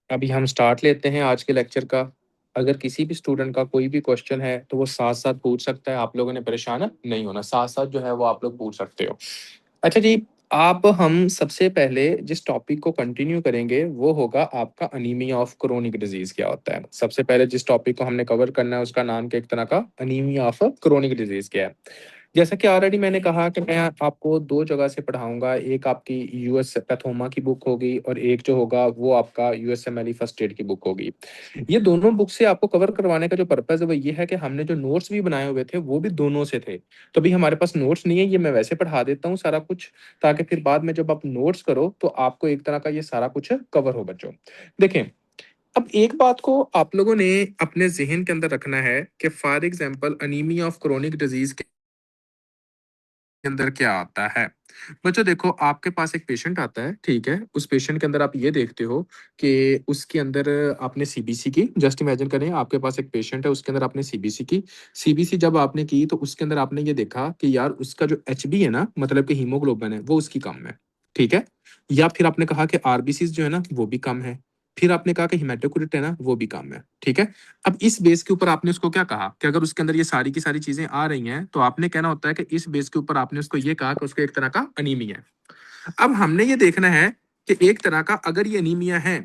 अभी हम स्टार्ट लेते हैं आज के लेक्चर का। अगर किसी भी स्टूडेंट का कोई भी क्वेश्चन है तो वो साथ साथ पूछ सकता है। आप लोगों ने परेशान नहीं होना, साथ साथ जो है वो आप लोग पूछ सकते हो। अच्छा जी, आप हम सबसे पहले जिस टॉपिक को कंटिन्यू करेंगे वो होगा आपका अनीमिया ऑफ क्रोनिक डिजीज क्या होता है। सबसे पहले जिस टॉपिक को हमने कवर करना है उसका नाम क्या, एक तरह का अनीमिया ऑफ क्रोनिक डिजीज क्या है। जैसा कि ऑलरेडी मैंने कहा कि मैं आपको दो जगह से पढ़ाऊंगा, एक आपकी यूएस पैथोमा की बुक होगी और एक जो होगा वो आपका यूएसएमएल फर्स्ट एड की बुक होगी। ये दोनों बुक से आपको कवर करवाने का जो पर्पज है वो ये है कि हमने जो नोट्स भी बनाए हुए थे वो भी दोनों से थे। तो अभी हमारे पास नोट्स नहीं है, ये मैं वैसे पढ़ा देता हूँ सारा कुछ, ताकि फिर बाद में जब आप नोट्स करो तो आपको एक तरह का ये सारा कुछ कवर हो बच्चों। देखें, अब एक बात को आप लोगों ने अपने जहन के अंदर रखना है कि for example anaemia of chronic disease के अंदर क्या आता है। बच्चों देखो, आपके पास एक पेशेंट आता है, ठीक है, उस पेशेंट के अंदर आप ये देखते हो कि उसके अंदर आपने सीबीसी की, जस्ट इमेजिन करें आपके पास एक पेशेंट है, उसके अंदर आपने सीबीसी की। सीबीसी जब आपने की तो उसके अंदर आपने ये देखा कि यार उसका जो एचबी है ना, मतलब कि हीमोग्लोबिन है, वो उसकी कम है, ठीक है। या फिर आपने कहा कि आरबीसी जो है ना वो भी कम है। फिर आपने कहा कि हिमेटोक्रिट है ना वो भी कम है, ठीक है। अब इस बेस के ऊपर आपने उसको क्या कहा कि अगर उसके अंदर ये सारी की सारी चीजें आ रही हैं तो आपने कहना होता है कि इस बेस के ऊपर आपने उसको ये कहा कि उसको एक तरह का अनीमिया है। अब हमने ये देखना है कि एक तरह का अगर ये अनीमिया है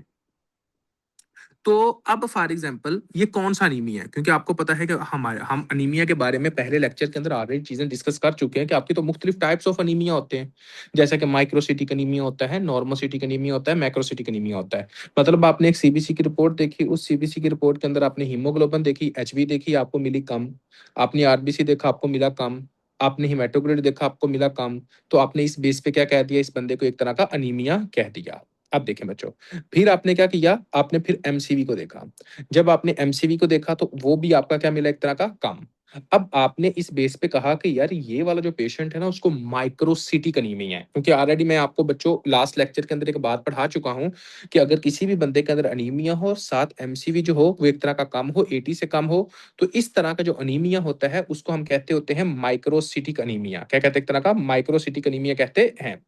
तो अब फॉर एग्जांपल ये कौन सा अनीमिया है, क्योंकि आपको पता है कि हम अनीमिया के बारे में पहले लेक्चर के अंदर ऑलरेडी चीजें डिस्कस कर चुके हैं कि आपकी तो मुख्तलिफ टाइप्स ऑफ अनीमिया होते हैं। जैसा कि माइक्रोसिटिक अनीमिया होता है, नॉर्मोसिटिक अनीमिया होता है, मैक्रोसिटिक अनीमिया होता है। मतलब आपने एक सीबीसी की रिपोर्ट देखी, उस सीबीसी की रिपोर्ट के अंदर आपने हीमोग्लोबिन देखी, एचबी देखी, आपको मिली कम। आपने आरबीसी देखा, आपको मिला कम। आपने हिमेटोक्रिट देखा, आपको मिला कम। तो आपने इस बेस पे क्या कह दिया, इस बंदे को एक तरह का अनीमिया कह दिया। अब देखें बच्चों, फिर आपने क्या किया, आपने फिर एमसीवी को देखा। जब आपने एमसीवी को देखा तो वो भी आपका क्या मिला, एक तरह का कम। अब आपने इस बेस पे कहा कि यार ये वाला जो पेशेंट है ना उसको माइक्रोसिटिक अनीमिया है, क्योंकि ऑलरेडी मैं आपको बच्चों लास्ट लेक्चर के अंदर एक बात पढ़ा चुका हूं कि अगर किसी भी बंदे के अंदर अनीमिया हो और साथ एमसीवी जो हो वो एक तरह का कम हो, 80 से कम हो, तो इस तरह का जो अनीमिया होता है उसको हम कहते होते हैं माइक्रोसिटिक अनीमिया। क्या कहते हैं, एक तरह का माइक्रोसिटिक अनीमिया कहते हैं।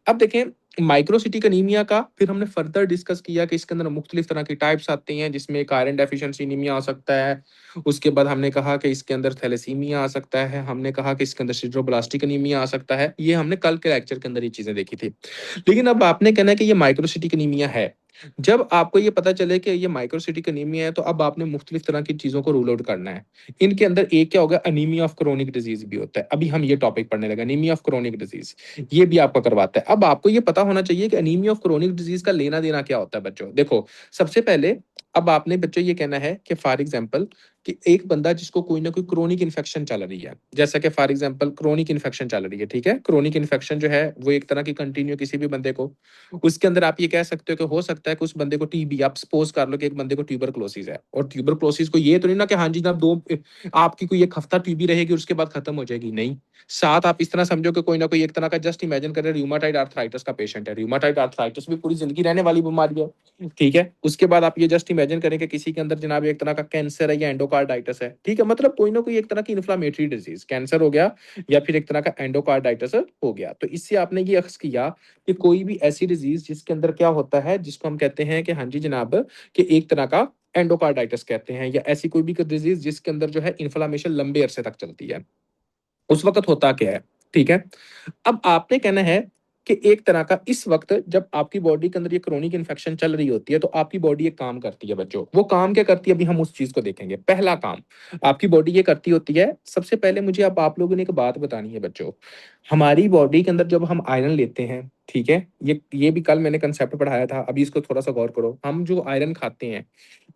अब देखें, माइक्रोसिटिक अनीमिया का फिर हमने फर्दर डिस्कस किया कि इसके अंदर मुख्तलिफ तरह की टाइप्स आती हैं, जिसमें एक आयरन डेफिशिएंसी अनीमिया आ सकता है। उसके बाद हमने कहा कि इसके अंदर थैलेसीमिया आ सकता है, हमने कहा कि इसके अंदर सिड्रोब्लास्टिक अनीमिया आ सकता है। ये हमने कल के लेक्चर के अंदर ये चीजें देखी थी। लेकिन अब आपने कहना है कि ये माइक्रोसिटिक अनीमिया है। जब आपको ये पता चले कि ये माइक्रोसिटिक अनीमिया है तो अब आपने मुख्तलिफ तरह की चीजों को रूल आउट करना है। इनके अंदर एक क्या होगा, अनीमिया ऑफ क्रोनिक डिजीज भी होता है। अभी हम ये टॉपिक पढ़ने लगे, अनीमिया ऑफ क्रोनिक डिजीज, ये भी आपका करवाता है। अब आपको ये पता होना चाहिए कि अनीमिया ऑफ क्रोनिक डिजीज का लेना देना क्या होता है बच्चों। देखो, सबसे पहले अब आपने बच्चों ये कहना है कि फॉर एग्जांपल कि एक बंदा जिसको कोई ना कोई क्रोनिक इन्फेक्शन चल रही है, जैसा कि फॉर एग्जांपल क्रोनिक इन्फेक्शन चल रही है, ठीक है। क्रोनिक इन्फेक्शन जो है वो एक तरह की कंटिन्यू किसी भी बंदे को, उसके अंदर आप ये कह सकते हो कि हो सकता है कि उस बंदे को टीबी, आप सपोज कर लो कि एक बंदे को ट्यूबरक्लोसिस है, और ट्यूबरक्लोसिस को ये तो नहीं ना कि हाँ जी जनाब दो आपकी कोई एक हफ्ता टीबी रहेगी और उसके बाद खत्म हो जाएगी, नहीं। साथ आप इस तरह समझो कि कोई ना कोई एक तरह का, जस्ट इमेजिन करें र्यूमाटाइड आर्थराइटिस का पेशेंट है, र्यूमाटाइड आर्थराइटिस भी पूरी जिंदगी रहने वाली बीमारी है, ठीक है। उसके बाद आप ये जस्ट इमेजिन करें कि किसी के अंदर जनाब एक तरह का कैंसर है या एंडोकार्डाइटिस है, ठीक है, मतलब कोई ना कोई एक तरह की इन्फ्लामेटरी डिजीज, कैंसर हो गया या फिर एक तरह का एंडोकार्डाइटिस हो गया। तो इससे आपने ये अक्स किया कि कोई भी ऐसी डिजीज जिसके अंदर क्या होता है, जिसको हम कहते हैं कि हाँ जी जनाब कि एक तरह का एंडोकार्डाइटिस कहते हैं, या ऐसी कोई भी डिजीज जिसके अंदर जो है इन्फ्लामेशन लंबे अरसे तक चलती है, उस वक्त होता क्या है, ठीक है। अब आपने कहना है कि एक तरह का इस वक्त जब आपकी बॉडी के अंदर ये क्रोनिक इन्फेक्शन चल रही होती है तो आपकी बॉडी एक काम करती है बच्चों। वो काम क्या करती है, अभी हम उस चीज को देखेंगे। पहला काम आपकी बॉडी ये करती होती है, सबसे पहले मुझे अब आप लोगों ने एक बात बतानी है बच्चों। हमारी बॉडी के अंदर जब हम आयरन लेते हैं, ठीक है, ये भी कल मैंने कंसेप्ट पढ़ाया था, अभी इसको थोड़ा सा गौर करो। हम जो आयरन खाते हैं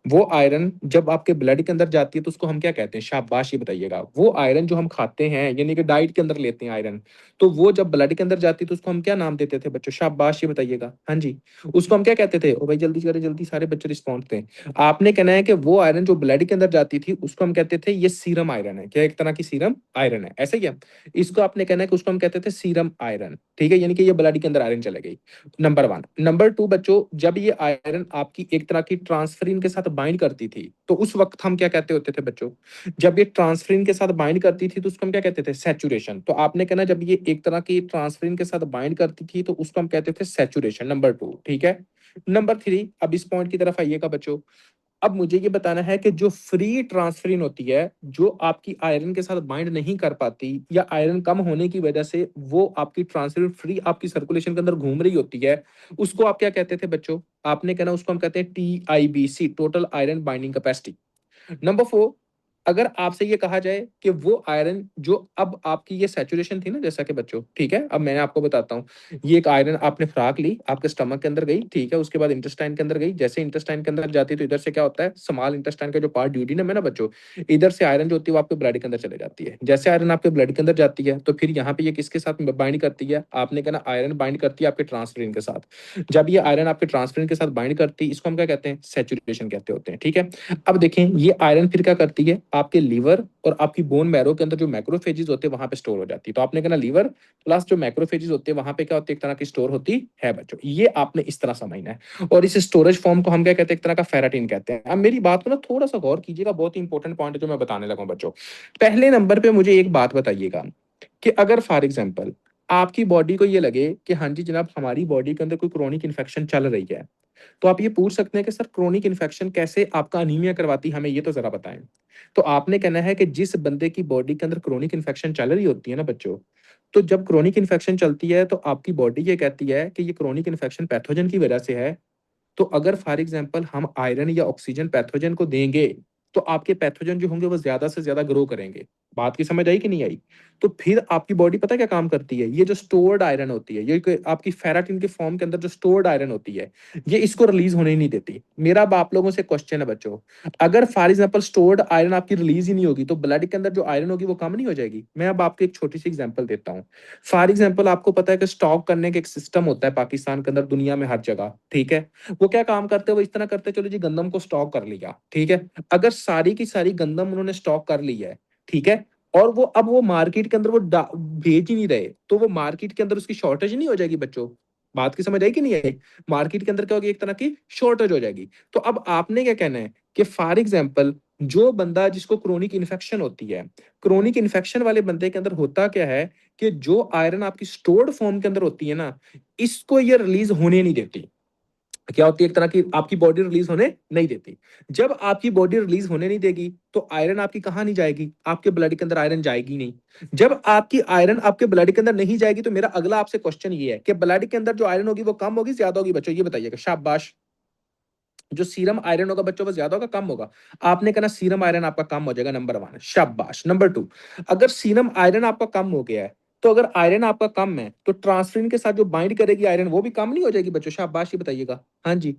वो आयरन जब आपके ब्लड के अंदर जाती है तो उसको हम क्या कहते हैं, शाबाश ये बताइएगा। वो आयरन जो हम खाते हैं यानी कि डाइट के अंदर लेते हैं आयरन, तो वो जब ब्लड के अंदर जाती है तो उसको हम क्या नाम देते थे बच्चों, शाबाश ये बताइएगा। हाँ जी, उसको हम क्या कहते थे, ओ भाई जल्दी करें, जल्दी सारे बच्चे रिस्पॉन्ड दें। आपने कहना है कि वो आयरन जो ब्लड के अंदर जाती थी उसको हम कहते थे ये सीरम आयरन है। क्या, एक तरह की सीरम आयरन है, ऐसा ही है। इसको आपने कहना है कि उसको हम कहते थे सीरम आयरन, ठीक है, यानी कि ये ब्लड के अंदर आयरन चले गई। Number one. नंबर टू बच्चों, जब ये आयरन आपकी एक तरह की ट्रांसफरिन के साथ बाइंड करती थी तो उस वक्त हम क्या कहते होते थे बच्चों, जब ये ट्रांसफरिन के साथ बाइंड करती थी तो उसको हम क्या कहते थे, सैचुरेशन। तो आपने कहना जब ये एक तरह की ट्रांसफरिन के साथ बाइंड करती थी तो उसको हम कहते थे सैचुरेशन, नंबर टू, ठीक है। नंबर 3, अब इस पॉइंट की तरफ आइएगा बच्चों। अब मुझे ये बताना है कि जो फ्री ट्रांसफरिन होती है, जो आपकी आयरन के साथ बाइंड नहीं कर पाती या आयरन कम होने की वजह से वो आपकी ट्रांसफरिन फ्री आपकी सर्कुलेशन के अंदर घूम रही होती है, उसको आप क्या कहते थे बच्चों? आपने कहना उसको हम कहते हैं TIBC, total iron binding capacity. Number 4, अगर आपसे ये कहा जाए कि वो आयरन जो अब आपकी ये सैचुरेशन थी ना, जैसा कि बच्चों, ठीक है, अब मैं आपको बताता हूँ। ये एक आयरन आपने खुराक ली, आपके स्टमक के अंदर गई, ठीक है, उसके बाद इंटेस्टाइन के अंदर गई। जैसे इंटेस्टाइन के अंदर जाती है तो इधर से क्या होता है, स्मॉल इंटेस्टाइन का जो पार्ट ड्यूडेनम है ना बच्चों, इधर से आयरन जो होती है वो आपके ब्लड के अंदर चले जाती है। जैसे आयरन आपके ब्लड के अंदर जाती है तो फिर यहाँ पे ये किसके साथ बाइंड करती है? आपने कहना आयरन बाइंड करती है आपके ट्रांसफरिन के साथ। जब ये आयरन आपके ट्रांसफरिन के साथ बाइंड करती है, इसको हम क्या कहते हैं? सैचुरेशन कहते होते हैं, ठीक है। अब देखें, ये आयरन फिर क्या करती है, आपके लीवर और आपकी बोन मैरो के अंदर जो मैक्रोफेजेस होते हैं वहां पे स्टोर हो जाती है। तो आपने कहना लीवर प्लस जो मैक्रोफेजेस होते हैं वहां पे क्या होती है, एक तरह की स्टोर होती है बच्चों। ये आपने इस तरह समझना है। और इस स्टोरेज फॉर्म को हम क्या कहते हैं? एक तरह का फेराटिन कहते हैं। अब मेरी बात को ना थोड़ा सा गौर कीजिएगा, बहुत ही इंपॉर्टेंट पॉइंट है जो मैं बताने लगा हूं बच्चों। पहले नंबर पे मुझे एक बात बताइएगा कि अगर फॉर एग्जाम्पल आपकी बॉडी को ये लगे कि हाँ जी जनाब, हमारी बॉडी के अंदर कोई क्रोनिक इन्फेक्शन चल रही है, तो आप ये पूछ सकते हैं कि सर क्रोनिक इन्फेक्शन कैसे आपका अनीमिया करवाती है, हमें ये तो जरा बताएं। तो आपने कहना है कि जिस बंदे की बॉडी के अंदर क्रोनिक इन्फेक्शन चल रही होती है ना बच्चों, तो जब क्रोनिक इन्फेक्शन चलती है तो आपकी बॉडी ये कहती है कि ये क्रोनिक इन्फेक्शन पैथोजन की वजह से है। तो अगर फॉर एग्जाम्पल हम आयरन या ऑक्सीजन पैथोजन को देंगे, तो आपके पैथोजन जो होंगे वो ज्यादा से ज्यादा ग्रो करेंगे। बात की समझ आई कि नहीं आई? तो फिर आपकी बॉडी पता क्या काम करती है, ये जो स्टोर्ड आयरन होती है, ये आपकी फेराटिन के फॉर्म के अंदर जो स्टोर्ड आयरन होती है, ये इसको रिलीज होने ही नहीं देती। मेरा अब आप लोगों से क्वेश्चन है बच्चों, अगर फॉर एग्जाम्पल स्टोर्ड आयरन आपकी रिलीज ही नहीं होगी तो ब्लड के अंदर जो आयरन होगी वो कम नहीं हो जाएगी? मैं अब आपको एक छोटी सी एग्जाम्पल देता हूँ। फॉर एग्जाम्पल आपको पता है कि स्टॉक करने का एक सिस्टम होता है पाकिस्तान के अंदर, दुनिया में हर जगह, ठीक है। वो क्या काम करते हैं, वो इस तरह करते हैं, चलो जी गंदम को स्टॉक कर लिया, ठीक है। अगर सारी की सारी गंदम उन्होंने स्टॉक कर ली है, ठीक है, और वो अब वो मार्केट के अंदर वो भेज ही नहीं रहे, तो वो मार्केट के अंदर उसकी शॉर्टेज नहीं हो जाएगी बच्चों? बात की समझ आई कि नहीं आई? मार्केट के अंदर क्या होगी, एक तरह की शॉर्टेज हो जाएगी। तो अब आपने क्या कहना है कि फॉर एग्जाम्पल जो बंदा जिसको क्रोनिक इन्फेक्शन होती है, क्रोनिक इन्फेक्शन वाले बंदे के अंदर होता क्या है कि जो आयरन आपकी स्टोर्ड फॉर्म के अंदर होती है ना, इसको ये रिलीज होने नहीं देती। क्या होती है, एक तरह की आपकी बॉडी रिलीज होने नहीं देती। जब आपकी बॉडी रिलीज होने नहीं देगी तो आयरन आपकी कहां नहीं जाएगी, आपके ब्लड के अंदर आयरन जाएगी नहीं। जब आपकी आयरन आपके ब्लड के अंदर नहीं जाएगी तो मेरा अगला आपसे क्वेश्चन ये है कि ब्लड के अंदर जो आयरन होगी वो कम होगी ज्यादा होगी बच्चों? ये बताइएगा, शाबाश। जो सीरम आयरन होगा बच्चों वो ज्यादा होगा कम होगा? आपने कहना सीरम आयरन आपका कम हो जाएगा, नंबर 1, शाबाश। नंबर 2, अगर सीरम आयरन आपका कम हो गया है, तो अगर आयरन आपका कम है तो ट्रांसफरिन के साथ जो बाइंड करेगी आयरन वो भी कम नहीं हो जाएगी बच्चों? शाबाश, ये बताइएगा। हाँ जी।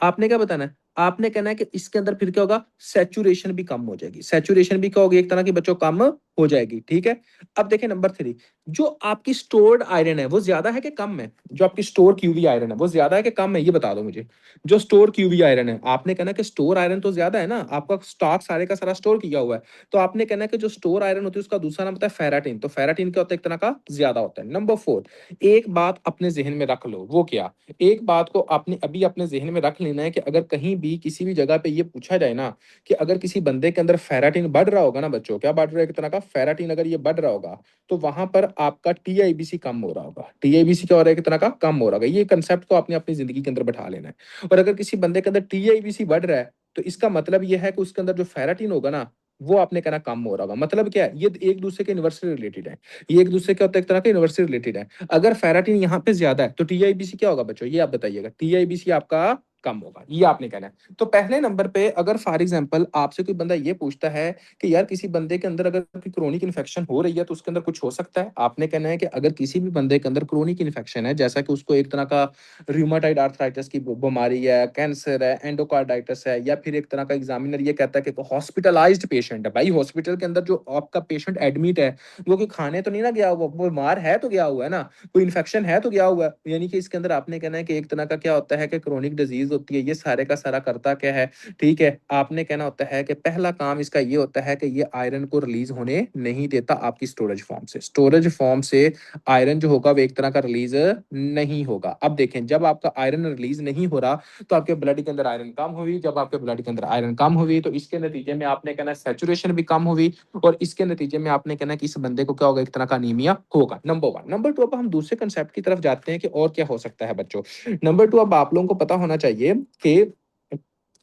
आपने क्या बताना है? आपने कहना है कि इसके अंदर फिर क्या होगा, सैचुरेशन भी कम हो जाएगी। सैचुरेशन भी क्या होगी, एक तरह की बच्चों कम हो जाएगी, ठीक है। अब देखें नंबर 3, जो आपकी स्टोर्ड आयरन है वो ज्यादा है कि कम है? जो आपकी स्टोर क्यूवी आयरन है वो ज्यादा है कि कम है, ये बता दो मुझे। जो स्टोर क्यूवी आयरन है, आपने कहना कि स्टोर आयरन तो ज्यादा है ना, आपका स्टॉक सारे का सारा स्टोर किया हुआ है। तो आपने कहना कि जो स्टोर आयरन होती है उसका दूसरा नाम होता है फेराटिन। तो फेराटिन क्या होता है, एक तरह का ज्यादा होता है। नंबर 4, एक बात अपने जहन में रख लो, वो क्या? एक बात को आपने अभी अपने जहन में रख लेना है कि अगर कहीं भी किसी भी जगह पे ये पूछा जाए ना कि अगर किसी बंदे के अंदर फेराटिन बढ़ रहा होगा ना बच्चों, क्या बढ़ रहा है, एक तरह का फेराटिन अगर ये बढ़ रहा होगा, तो वहां पर आपका टीआईबीसी कम हो रहा होगा। टीआईबीसी क्या हो रहा है, एक तरह का कम हो रहा होगा। ये कंसेप्ट को आपने अपनी जिंदगी के अंदर बैठा लेना है। और अगर किसी बंदे के अंदर टीआईबीसी बढ़ रहा है तो इसका मतलब ये है कि उसके अंदर जो फेराटिन होगा ना वो आपने कहना कम हो रहा होगा। मतलब क्या है, ये एक दूसरे के इन्वर्सली रिलेटेड है। ये एक दूसरे के होता है, एक तरह के इन्वर्सली रिलेटेड है। अगर फेराटिन यहाँ पे ज्यादा है तो टीआईबीसी क्या होगा बच्चों, ये आप बताइएगा? टीआईबीसी आपका कम होगा, ये आपने कहना है। तो पहले नंबर पे अगर फॉर एग्जांपल आपसे कोई बंदा ये पूछता है कि यार किसी बंदे के अंदर अगर कोई क्रोनिक इन्फेक्शन हो रही है तो उसके अंदर कुछ हो सकता है, आपने कहना है कि अगर किसी भी बंदे के अंदर क्रोनिक इन्फेक्शन है, जैसा कि उसको एक तरह का रूमेटाइड आर्थराइटिस की बीमारी है, कैंसर है, एंडोकार्डाइटिस है, या फिर एक तरह का एग्जामिनर ये कहता है कि हॉस्पिटलाइज्ड पेशेंट है, भाई हॉस्पिटल के अंदर जो आपका पेशेंट एडमिट है वो कोई खाने तो नहीं ना गया हुआ, वो बीमार है तो गया हुआ है ना, कोई इन्फेक्शन है तो गया हुआ है। यानी कि इसके अंदर आपने कहना है कि एक तरह का क्या होता है कि क्रोनिक डिजीज होती है, ये सारे का सारा करता क्या है, ठीक है। आपने कहना होता है कि पहला काम इसका ये होता है कि ये आयरन को रिलीज होने नहीं देता आपकी स्टोरेज फॉर्म से। स्टोरेज फॉर्म से आयरन जो होगा वो एक तरह का रिलीज नहीं होगा। अब देखें, जब आपका आयरन रिलीज नहीं हो रहा तो आपके ब्लड के अंदर आयरन कम हुई। जब आपके ब्लड के अंदर आयरन कम हुई तो इसके नतीजे में आपने कहना सैचुरेशन भी कम हुई, और इसके नतीजे में आपने कहना कि इस बंदे को क्या होगा, एक तरह का अनीमिया होगा। Number one. नंबर टू, अब हम दूसरे कंसेप्ट की तरफ जाते हैं कि और क्या हो सकता है बच्चों। नंबर टू, अब आप लोगों को पता होना चाहिए कि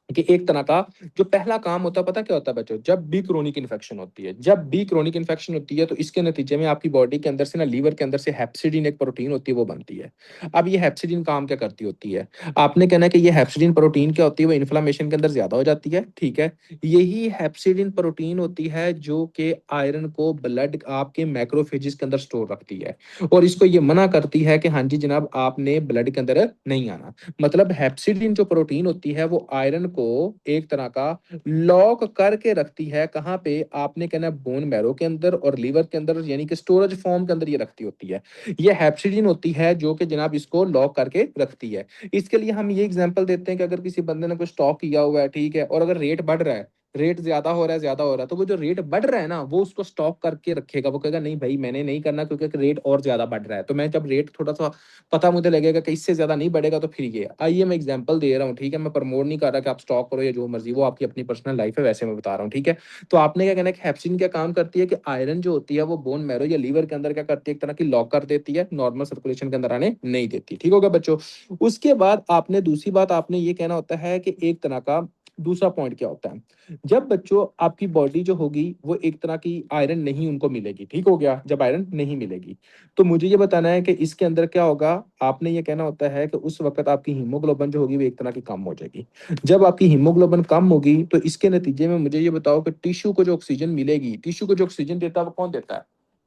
एक तरह का जो पहला काम होता है, पता क्या होता है बच्चों, जब भी क्रोनिक इन्फेक्शन होती है, जब भी क्रोनिक इन्फेक्शन होती है तो इसके नतीजे में आपकी बॉडी के अंदर से ना, लीवर के अंदर से हेप्सिडिन एक प्रोटीन होती है, वो बनती है। अब ये हेप्सिडिन काम क्या करती होती है, आपने कहना है कि ये हेप्सिडिन प्रोटीन क्या होती है, वो इन्फ्लामेशन के अंदर ज्यादा हो जाती है, ठीक है। यही हेप्सिडिन प्रोटीन होती है जो कि आयरन को ब्लड आपके मैक्रोफेजेस के अंदर स्टोर रखती है, और इसको ये मना करती है कि हाँ जी जनाब आपने ब्लड के अंदर नहीं आना। मतलब हेप्सिडिन जो प्रोटीन होती है वो आयरन को एक तरह का लॉक करके रखती है, कहाँ पे, आपने कहना बोन मैरो के अंदर और लीवर के अंदर, यानी कि स्टोरेज फॉर्म के अंदर ये रखती होती है। ये हेप्सिडिन होती है जो कि जनाब इसको लॉक करके रखती है। इसके लिए हम ये एग्जांपल देते हैं कि अगर किसी बंदे ने कोई स्टॉक किया हुआ है, ठीक है, और अगर रेट बढ़ रहा है, रेट ज्यादा हो रहा है, ज्यादा हो रहा है, तो वो जो रेट बढ़ रहा है ना वो उसको स्टॉक करके रखेगा। वो कहेगा नहीं भाई मैंने नहीं करना क्योंकि रेट और ज्यादा बढ़ रहा है, तो मैं जब रेट थोड़ा सा पता मुझे लगेगा कि इससे ज्यादा नहीं बढ़ेगा तो फिर ये आइए, मैं एग्जांपल दे रहा हूँ, ठीक है। मैं प्रमोट नहीं कर रहा कि आप स्टॉक करो या जो मर्जी, वो आपकी अपनी पर्सनल लाइफ है, वैसे मैं बता रहा हूँ, ठीक है। तो आपने क्या कहना है कि हेप्सिन क्या काम करती है कि आयरन जो होती है वो बोन मैरो या लीवर के अंदर क्या करती है, एक तरह की लॉक कर देती है, नॉर्मल सर्कुलेशन के अंदर आने नहीं देती, ठीक होगा बच्चों। उसके बाद आपने दूसरी बात आपने ये कहना होता है कि एक तरह का दूसरा पॉइंट क्या होता है, जब बच्चों आपकी बॉडी जो होगी वो एक तरह की आयरन नहीं उनको मिलेगी, ठीक हो गया, जब आयरन नहीं मिलेगी तो मुझे ये बताना है कि इसके अंदर क्या होगा। आपने ये कहना होता है कि उस वक्त आपकी हीमोग्लोबिन जो होगी वो एक तरह की कम हो जाएगी। जब आपकी हीमोग्लोबिन कम होगी तो इसके नतीजे में मुझे ये बताओ कि टिश्यू को जो ऑक्सीजन मिलेगी, टिश्यू को जो ऑक्सीजन देता है वो कौन देता है,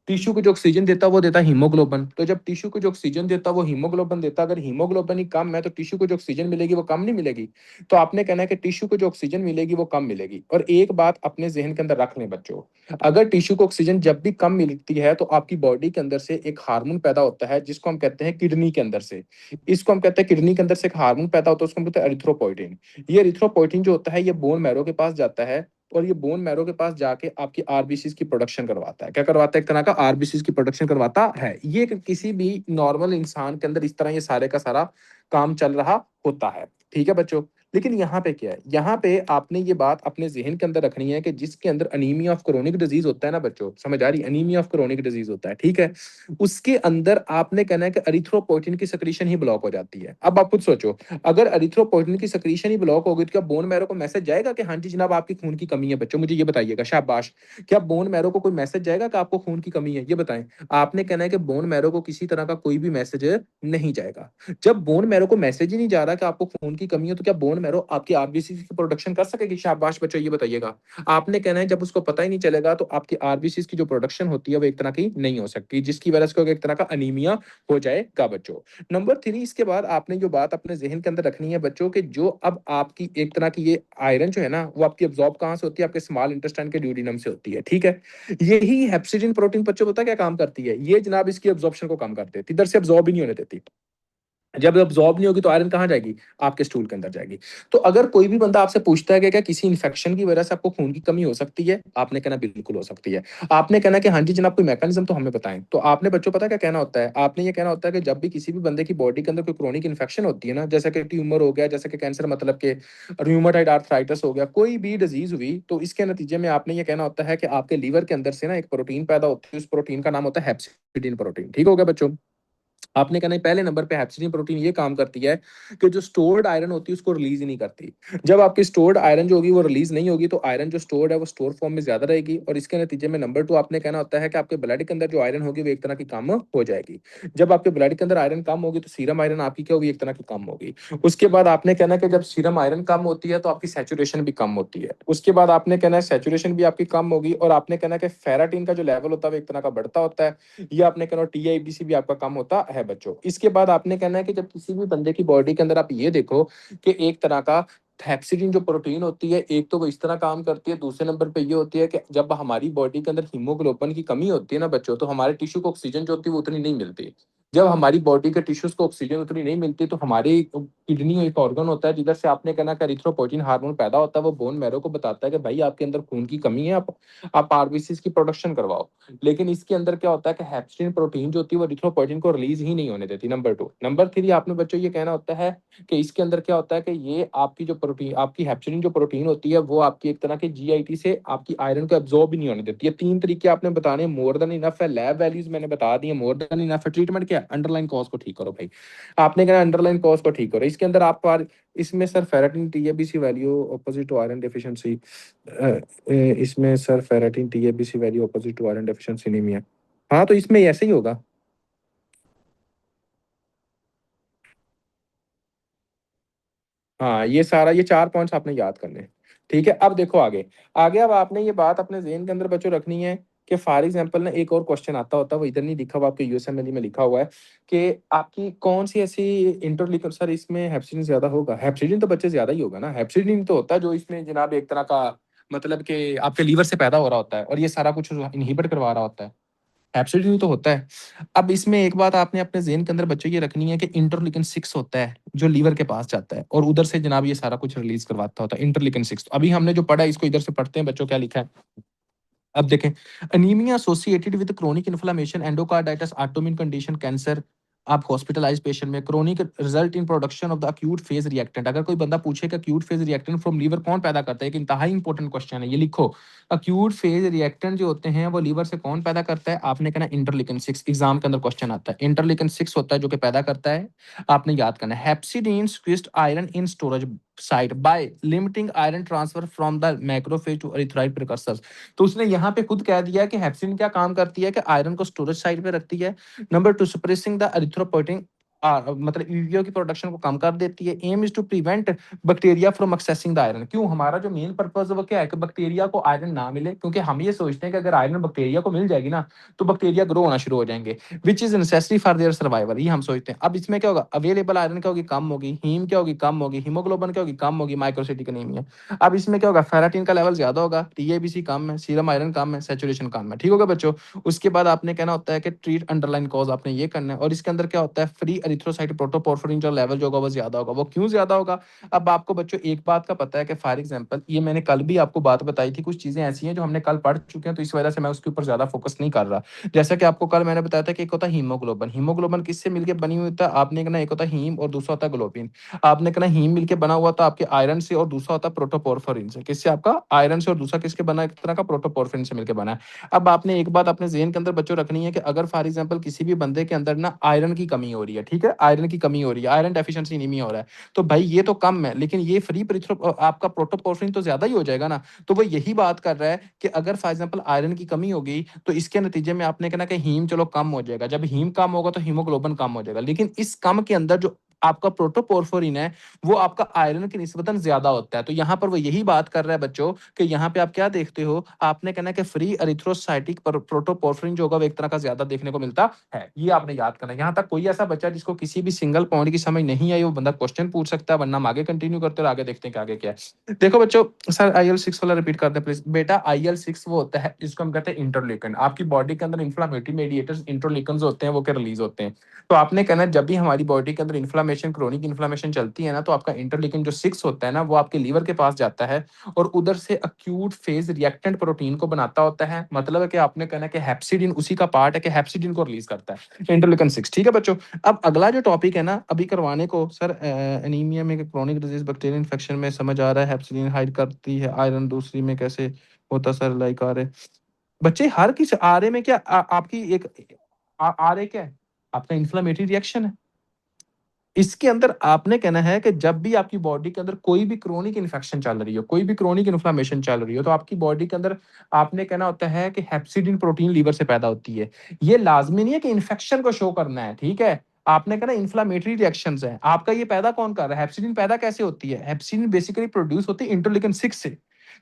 टिश्यू को जो ऑक्सीजन देता है वो देता है हीमोग्लोबिन। तो जब टिश्यू को जो ऑक्सीजन देता है वो हीमोग्लोबिन देता है, अगर हीमोग्लोबिन ही कम है तो टिश्यू को जो ऑक्सीजन मिलेगी वो कम नहीं मिलेगी। तो आपने कहना है कि टिश्यू को जो ऑक्सीजन मिलेगी वो कम मिलेगी। और एक बात अपने जहन के अंदर रख लें बच्चों, अगर टिश्यू को ऑक्सीजन जब भी कम मिलती है तो आपकी बॉडी के अंदर से एक हार्मोन पैदा होता है जिसको हम कहते हैं किडनी के अंदर से, इसको हम कहते हैं किडनी के अंदर से एक हार्मोन पैदा होता है, उसको हम कहते हैं एरिथ्रोपोइटिन। ये एरिथ्रोपोइटिन जो होता है ये बोन मैरो के पास जाता है, और ये बोन मैरो के पास जाके आपकी आरबीसीज की प्रोडक्शन करवाता है। क्या करवाता है, एक तरह का आरबीसीज की प्रोडक्शन करवाता है। ये किसी भी नॉर्मल इंसान के अंदर इस तरह ये सारे का सारा काम चल रहा होता है, ठीक है बच्चों। लेकिन यहाँ पे क्या है, यहाँ पे आपने ये बात अपने जहन के अंदर रखनी है कि जिसके अंदर अनीमिया ऑफ क्रोनिक डिजीज होता है ना बच्चों, समझ आ रही, अनीमिया ऑफ क्रोनिक डिजीज होता है, ठीक है, उसके अंदर आपने कहना है कि एरिथ्रोपोइटिन की सक्रीशन ही ब्लॉक हो जाती है। अब आप खुद सोचो, अगर एरिथ्रोपोइटिन की सक्रीशन ही ब्लॉक होगी तो क्या बोन मैरो को मैसेज जाएगा कि हाँ जी जनाब आपकी खून की कमी है। बच्चों मुझे ये बताइएगा, शाबाश, क्या बोन मैरो को कोई मैसेज जाएगा कि आपको खून की कमी है, ये बताएं। आपने कहना है कि बोन मैरो को किसी तरह का कोई भी मैसेज नहीं जाएगा। जब बोन मैरो को मैसेज ही नहीं जा रहा कि आपको खून की कमी है तो क्या बोन मैरो आपकी आरबीसी की प्रोडक्शन कर सकेगी, शाबाश बच्चों ये बताइएगा। आपने कहना है जब उसको पता ही नहीं चलेगा तो आपकी आरबीसी की जो प्रोडक्शन होती है वो एक तरह की नहीं हो सकती, जिसकी वजह से एक तरह का अनीमिया हो जाएगा बच्चों। नंबर थ्री, इसके बाद आपने जो बात अपने जहन के अंदर रखनी है बच्चों के, जो अब आपकी एक तरह की ये आयरन जो है ना वो आपकी अब्जॉर्ब कहाँ से होती है, आपके स्मॉल इंटेस्टाइन के ड्यूडिनम से होती है, ठीक है। यही हेप्सिडिन प्रोटीन बच्चों पता क्या काम करती है, ये जनाब इसकी अब्जॉर्प्शन को कम कर देती, इधर से अब्जॉर्ब ही नहीं होने देती। जब अब्जॉर्ब नहीं होगी तो आयरन कहाँ जाएगी, आपके स्टूल के अंदर जाएगी। तो अगर कोई भी बंदा आपसे पूछता है कि क्या किसी इन्फेक्शन की वजह से आपको खून की कमी हो सकती है, आपने कहना बिल्कुल हो सकती है। आपने कहना कि हाँ जी जनाब कोई मैकेनिज्म तो हमें बताएं। तो आपने बच्चों पता क्या कहना होता है, आपने ये कहना होता है कि जब भी किसी भी बंदे की बॉडी के अंदर कोई क्रोनिक इन्फेक्शन होती है ना, जैसे कि ट्यूमर हो गया, जैसे कि कैंसर, मतलब कि र्यूमेटॉइड आर्थराइटिस हो गया, कोई भी डिजीज हुई, तो इसके नतीजे में आपने ये कहना होता है कि आपके लीवर के अंदर से ना एक प्रोटीन पैदा होती है, उस प्रोटीन का नाम होता है हेप्सिडिन प्रोटीन, ठीक हो गया बच्चों। आपने कहना है पहले नंबर पे हेप्सिडिन प्रोटीन ये काम करती है कि जो स्टोर्ड आयरन होती है उसको रिलीज ही नहीं करती। जब आपकी स्टोर्ड आयरन जो होगी वो रिलीज नहीं होगी तो आयरन जो स्टोर्ड है वो स्टोर फॉर्म में ज्यादा रहेगी, और इसके नतीजे में नंबर टू आपने कहना होता है कि आपके ब्लड के अंदर जो आयरन होगी वो एक तरह की कम हो जाएगी। जब आपके ब्लड के अंदर आयरन कम होगी तो सीरम आयरन आपकी क्या होगी, एक तरह की कम होगी। उसके बाद आपने कहना है कि जब सीरम आयरन कम होती है तो आपकी सैचुरेशन भी कम होती है। उसके बाद आपने कहना है सैचुरेशन भी आपकी कम होगी, और आपने कहना है कि फेराटिन का जो लेवल होता है वो एक तरह का बढ़ता होता है। ये आपने कहना टीआईबीसी भी आपका कम होता है बच्चों। इसके बाद आपने कहना है कि जब किसी भी बंदे की बॉडी के अंदर आप ये देखो कि एक तरह का हेक्सिडिन जो प्रोटीन होती है, एक तो वो इस तरह काम करती है, दूसरे नंबर पे ये होती है कि जब हमारी बॉडी के अंदर हीमोग्लोबिन की कमी होती है ना बच्चों, तो हमारे टिश्यू को ऑक्सीजन जो होती है वो उतनी नहीं मिलती। जब हमारी बॉडी के टिश्यूज को ऑक्सीजन उतनी नहीं मिलती तो हमारी किडनी एक ऑर्गन होता है जिधर से आपने कहना कि एरिथ्रोपोइटिन हार्मोन पैदा होता है, वो बोन मैरो को बताता है कि भाई आपके अंदर खून की कमी है, आप आरबीसीज की प्रोडक्शन करवाओ। लेकिन इसके अंदर क्या होता है कि हेप्सिन प्रोटीन जो होती है वो एरिथ्रोपोइटिन को रिलीज ही नहीं होने देती, नंबर 2। नंबर 3 आपने बच्चों ये कहना होता है कि इसके अंदर क्या होता है कि ये आपकी जो प्रोटीन, आपकी हेप्सिन जो प्रोटीन होती है वो आपकी एक तरह की जीआईटी से आपकी आयरन को एब्जॉर्ब ही नहीं होने देती है। 3 तरीके आपने बताने, मोर देन इनफ है। लैब वैल्यूज मैंने बता दी है, मोर देन इनफ है। ट्रीटमेंट क्या है? अंडरलाइन कॉज को ठीक करो भाई। आपने कहना अंडरलाइन कॉज को ठीक करो। इसके अंदर आप इसमें sir ferritin TIBC value opposite to iron deficiency, इसमें sir ferritin TIBC value opposite to iron deficiency anaemia. हाँ तो इसमें ऐसे ही होगा। हाँ, ये सारा, ये 4 पॉइंट्स आपने याद करने हैं। ठीक है, अब देखो आगे। आगे अब आपने ये बात अपने ज़हन के अंदर बच्चों रखनी है कि फॉर एग्जांपल ना एक और क्वेश्चन आता होता है, वो इधर नहीं लिखा हुआ, आपके यूएसएमएल में लिखा हुआ है कि आपकी कौन सी ऐसी इंटरलिंक, सर इसमें हेप्सिडिन ज़्यादा होगा? हेप्सिडिन तो बच्चे ज़्यादा ही होगा ना। हेप्सिडिन तो होता है जो इसमें जनाब एक तरह का मतलब कि आपके लीवर से पैदा हो रहा होता है और ये सारा कुछ इनहिबिट करवा रहा होता है। एब्सोल्युटली तो होता है। अब इसमें एक बात आपने अपने ज़हन के अंदर बच्चों ये रखनी है कि इंटरल्यूकिन 6 होता है, जो लीवर के पास जाता है और उधर से जनाब ये सारा कुछ रिलीज़ करवाता होता है, इंटरल्यूकिन 6। अभी हमने जो पढ़ा है इसको इधर से पढ़ते हैं बच्चों, क्या लिखा है? अब देखें, anaemia associated with chronic inflammation, endocarditis, autoimmune condition, cancer. आप हॉस्पिटलाइज्ड पेशेंट में chronic result in production of the acute phase reactant. अगर कोई बंदा पूछे कि acute phase reactant from liver कौन पैदा करता है, एक इंतहाई इंपॉर्टेंट क्वेश्चन है, ये लिखो। अक्यूट फेज रिएक्टेंट जो होते हैं वो लीवर से कौन पैदा करता है? आपने कहना इंटरलिकन 6। एग्जाम के अंदर क्वेश्चन आता है, इंटरलिकन 6 होता है जो कि पैदा करता है। आपने याद करना है, hepcidin sequesters iron in storage site by limiting iron transfer from the macrophage to erythroid precursors. तो उसने यहाँ पे खुद कह दिया कि हेप्सिन क्या काम करती है कि आयरन को स्टोरेज साइड पे रखती है। नंबर 2, सप्रेसिंग द एरिथ्रोपोइटिन, मतलब ईवीओ की प्रोडक्शन को कम कर देती है। Aim is to prevent bacteria from accessing the iron. क्यों? हमारा जो मेन पर्पस है वो क्या है कि बैक्टीरिया को आयरन ना मिले, क्योंकि हम ये सोचते हैं कि अगर आयरन बैक्टीरिया को मिल जाएगी ना तो बैक्टीरिया ग्रो होना शुरू हो जाएंगे, which is necessary for their survival, ये हम सोचते हैं। अब इसमें क्या होगा? अवेलेबल आयरन क्या होगी? कम होगी। हीम क्या होगी? कम होगी। हीमोग्लोबिन क्या होगी? कम होगी। Microcytic anaemia. अब इसमें क्या होगा? फेराटिन का लेवल ज्यादा होगा, टीएबीसी कम है, सीरम आयरन कम है, सैचुरेशन कम है। ठीक होगा बच्चों? उसके बाद आपने कहना होता है कि ट्रीट अंडरलाइन कॉज, आपने ये करना है। और इसके अंदर क्या होता है? फ्री एरिथ्रोसाइट प्रोटोपोर्फिरिन जो लेवल जो होगा वो ज्यादा होगा। वो क्यों ज्यादा होगा? अब आपको बच्चों एक बात का पता है कि फॉर एग्जाम्पल, ये मैंने कल भी आपको बात बताई थी, कुछ चीजें ऐसी हैं जो हमने कल पढ़ चुके हैं, तो इस वजह से मैं उसके ऊपर ज्यादा फोकस नहीं कर रहा। जैसा कि आपको कल मैंने बताया था कि एक होता है हीमोग्लोबिन। हीमोग्लोबिन किससे मिलकर बनी हुई होता है? आपने कहना एक होता है हीम और दूसरा होता है ग्लोबिन। आपने कहना हीम मिलके बना हुआ था आपके आयरन से और दूसरा होता है प्रोटोपोर्फिरिन से। किससे? आपका आयरन से। और दूसरा किसके बना है? एक तरह का प्रोटोपोर्फिरिन से मिलके बना है। अब आपने एक बात अपने ज़हन के अंदर बच्चों रखनी है कि अगर फॉर एग्जांपल किसी भी बंदे के अंदर ना आयरन की कमी हो रही है, ठीक है? आयरन की कमी हो रही है, आयरन डेफिशिएंसी एनीमिया हो रहा है, तो भाई ये तो कम है, लेकिन ये फ्री आपका प्रोटोपोर्फिरिन तो ज्यादा ही हो जाएगा ना। तो वो यही बात कर रहा है कि अगर फॉर एग्जांपल आयरन की कमी हो गई तो इसके नतीजे में आपने कहना कि हीम चलो कम हो जाएगा। जब हीम कम होगा तो हीमोग्लोबिन कम हो जाएगा, लेकिन इस कम के अंदर जो आपका प्रोटोपोर्फिरिन है वो आपका आयरन की निस्बतन ज्यादा होता है। तो यहाँ पर वो यही बात कर रहा है बच्चों कि यहाँ पे आप क्या देखते हो? आपने कहना है कि फ्री एरिथ्रोसाइटिक प्रोटोपोर्फिरिन जो होगा वो एक तरह का ज्यादा देखने को मिलता है। ये आपने याद करना है। यहाँ तक कोई ऐसा बच्चा जिसको किसी भी सिंगल पॉइंट की समझ नहीं आई, वो बंदा क्वेश्चन पूछ सकता है, वरना हम आगे कंटिन्यू करते हैं और आगे देखते हैं कि आगे क्या है। देखो बच्चों, सर IL-6 वाला रिपीट कर दे प्लीज। बेटा IL-6 वो होता है जिसको हम कहते हैं इंटरल्यूकिन। आपकी बॉडी के अंदर इन्फ्लेमेटरी मेडिएटर्स इंटरल्यूकिन होते हैं, वो क्या रिलीज होते हैं। तो आपने कहना है जब भी हमारी बॉडी के अंदर इन्फ्लेमेशन, क्रोनिक इन्फ्लेमेशन चलती है ना, तो आपका इंटरल्यूकिन जो 6 होता है ना वो आपके लीवर के पास जाता है और उधर से अक्यूट फेज रिएक्टेंट प्रोटीन को बनाता होता है। मतलब है कि आपने कहना है कि हेप्सिडिन उसी का पार्ट है कि हेप्सिडिन को रिलीज करता है इंटरल्यूकिन 6। ठीक है बच्चों? अब अगला जो टॉपिक है ना अभी करवाने को, सर एनीमिया में क्रोनिक डिजीज बैक्टीरियल इन्फेक्शन में समझ आ रहा है, हेप्सिडिन हाइड करती है आयरन, दूसरी में कैसे होता सर? लाइक आ रहे बच्चे, हर किस आ रहे में क्या आपकी एक आ रहे क्या है? आपका इन्फ्लेमेटरी रिएक्शन है। इसके अंदर आपने कहना है कि जब भी आपकी बॉडी के अंदर कोई भी क्रोनिक इन्फेक्शन चल रही हो, कोई भी क्रोनिक इन्फ्लेमेशन चल रही हो, तो आपकी बॉडी के अंदर आपने कहना होता है कि हेप्सिडिन प्रोटीन लीवर से पैदा होती है। ये लाज़मी नहीं है कि इन्फेक्शन को शो करना है, ठीक है? आपने कहना इन्फ्लेमेटरी रिएक्शंस हैं। आपका ये पैदा कौन कर रहा है? हेप्सिडिन पैदा कैसे होती है? हेप्सिडिन बेसिकली प्रोड्यूस होती है इंटरल्यूकिन 6 से।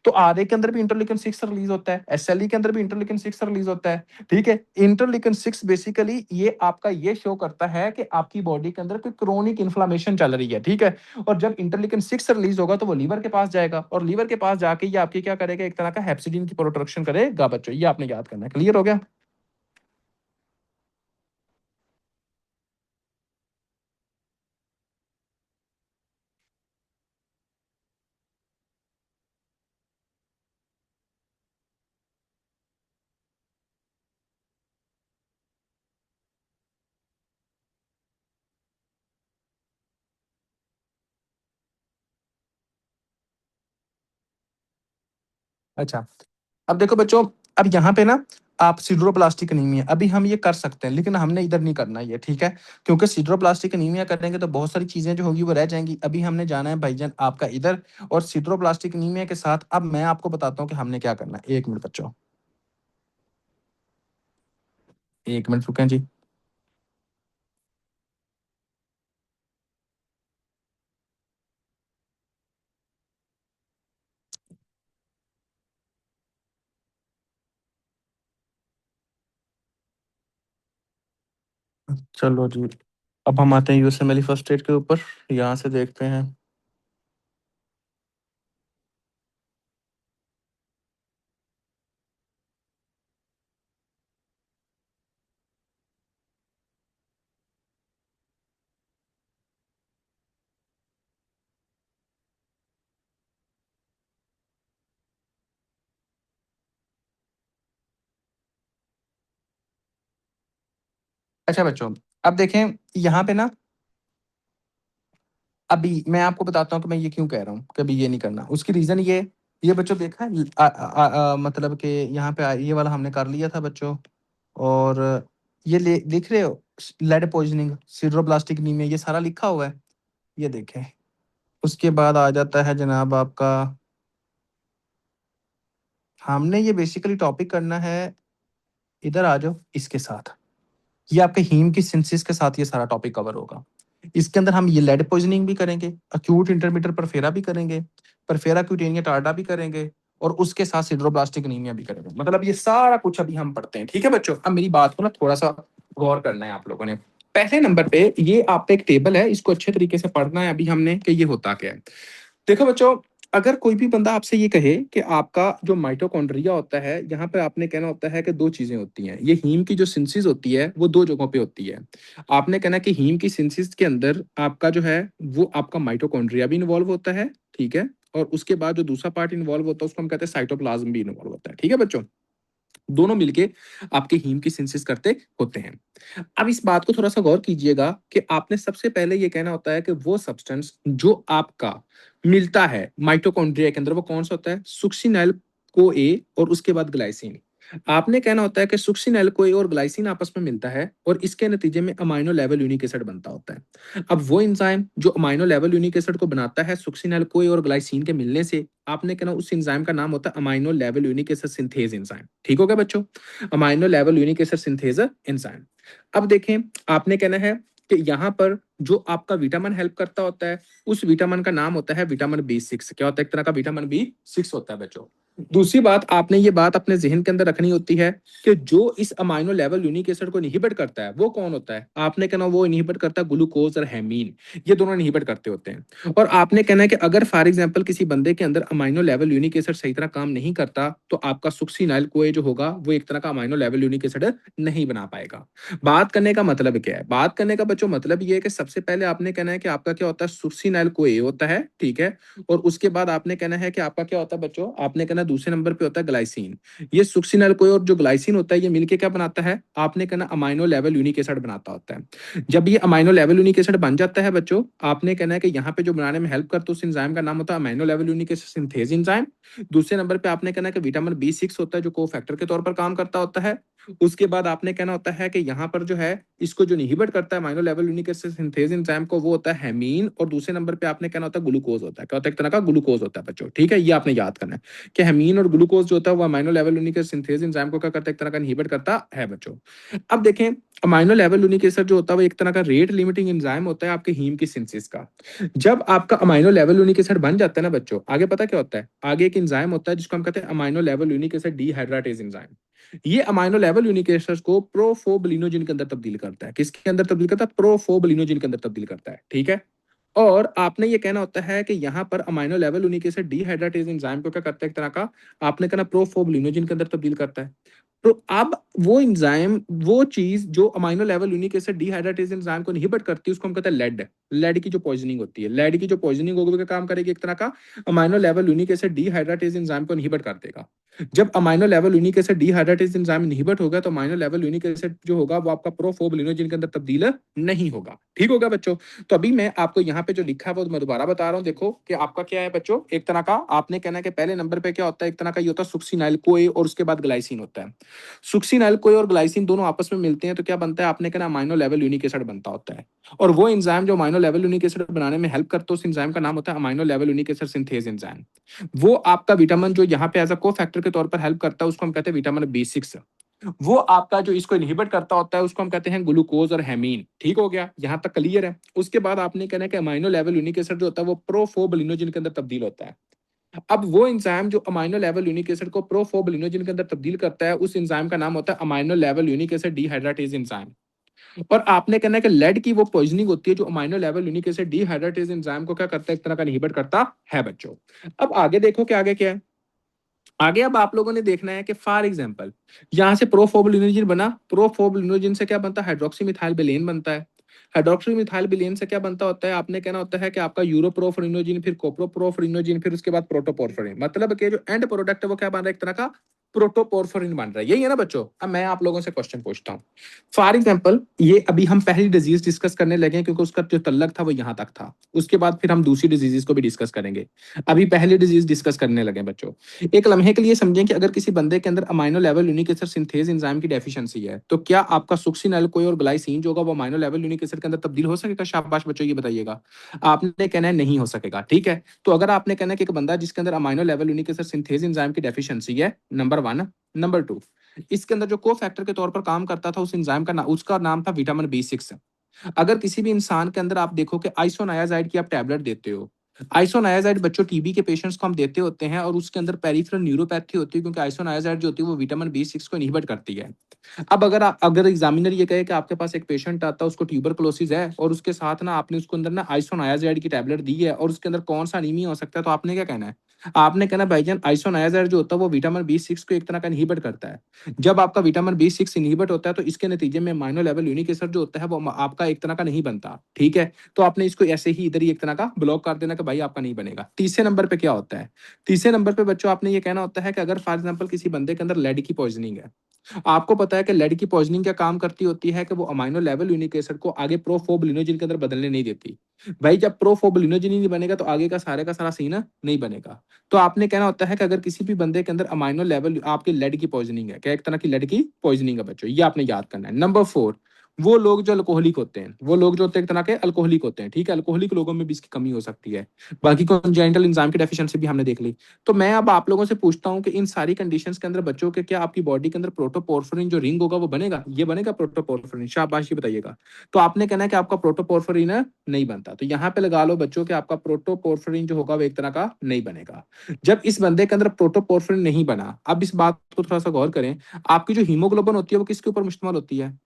तो आरए के अंदर भी इंटरल्यूकिन 6 रिलीज़ होता है, एसएलई के अंदर भी इंटरल्यूकिन 6 रिलीज़ होता है। ठीक है? इंटरल्यूकिन 6 बेसिकली ये आपका ये शो करता है कि आपकी बॉडी के अंदर कोई क्रोनिक इन्फ्लेमेशन चल रही है, ठीक है? और जब इंटरल्यूकिन 6 रिलीज होगा तो वो लीवर के पास जाएगा और लीवर के पास जाके ये आपकी क्या करेगा? एक तरह का हेप्सिडिन की प्रोडक्शन करेगा बच्चों। ये आपने याद करना है। क्लियर हो गया? अच्छा, अब देखो बच्चों, अब यहाँ पे ना आप सिड्रोप्लास्टिक एनीमिया अभी हम ये कर सकते हैं, लेकिन हमने इधर नहीं करना ये, ठीक है? क्योंकि सिड्रोप्लास्टिक एनीमिया करेंगे तो बहुत सारी चीज़ें जो होंगी वो रह जाएँगी। अभी हमने जाना है भाईजान आपका इधर, और सिड्रोप्लास्टिक एनीमिया के साथ अब मैं आपको बताता हूँ कि हमने क्या करना है। 1 मिनट बच्चों, 1 मिनट रुकें जी। चलो जी, अब हम आते हैं यूएसएमएल फर्स्ट एड के ऊपर, यहाँ से देखते हैं। अच्छा बच्चों, अब देखें यहाँ पे ना, अभी मैं आपको बताता हूँ कि मैं ये क्यों कह रहा हूँ कि अभी ये नहीं करना। उसकी रीज़न ये बच्चों देखा है मतलब कि यहाँ पे ये वाला हमने कर लिया था बच्चों, और ये लिख रहे हो लेड पॉइजनिंग, सिड्रोप्लास्टिक एनीमिया, ये सारा लिखा हुआ है, ये देखें। उसके बाद आ जाता है जनाब आपका, हमने ये बेसिकली टॉपिक करना है, इधर आ जाओ इसके साथ, ये आपके हीम की सिंथेसिस के साथ ये सारा टॉपिक कवर होगा। इसके अंदर हम ये लेड पॉइजनिंग भी करेंगे, अक्यूट इंटरमीडिएट परफेरा भी करेंगे, परफेरा क्यूटेनिया टार्डा भी करेंगे, और उसके साथ सिड्रोब्लास्टिक एनीमिया भी करेंगे। मतलब ये सारा कुछ अभी हम पढ़ते हैं, ठीक है बच्चों? अब मेरी बात को ना थोड़ा सा गौर करना है आप लोगों ने। पहले नंबर पे ये आप पे एक टेबल है, इसको अच्छे तरीके से पढ़ना है अभी हमने कि ये होता क्या है। देखो बच्चों, अगर कोई भी बंदा आपसे ये कहे कि आपका जो माइटोकॉन्ड्रिया होता है, यहाँ पे आपने कहना होता है कि दो चीजें होती हैं। ये हीम की जो सिंथेसिस होती है वो दो जगहों पे होती है। आपने कहना कि हीम की सिंथेसिस के अंदर आपका जो है वो आपका माइटोकॉन्ड्रिया भी इन्वॉल्व होता है, ठीक है? और उसके बाद जो दूसरा पार्ट इन्वॉल्व होता है उसको हम कहते हैं साइटोप्लाज्म भी इन्वॉल्व होता है, ठीक है बच्चों? दोनों मिलके आपके हीम की सिंथेसिस करते होते हैं। अब इस बात को थोड़ा सा गौर कीजिएगा कि आपने सबसे पहले ये कहना होता है कि वो सब्सटेंस जो आपका मिलता है माइटोकॉन्ड्रिया के अंदर वो कौन सा होता है? सुक्सिनाइल को ए और उसके बाद ग्लाइसिन। आपने कहना होता है कि सुक्सिनाइल को ए और ग्लाइसिन आपस में मिलता है और इसके नतीजे में अमाइनो लेवल यूनिक एसिड बनता होता है। अब वो एंजाइम जो अमाइनो लेवल यूनिक एसिड को बनाता है सुक्सिनाइल को ए और ग्लाइसिन के मिलने से, आपने कहना उस एंजाइम का नाम होता है amino level unique acid synthase enzyme. ठीक हो गया बच्चों? Amino level unique acid synthase enzyme. अब देखें, आपने कहना है कि यहाँ पर जो आपका विटामिन हेल्प करता होता है उस विटामिन का नाम होता है विटामिन बी 6। क्या होता है? एक तरह का विटामिन बी 6 होता है बच्चों। दूसरी बात, आपने ये बात अपने जहन के अंदर रखनी होती है कि जो इस अमाइनो लेवल यूनिक एसिड को इनहिबिट करता है वो कौन होता है? आपने कहना वो इनहिबिट करता है ग्लूकोज और हेमीन, ये दोनों इनहिबिट करते होते हैं। और आपने कहना है कि अगर फॉर एग्जांपल किसी बंदे के अंदर अमाइनो लेवल यूनिक एसिड सही तरह काम नहीं करता तो आपका सुक्सिनाइल कोए जो होगा वो एक तरह का अमाइनो लेवल यूनिक एसिड नहीं बना पाएगा। बात करने का मतलब क्या है? बात करने का बच्चों मतलब ये है कि सबसे पहले आपने कहना है कि आपका क्या होता है? सुक्सिनाइल कोए होता है, ठीक है? और उसके बाद आपने कहना है कि आपका क्या होता है बच्चों? आपने कहना दूसरे नंबर पे होता है ग्लाइसिन। ये सुक्सिनाइल कोए और जो ग्लाइसिन होता है ये मिलके क्या बनाता है? आपने कहना अमाइनो लेवल यूनिक एसिड बनाता होता है। जब ये अमाइनो लेवल यूनिक एसिड बन जाता है बच्चों, आपने कहना है कि यहाँ पे जो बनाने में हेल्प करता है उस एंजाइम का नाम होता है amino level unique acid synthase enzyme. दूसरे नंबर पे आपने कहना है कि विटामिन बी 6 होता है जो कोफैक्टर के तौर पर काम करता होता है। उसके बाद आपने कहना होता है कि यहाँ पर जो है इसको जो इनहिबिट करता है amino level unique acid synthase enzyme को वो होता है हेमीन। और दूसरे नंबर पे आपने कहना होता है ग्लूकोज होता है। क्या होता है? एक तरह का ग्लूकोज होता है बच्चों, ठीक है? ये आपने याद करना है कि हेमीन और ग्लूकोज जो होता है वो amino level unique acid synthase enzyme को क्या करता है? एक तरह का इनहिबिट करता है बच्चों। अब देखें, अमाइनो लेवल यूनिक एसिड जो होता है वो एक तरह का रेट लिमिटिंग एंजाइम होता है आपके हीम की सिंथेसिस का। जब आपका अमाइनो लेवल यूनिक एसिड बन जाता है ना बच्चों, आगे पता क्या होता है? आगे एक एंजाइम होता है जिसको हम कहते हैं amino level unique acid dehydratase enzyme. ये अमाइनो लेवल यूनिक एसिड को प्रोफोबलिनोजिन के अंदर तब्दील करता है। किसके अंदर तब्दील करता है? प्रोफोबलिनोजिन के अंदर तब्दील करता है, ठीक है? और आपने ये कहना होता है कि यहाँ पर amino level unique acid dehydratase enzyme को क्या करता है? एक तरह का आपने कहना प्रोफोबलिनोजिन के अंदर तब्दील करता है। तो अब वो एंजाइम, वो चीज जो amino level unique acid dehydratase enzyme को इनहिबिट करती है उसको हम कहते हैं लेड। लेड की जो पॉइजनिंग होती है, लेड की जो पॉइजनिंग होगी वो क्या काम करेगी? एक तरह का amino level unique acid dehydratase enzyme को इनहिबिट कर देगा। जब amino level unique acid dehydratase enzyme inhibit होगा तो अमाइनो लेवल यूनिक एसिड जो होगा वो आपका प्रोफोबलिनोजिन के अंदर तब्दील नहीं होगा। ठीक होगा बच्चों। तो अभी मैं आपको यहाँ पे जो लिखा है वो मैं दोबारा बता रहा हूँ। देखो कि आपका क्या है बच्चों, एक तरह का आपने कहना है कि पहले नंबर पे क्या होता है, एक तरह का ये होता है सुक्सिनाइल कोए और उसके बाद ग्लाइसिन होता है। सुक्सिनाइल कोए और ग्लाइसिन दोनों आपस में मिलते हैं तो क्या बनता है, आपने कहना अमाइनो लेवल यूनिक एसिड बनता होता है। और वो एंजाइम जो अमाइनो लेवल यूनिक एसिड बनाने में हेल्प करता है उस एंजाइम का नाम होता है amino level unique acid synthase enzyme. वो आपका विटामिन जो यहाँ पे एज अ को फैक्टर के तौर पर हेल्प करता है उसको हम कहते हैं विटामिन B6। वो आपका जो इसको इनहिबिट करता होता है उसको हम कहते हैं ग्लूकोज और हेमीन। ठीक हो गया, यहाँ तक क्लियर है। उसके बाद आपने कहना है कि अमाइनो लेवल यूनिक एसिड जो होता है वो प्रोफोबलिनोजिन के अंदर तब्दील होता है। अब वो एंजाइम जो अमाइनो लेवल यूनिक एसिड को प्रोफोबलिनोजिन के अंदर तब्दील करता है उस एंजाइम का नाम होता है amino level unique acid dehydratase enzyme. और आपने कहना है कि लेड की वो पॉइजनिंग होती है जो amino level unique acid dehydratase enzyme को क्या करता है, एक तरह का इनहिबिट करता है बच्चों। अब आगे देखो कि आगे क्या है। आगे अब आप लोगों ने देखना है कि फॉर एग्जांपल यहां से प्रोफोबलिनोजिन बना, प्रोफोबलिनोजिन से क्या बनता है, हाइड्रोक्सी मिथाइल बेलेन बनता है। हाइड्रोक्सी मिथाइल बेलेन से क्या बनता होता है, आपने कहना होता है कि आपका यूरोप्रोफरिनोजिन फिर कोप्रोप्रोफरिनोजिन फिर उसके बाद प्रोटोपोर्फिरिन, मतलब कि जो एंड प्रोडक्ट है वो क्या बन रहा है, एक तरह का प्रोटोपोर्फिरिन बन रहा है। यही है ना बच्चों। अब मैं आप लोगों से क्वेश्चन पूछता हूँ। फॉर एग्जाम्पल ये अभी हम पहली डिजीज डिस्कस करने लगे हैं क्योंकि उसका जो तल्लक था वो यहाँ तक था। उसके बाद फिर हम दूसरी डिजीजेस को भी डिस्कस करेंगे। अभी पहली डिजीज डिस्कस करने लगे बच्चों। एक लम्हे के लिए समझें कि अगर किसी बंदे के अंदर amino level unique acid synthase enzyme की डेफिशिएंसी है तो क्या आपका सुक्सिनाइल और ग्लाइसिन जो होगा वो अमाइनो लेवल यूनिक एसिड के अंदर तब्दील हो सकेगा? शाबाश बच्चों, ये बताइएगा। आपने कहना है नहीं हो सकेगा। ठीक है, तो अगर आपने कहना है कि एक बंदा जिसके अंदर amino level unique acid synthase enzyme की डेफिशिएंसी है, नंबर 1। नंबर 2, इसके अंदर जो को फैक्टर के तौर पर काम करता था उस एंजाइम का उसका नाम था विटामिन B6। अगर किसी भी इंसान के अंदर आप देखो कि आइसोनायाजाइड की आप टैबलेट देते हो, आइसोनायाजाइड बच्चों टीबी के पेशेंट्स को हम देते होते हैं और उसके अंदर पेरिफेरल न्यूरोपैथी होती है क्योंकि आइसोनायाजाइड जो होती है वो विटामिन B6 को इनहिबिट करती है। अब अगर एग्जामिनर ये कहे कि आपके पास एक पेशेंट आता है उसको ट्यूबरकुलोसिस है और उसके साथ ना आपने उसको अंदर ना आइसोनायाजाइड की टैबलेट दी है और उसके अंदर कौन सा अनीमिया हो सकता है, तो आपने क्या कहना है? आपने कहना भाईजान आइसोनायाजाइड जो होता है वो विटामिन B6 को एक तरह का इनहिबिट करता है। जब आपका विटामिन B6 इनहिबिट होता है तो इसके नतीजे में अमाइनो लेवल यूनिक एसिड जो होता है वो आपका एक तरह का नहीं बनता। ठीक है, तो आपने इसको ऐसे ही इधर ही एक तरह का ब्लॉक कर देना कि भाई आपका नहीं बनेगा। तीसरे नंबर पे क्या होता है, तीसरे नंबर पे बच्चों आपने ये कहना होता है कि अगर फॉर एग्जाम्पल किसी बंदे के अंदर लेड की पॉइजनिंग है, आपको पता है कि लेड की पॉइजनिंग क्या काम करती होती है कि वो अमाइनो लेवल यूनिक एसिड को आगे प्रोफोबलिनोजिन के अंदर बदलने नहीं देती। भाई जब प्रोफोबलिनोजिन ही नहीं बनेगा तो आगे का सारा सीन नहीं बनेगा। तो आपने कहना होता है कि अगर किसी भी बंदे के अंदर अमाइनो लेवल आपके लेड की पॉइजनिंग है, क्या एक तरह की लेड की पॉइजनिंग है बच्चों, ये आपने याद करना है। नंबर 4, वो लोग जो अल्कोहलिक होते हैं, वो लोग जो होते हैं एक तरह के अल्कोहलिक होते हैं। ठीक है, अल्कोहलिक लोगों में भी इसकी कमी हो सकती है। बाकी कॉन्जेनिटल एंजाइम की डेफिशिएंसी भी हमने देख ली। तो मैं अब आप लोगों से पूछता हूँ कि इन सारी कंडीशंस के अंदर बच्चों के क्या आपकी बॉडी के अंदर प्रोटोपोर्फिरिन जो रिंग होगा वो बनेगा? ये बनेगा प्रोटोपोर्फिरिन? शाबाश, ये बताइएगा। तो आपने कहना है कि आपका प्रोटोपोर्फिरिन नहीं बनता, तो यहाँ पे लगा लो बच्चों कि आपका प्रोटोपोर्फिरिन जो होगा वो एक तरह का नहीं बनेगा। जब इस बंदे के अंदर प्रोटोपोर्फिरिन नहीं बना, अब इस बात को थोड़ा सा गौर करें, आपकी जो हीमोग्लोबिन होती है वो किसके ऊपर मुश्तमिल होती है?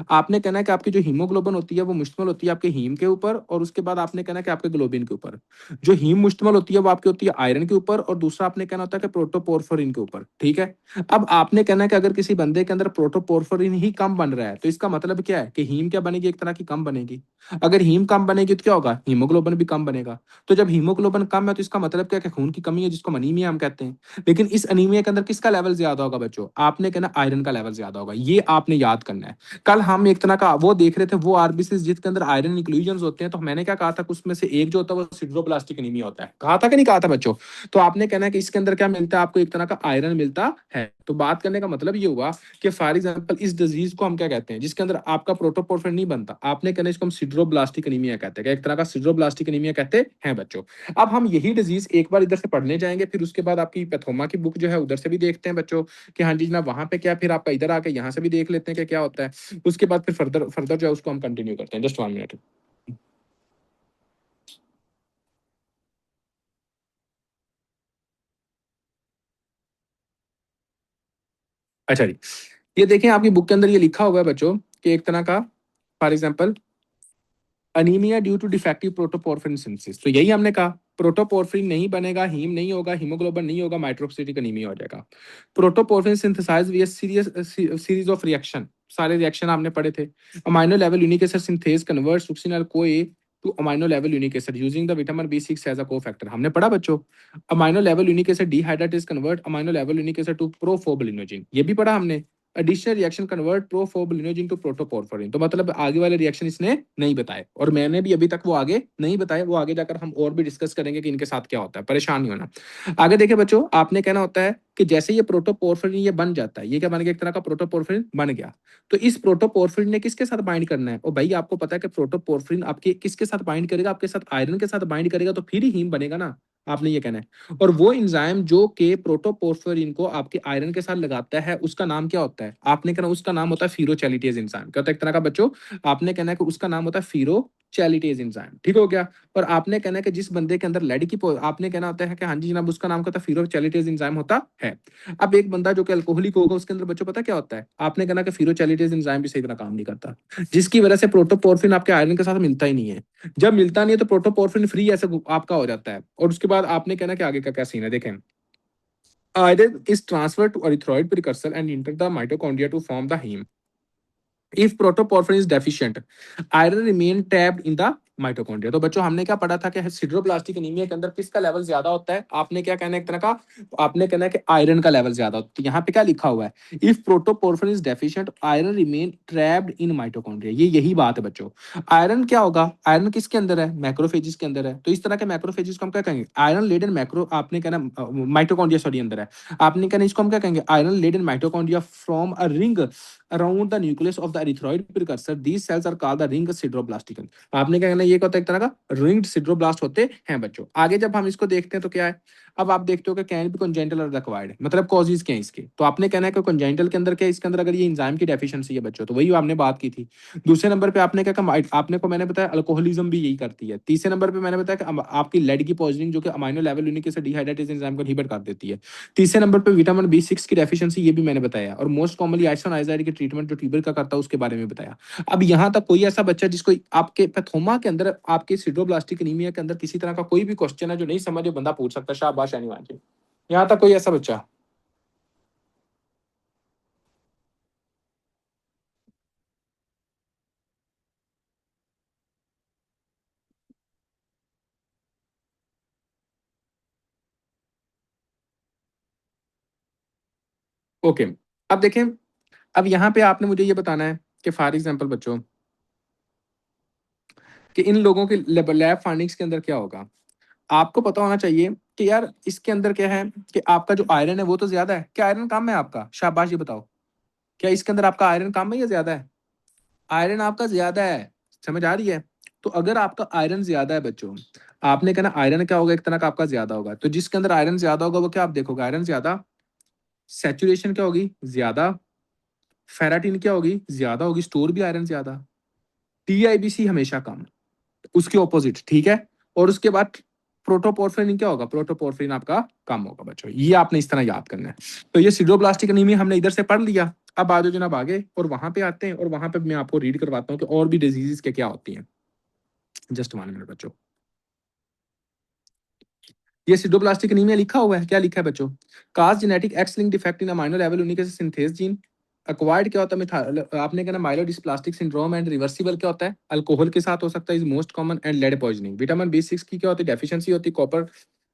आपने कहना है कि आपकी जो हीमोग्लोबिन होती है वो मुश्तमिल होती है आपके हीम के ऊपर और उसके बाद आपने कहना है कि आपके ग्लोबिन के ऊपर। जो हीम मुश्तमिल होती है वो आपकी होती है आयरन के ऊपर और दूसरा आपने कहना होता है कि प्रोटोपोर्फिरिन के ऊपर। ठीक है, अब आपने कहना है कि अगर किसी बंदे के अंदर प्रोटोपोर्फिरिन ही कम बन रहा है तो इसका मतलब क्या है कि हीम क्या बनेगी, एक तरह की कम बनेगी। अगर हीम कम बनेगी तो क्या होगा, हीमोग्लोबिन भी कम बनेगा। तो जब हीमोग्लोबिन कम है तो इसका मतलब क्या है कि खून की कमी है जिसको अनीमिया हम कहते हैं। लेकिन इस अनीमिया के अंदर किसका लेवल ज्यादा होगा बच्चों? आपने कहना आयरन का लेवल ज्यादा होगा, ये आपने याद करना है। कल हम एक तरह का वो देख रहे थे, वो आरबीसी जिसके अंदर आयरन इंक्लूजन होते हैं, तो मैंने क्या कहा था कि उसमें से एक जो होता है वो सिड्रोब्लास्टिक एनीमिया होता है। कहा था कि नहीं कहा था बच्चों? तो आपने कहना है कि इसके अंदर क्या मिलता है आपको, एक तरह का आयरन मिलता है। तो बात करने का मतलब ये हुआ कि फॉर एग्जाम्पल इस डिजीज को हम क्या कहते हैं जिसके अंदर आपका प्रोटोपोर्फिरिन नहीं बनता, आपने कहना इसको हम सिड्रोब्लास्टिक एनीमिया कहते हैं, एक तरह का सिड्रोब्लास्टिक एनीमिया कहते हैं बच्चों। अब हम यही डिजीज एक बार इधर से पढ़ने जाएंगे, फिर उसके बाद आपकी पैथोमा की बुक जो है उधर से भी देखते हैं बच्चों कि हाँ जी जनाब वहां पे क्या, फिर आपका इधर आके यहाँ से भी देख लेते हैं कि क्या होता है। उसके बाद फिर फर्दर फर्दर जो है उसको हम कंटिन्यू करते हैं। Just 1 minute. अच्छा जी, ये देखें आपकी बुक के अंदर ये लिखा हुआ है बच्चों कि एक तरह का for example anaemia due to defective protoporphyrin synthesis. तो यही हमने कहा, प्रोटोपोर्फिरिन नहीं बनेगा, हीम नहीं होगा, हीमोग्लोबिन नहीं होगा, माइक्रोसिटिक अनीमिया हो जाएगा। Protoporphyrin synthesise with serious series of reaction, सारे रिएक्शन आपने पढ़े थे। Amino level unique acid synthase convert succinyl CoA to amino level unique acid using the vitamin B6 as a cofactor. हमने पढ़ा बच्चों, amino level unique acid dehydratase convert amino level unique acid to porphobilinogen, ये भी पढ़ा हमने। Additional reaction convert porphobilinogen to protoporphyrin, तो मतलब आगे वाले रिएक्शन इसने नहीं बताए, और मैंने भी अभी तक वो आगे नहीं बताए, वो आगे जाकर हम और भी डिस्कस करेंगे कि इनके साथ क्या होता है, परेशान नहीं होना। आगे देखिए बच्चों, आपने कहना होता है कि जैसे ये प्रोटोपोर्फिरिन ये बन जाता है, ये क्या बन गया, एक तरह का प्रोटोपोर्फिरिन बन गया, तो इस प्रोटोपोर्फिरिन ने किसके साथ बाइंड करना है, और भाई आपको पता है कि प्रोटोपोर्फिरिन आपके किसके साथ बाइंड करेगा, आपके साथ आयरन के साथ बाइंड करेगा, तो फिर ही हीम बनेगा ना, आपने ये कहना है। और वो एंजाइम जो के प्रोटोपोर्फिरिन को आपके आयरन के साथ लगाता है, उसका नाम क्या होता है, आपने कहना उसका नाम होता है फीरोचैलिटेज एंजाइम। क्या होता है एक तरह का बच्चों, आपने कहना है कि उसका नाम होता है फीरोचैलिटेज एंजाइम, ठीक हो गया। और आपने कहना है कि जिस बंदे के अंदर लेड की आपने कहना होता है कि हाँ जी जनाब उसका नाम क्या होता है, फीरोचैलिटेज एंजाइम होता है। अब एक बंदा जो कि अल्कोहलिक होगा उसके अंदर बच्चों पता क्या होता है, आपने कहना कि फीरोचैलिटेज एंजाइम भी सही तरह काम नहीं करता, जिसकी वजह से प्रोटोपोर्फिन आपके आयरन के साथ मिलता ही नहीं है। जब मिलता नहीं है तो प्रोटोपोर्फिन फ्री ऐसे आपका हो जाता है, और उसके बाद आपने कहना कि आगे का क्या सीन है, देखें। Iron is transferred to erythroid precursor and enter the mitochondria to form the heme. If protoporphyrin is deficient, iron remain trapped in the mitochondria. तो बच्चों हमने क्या पढ़ा था कि सिड्रोब्लास्टिक एनीमिया के अंदर किसका लेवल ज्यादा होता है, आपने क्या कहना है एक तरह का, आपने कहना है कि आयरन का लेवल ज्यादा होता है। तो यहाँ पे क्या लिखा हुआ है, if protoporphyrin is deficient iron remain trapped in mitochondria, ये यही बात है बच्चों। आयरन क्या होगा, आयरन किसके अंदर है, मैक्रोफेजिस के अंदर है, तो इस तरह के मैक्रोफेजिस को हम क्या कहेंगे, आयरन लेडन मैक्रो, आपने कहना माइटोकॉन्ड्रिया सॉरी अंदर है, आपने कहना इसको हम क्या कहेंगे, iron laden mitochondria from a ring around the nucleus of the erythroid precursor. These cells are called the ring sideroblastic। आपने क्या कहना है, ये क्या होता है एक तरह का रिंग्ड सिड्रोब्लास्ट होते हैं बच्चों। आगे जब हम इसको देखते हैं तो क्या है, अब आप देखते हो कि कैन भी कंजेंटल और एक्वायर्ड, मतलब कॉजेज क्या है इसके, तो आपने कहना है कि कंजेंटल के अंदर क्या है, इसके अंदर अगर ये एंजाइम की डेफिशिएंसी है बच्चों, तो वही आपने बात की थी। दूसरे नंबर पे आपने क्या कहा, आपने को मैंने बताया अल्कोहलिज्म भी यही करती है। तीसरे नंबर पे मैंने बताया कि आपकी लेड की पॉइजनिंग जो कि amino level unique acid dehydratase enzyme को इनहिबिट कर देती है। तीसरे नंबर पे विटामिन B6 की डेफिशिएंसी, ये भी मैंने बताया, और मोस्ट कॉमनली आइसोनाइजाइड की ट्रीटमेंट जो ट्यूबर का करता है उसके बारे में बताया। अब यहाँ तक कोई ऐसा बच्चा जिसको आपके पैथोमा के अंदर, आपके सिड्रोब्लास्टिक एनीमिया के अंदर किसी तरह का कोई भी क्वेश्चन है जो नहीं समझे, बंदा पूछ सकता है, शाबाश एनीवन जी। यहाँ तक कोई ऐसा बच्चा, ओके। अब देखें, अब यहाँ पे आपने मुझे ये बताना है कि फॉर एग्जाम्पल बच्चों, कि इन लोगों के लैब फाइंडिंग्स के अंदर क्या होगा, आपको पता होना चाहिए कि यार इसके अंदर क्या है, कि आपका जो आयरन है वो तो ज्यादा है, क्या आयरन कम है आपका, शाबाश ये बताओ, क्या इसके अंदर आपका आयरन कम है या ज्यादा है, आयरन आपका ज्यादा है, समझ आ रही है। तो अगर आपका आयरन ज्यादा है बच्चों, आपने कहना आयरन क्या होगा, एक तरह का आपका ज्यादा होगा, तो जिसके अंदर आयरन ज्यादा होगा वो क्या आप देखोगे, आयरन ज्यादा, सैचुरेशन क्या होगी ज्यादा, फेराटिन क्या होगी ज्यादा होगी, स्टोर भी आयरन ज्यादा, TIBC हमेशा कम, उसके ऑपोजिट, ठीक है। और उसके बाद प्रोटोपोर्फिरिन क्या होगा, प्रोटोपोर्फिरिन आपका कम होगा बच्चों, ये आपने इस तरह याद करना है। तो ये सिडोप्लास्टिक एनीमिया हमने इधर से पढ़ लिया। अब आ जाओ जनाब आगे, और वहां पे आते हैं, और वहां पे मैं आपको रीड करवाता हूँ कि और भी डिजीजेस क्या क्या होती हैं। जस्ट 1 मिनट बच्चों, ये सिडोप्लास्टिक एनीमिया लिखा हुआ है, क्या लिखा है बच्चों, cause genetic X link defect in amino level unique acid synthase gene, acquired क्या होता है आपने कहना माइलोडिस्प्लास्टिक सिंड्रोम एंड रिवर्सिबल क्या होता है, अल्कोहल के साथ हो सकता है, is most common, and lead poisoning, vitamin B6 की क्या होती है डेफिशिएंसी होती है, कॉपर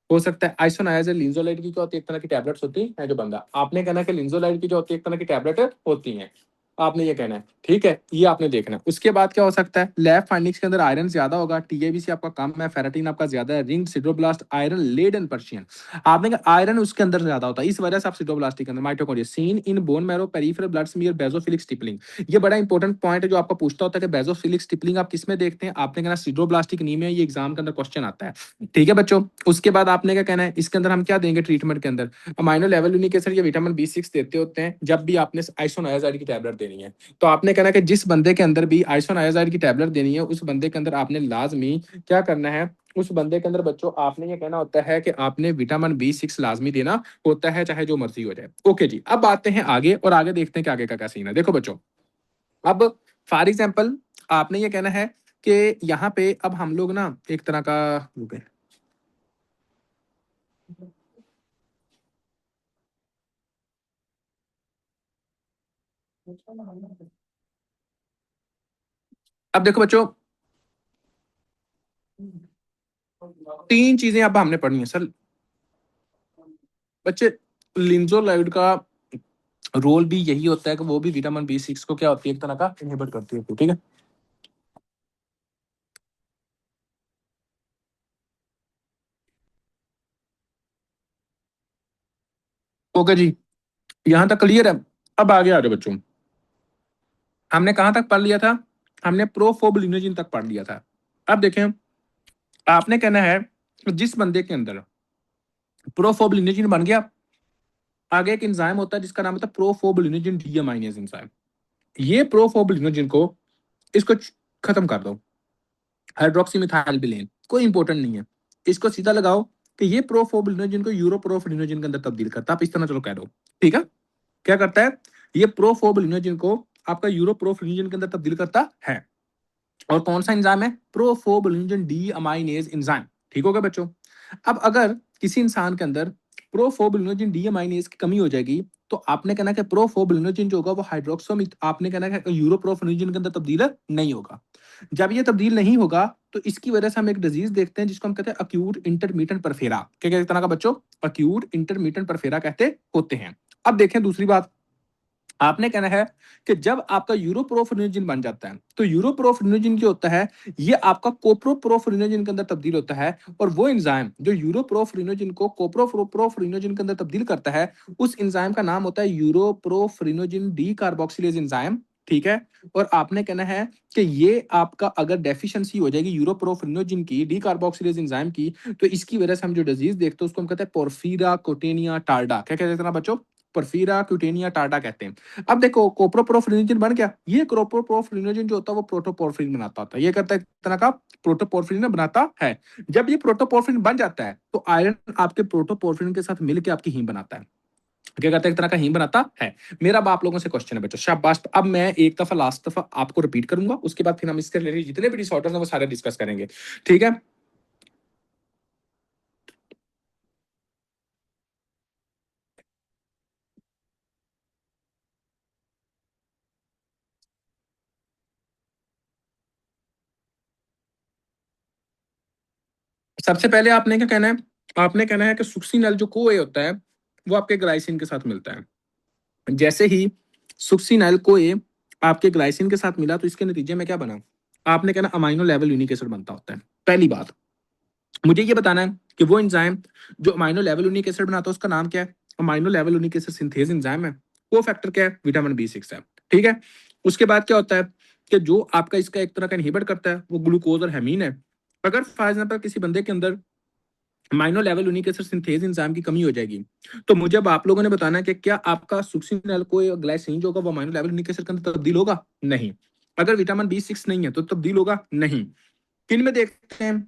हो सकता है, आइसोनाइजर लिंजोलाइड की क्या होती है, एक तरह की टैबलेट्स होती है जो बंदा, आपने कहना है कि लिंजोलाइड की जो होती है एक तरह की टैबलेट होती है, आपने ये कहना है, ठीक है, ये आपने देखना है। उसके बाद क्या हो सकता है, लैब फाइंडिंग्स के अंदर आयरन ज्यादा होगा, TIBC आपका कम है, फेराटिन आपका ज्यादा है, ring sideroblast iron lead and Persian, आपने कहा आयरन उसके अंदर ज्यादा होता है, इस वजह से आप सिड्रोब्लास्टिक के अंदर mitochondria seen in bone marrow peripheral blood smear basophilic stippling, ये बड़ा इंपॉर्टेंट पॉइंट है जो आपका पूछता होता है कि बेजोफिलिक स्टिपलिंग आप किसमें देखते हैं, आपने कहना सिड्रोब्लास्टिक एनीमिया, ये एग्जाम के अंदर क्वेश्चन आता है, ठीक है बच्चों। उसके बाद आपने क्या कहना है, इसके अंदर हम क्या देंगे ट्रीटमेंट के अंदर, अमाइनो लेवल यूनिक एसिड या विटामिन B6 देते होते हैं जब भी आपने आइसोनायाजाइड की टैबलेट देनी है। तो आपने कहना है कि जिस बंदे के अंदर भी आइसोनायाजाइड की टैबलेट देनी है, उस बंदे के अंदर आपने लाजमी क्या करना है, उस बंदे के अंदर बच्चों आपने ये कहना होता है कि आपने विटामिन B6 लाजमी देना होता है, चाहे जो मर्जी हो जाए। ओके जी, अब आते हैं आगे, और आगे देखते हैं कि आगे का क्या सीन है। देखो बच्चों, अब फॉर एग्जाम्पल आपने ये कहना है कि यहाँ पे अब हम लोग ना एक तरह का, अब देखो बच्चों, तीन चीजें अब हमने पढ़नी है सर बच्चे। लिंजोलाइड का रोल भी यही होता है कि वो भी विटामिन B6 को क्या होती है, एक तरह का इनहिबिट करती है, ठीक है। ओके जी, यहां तक क्लियर है। अब आगे आ जाओ बच्चों, हमने कहां तक पढ़ लिया था, हमने प्रोफोबलिनोजिन तक पढ़ लिया था। अब देखें, आपने कहना है कि जिस बंदे के अंदर प्रोफोबलिनोजिन बन गया, आगे एक एंजाइम होता है जिसका नाम होता है प्रोफोबलिनोजिन डीअमाइनेज एंजाइम। ये प्रोफोबलिनोजिन को, इसको खत्म कर दो, हाइड्रोक्सी मिथाइल बिलेन कोई इंपॉर्टेंट नहीं है, इसको सीधा लगाओ कि ये प्रोफोबलिनोजिन को यूरोप्रोफिनोजिन के अंदर तब्दील करता है। आप इस तरह चलो कह दो, ठीक है। क्या करता है, ये प्रोफोबलिनोजिन को आपका यूरोप्रोफिनोजिन के अंदर तब्दील करता है। और कौन सा एंजाइम है, प्रोफोबलिनोजिन डी अमाइनेज एंजाइम, ठीक होगा बच्चों। अब अगर किसी इंसान के अंदर प्रोफोबलिनोजिन डी अमाइनेज की कमी हो जाएगी, तो आपने कहना कि प्रोफोबलिनोजिन जो होगा वो हाइड्रोक्सो, आपने कहना है यूरोप्रोफिनोजिन के अंदर तब्दील नहीं होगा। जब ये तब्दील नहीं होगा तो इसकी वजह से हम एक डिजीज देखते हैं जिसको हम कहते हैं अक्यूट इंटरमीडिएट परफेरा। क्या कहते हैं का बच्चों, अक्यूट इंटरमीडिएट परफेरा कहते होते हैं। अब देखें दूसरी बात, आपने कहना है कि जब आपका यूरोप्रोफिनोजिन बन जाता है तो यूरोप्रोफिनोजिन जो होता है ये आपका कोप्रोप्रोफिनोजिन के अंदर तब्दील होता है। और वो एंजाइम जो यूरोप्रोफिनोजिन को कोप्रोप्रोफिनोजिन के अंदर तब्दील करता है, उस एंजाइम का नाम होता है यूरोप्रोफिनोजिन डी कार्बोक्सिलेज एंजाइम, ठीक है। और आपने कहना है कि ये आपका अगर डेफिशिएंसी हो जाएगी यूरोप्रोफिनोजिन की, डी कार्बोक्सिलेज एंजाइम की, तो इसकी वजह से हम जो डिजीज देखते हैं उसको हम कहते हैं पोर्फिरा कोटेनिया टार्डा। क्या कहते हैं ना बच्चों, पोर्फिरा क्यूटेनिया टार्डा कहते हैं। अब देखो कोप्रोप्रोफिनोजिन बन गया, ये कोप्रोप्रोफिनोजिन जो होता है वो प्रोटोपोर्फिरिन बनाता होता है, ये करता है एक तरह का प्रोटोपोर्फिरिन बनाता है। जब ये प्रोटोपोर्फिरिन बन जाता है तो आयरन आपके प्रोटोपोर्फिरिन के साथ मिलकर आपकी हीम बनाता है। क्या करता है, एक तरह का हीम बनाता है। मेरा अब आप लोगों से क्वेश्चन है बच्चों, शाबाश। अब मैं एक दफा लास्ट दफा आपको रिपीट करूंगा, उसके बाद फिर हम इसके रिलेटेड जितने भी डिसऑर्डर्स हैं वो सारे डिस्कस करेंगे, ठीक है। सबसे पहले आपने क्या कहना है, आपने कहना है कि सुक्सिनल जो कोए होता है वो आपके ग्लाइसिन के साथ मिलता है। जैसे ही सुक्सिनाइल को ए आपके ग्लाइसिन के साथ मिला तो इसके नतीजे में क्या बना, आपने कहना अमाइनो लेवल यूनिक एसिड बनता होता है। पहली बात मुझे ये बताना है कि वो एंजाइम जो अमाइनो लेवल यूनिक एसिड बनाता है उसका नाम क्या है, amino level unique acid synthase enzyme है। को फैक्टर क्या है, विटामिन B6 है, ठीक है। उसके बाद क्या होता है कि जो आपका इसका एक तरह का इनहिबिट करता है वो ग्लूकोज और हेमीन है। अगर फॉर एग्जाम्पल किसी बंदे के अंदर amino level unique acid synthase enzyme की कमी हो जाएगी, तो मुझे अब आप लोगों ने बताना है कि क्या आपका सुक्सिनल को ग्लाइसिन जो होगा वो अमाइनो लेवल यूनिक एसिड के अंदर तब्दील होगा, नहीं। अगर विटामिन B6 नहीं है तो तब्दील होगा नहीं। किन में देखते हैं,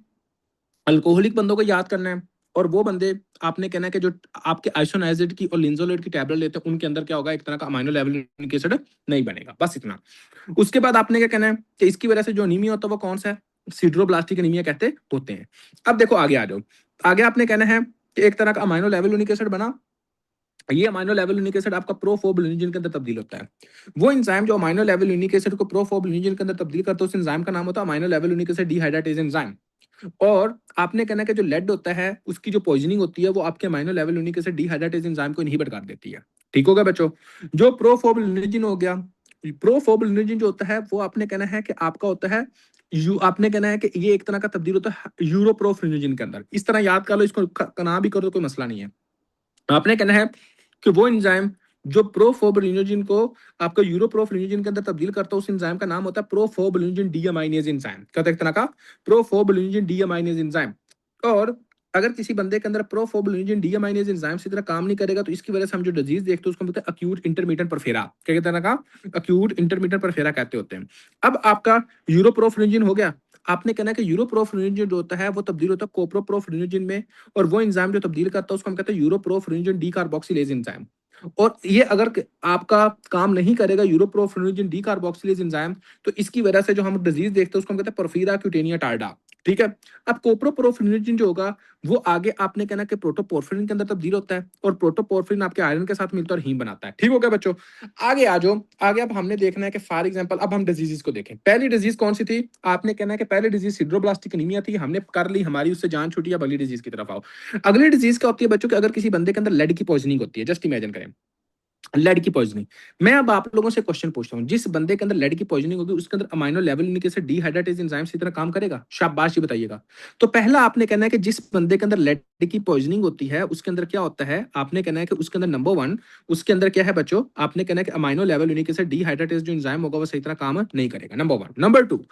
अल्कोहलिक बंदों को याद करना है। और वो बंदे आपने कहना है कि जो आपके आइसोनाइजिड की और लिंजोलेट की टैबलेट लेते हैं उनके अंदर क्या होगा, एक तरह का अमाइनो लेवल यूनिक एसिड नहीं बनेगा, बस इतना। उसके बाद आपने क्या कहना है कि इसकी वजह से जो अनीमिया होता है वो कौन सा है, सिड्रोब्लास्टिक अनीमिया कहते होते हैं। अब देखो आगे आ जाओ, आगे आपने कहना है कि एक तरह का अमाइनो लेवल यूनिक एसिड बना, ये अमाइनो लेवल यूनिक एसिड आपका प्रोफोबलिनोजिन के अंदर तब्दील होता है। वो एंजाइम जो अमाइनो लेवल यूनिक एसिड को प्रोफोबलिनोजिन के अंदर तब्दील करता है उस एंजाइम का नाम होता है amino level unique acid dehydratase enzyme. और आपने कहना कि जो लेड होता है उसकी जो पॉइजनिंग होती है वो आपके amino level unique acid dehydratase enzyme को इनहिबिट कर देती है, ठीक होगा बच्चों। जो प्रोफोबलिनोजिन हो गया, प्रोफोबलिनोजिन जो होता है वो आपने कहना है कि आपका होता है यू, आपने कहना है कि ये एक तरह का तब्दील होता है यूरोप्रोफिनोजिन के अंदर। इस तरह याद कर लो, इसको ना भी करो तो कोई मसला नहीं है। आपने कहना है कि वो एंजाइम जो प्रोफोबलिनोजिन को आपका यूरोप्रोफिनोजिन के अंदर तब्दील करता है उस एंजाइम का नाम होता है प्रोफोबलिनोजिन डीअमाइनेज एंजाइम। क्या होता है एक तरह का प्रोफोबलिनोजिन डीअमाइनेज एंजाइम। और अगर किसी बंदे के अंदर प्रोफोबलिनोजिन डीअमाइनेज एंजाइम से तरह काम नहीं करेगा तो इसकी वजह से हम जो डिजीज देखते हैं उसको बोलते हैं अक्यूट इंटरमीडिएट परफेरा। क्या कहते हैं ना, अक्यूट इंटरमीडिएट परफेरा कहते होते हैं। अब आपका यूरोप्रोफिनोजिन हो गया, आपने कहना है कि यूरोप्रोफिनोजिन जो होता है वो तब्दील होता है कोप्रोप्रोफिनोजिन में। और वो एंजाइम जो तब्दील करता है उसको हम कहते हैं यूरोप्रोफिनोजिन डी कार्बोक्सिलेज एंजाइम। और ये अगर आपका काम नहीं करेगा यूरोप्रोफिनोजिन डी कार्बोक्सिलेज एंजाइम, तो इसकी वजह से जो हम डिजीज देखते हैं उसको हम कहते हैं पोर्फिरा क्यूटेनिया टार्डा। ठीक है। अब कोप्रोपोरफिरिन जो होगा वो आगे आपने कहना कि प्रोटोपोरफिरिन के अंदर तब्दील होता है और प्रोटोपोरफिरिन आपके आयरन के साथ मिलता है और हीम बनाता है। ठीक हो गया बच्चों? आगे आ जाओ। आगे अब हमने देखना है कि फॉर एग्जांपल अब हम डिजीजेस को देखें। पहली डिजीज कौन सी थी? आपने कहना है कि पहली डिजीज सिड्रोब्लास्टिक एनीमिया थी। हमने कर ली, हमारी उससे जान छूटी। अब अगली डिजीज की तरफ आओ। अगली डिजीज क्या होती है बच्चों? कि अगर किसी बंदे के अंदर लेड की पॉइजनिंग होती है, जस्ट इमेजिन करें लेड की पॉइजनिंग। मैं अब आप लोगों से क्वेश्चन पूछता हूं, जिस बंदे के अंदर लेड की पॉइजनिंग होगी उसके अंदर amino level unique acid dehydratase enzyme की तरह काम करेगा? शाबाश जी बताइएगा। तो पहला आपने कहना है कि जिस बंदे के अंदर लेड की पॉइजनिंग होती है उसके अंदर क्या होता है? आपने कहना है कि उसके अंदर नंबर वन, उसके अंदर क्या है बच्चों? आपने कहना है कि अमाइनो लेवल यूनिक एसिड डिहाइड्रेटेज जो एंजाइम होगा वो सही तरह काम नहीं करेगा, नंबर वन। नंबर टू,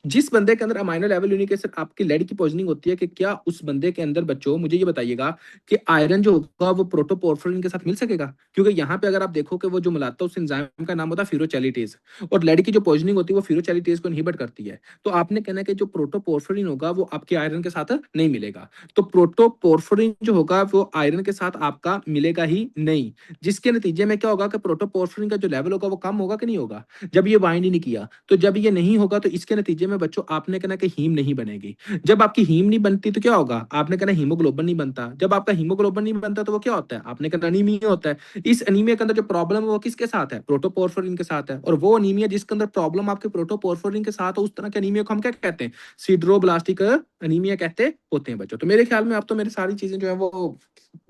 जिस बंदे के अंदर अमाइनो लेवल यूनिक एसिड आपकी लेड की पॉइजनिंग होती है कि क्या उस बंदे के अंदर बच्चों मुझे ये बताइएगा कि आयरन जो होगा वो प्रोटोपोर्फिरिन के साथ मिल सकेगा? क्योंकि यहाँ पे अगर आप देखो कि वो जो मिलाता है उस एंजाइम का नाम होता है फ्यूरोचैलिटेज और लेड की जो पॉइजनिंग होती है वो फ्यूरोचैलिटेज को इनहिबिट करती है। तो आपने कहना है कि जो प्रोटोपोर्फिरिन होगा वो आपके आयरन के साथ नहीं मिलेगा। तो प्रोटोपोर्फिरिन जो होगा वो आयरन के साथ आपका मिलेगा ही नहीं, जिसके नतीजे में क्या होगा कि प्रोटोपोर्फिरिन का जो लेवल होगा वो कम होगा कि नहीं होगा? जब ये बाइंड ही नहीं किया तो जब ये नहीं होगा तो इसके नतीजे में बच्चों आपने कहना कि हीम नहीं बनेगी। जब आपकी हीम नहीं बनती तो क्या होगा? आपने कहना हीमोग्लोबिन नहीं बनता। जब आपका हीमोग्लोबिन नहीं बनता तो वो क्या होता है? आपने कहना अनीमिया होता है। इस अनीमिया के अंदर जो प्रॉब्लम है वो किसके साथ है? प्रोटोपोर्फिरिन के साथ है। और वो अनीमिया जिसके अंदर प्रॉब्लम आपके प्रोटोपोर्फिरिन के साथ है उस तरह के अनीमिया को हम क्या कहते हैं? सिड्रोब्लास्टिक अनीमिया कहते होते हैं बच्चों। तो मेरे ख्याल में अब तो मेरी सारी चीजें जो है वो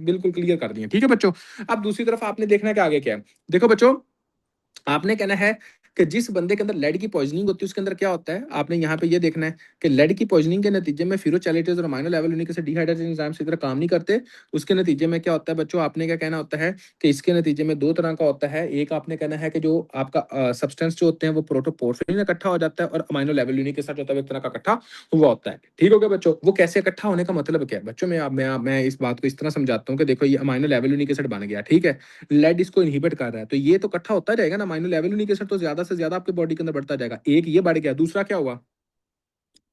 बिल्कुल क्लियर कर दी हैं। ठीक है बच्चों? अब दूसरी तरफ आपने देखना है कि आगे क्या है। देखो बच्चों, आपने कहना है कि जिस बंदे के अंदर लेड की पॉइजनिंग होती है उसके अंदर क्या होता है? आपने यहाँ पे ये देखना है कि लेड की पॉइजनिंग के नतीजे में फ्यूरोचैलिटेज और amino level unique acid dehydratase enzyme इसी तरह काम नहीं करते। उसके नतीजे में क्या होता है बच्चों? आपने क्या कहना होता है कि इसके नतीजे में दो तरह का होता है। एक आपने कहना है कि जो आपका सब्सटेंस जो होते हैं वो प्रोटोपोर्फिरिन में इकट्ठा हो जाता है और अमाइनो लेवल यूनिक एसिड जो होता है वो एक तरह का इकट्ठा हुआ होता है। ठीक हो गया बच्चों? वो कैसे इकट्ठा होने का मतलब क्या है बच्चों? मैं इस बात को इस तरह समझाता हूँ कि देखो ये अमाइनो लेवल यूनिक एसिड बन गया, ठीक है, लेड इसको इनहिबिट कर रहा है तो ये तो इकट्ठा होता जाएगा ना, अमाइनो लेवल यूनिक एसिड तो ज्यादा से ज्यादा आपके बॉडी के अंदर बढ़ता जाएगा। एक ये बढ़ गया, दूसरा क्या हुआ?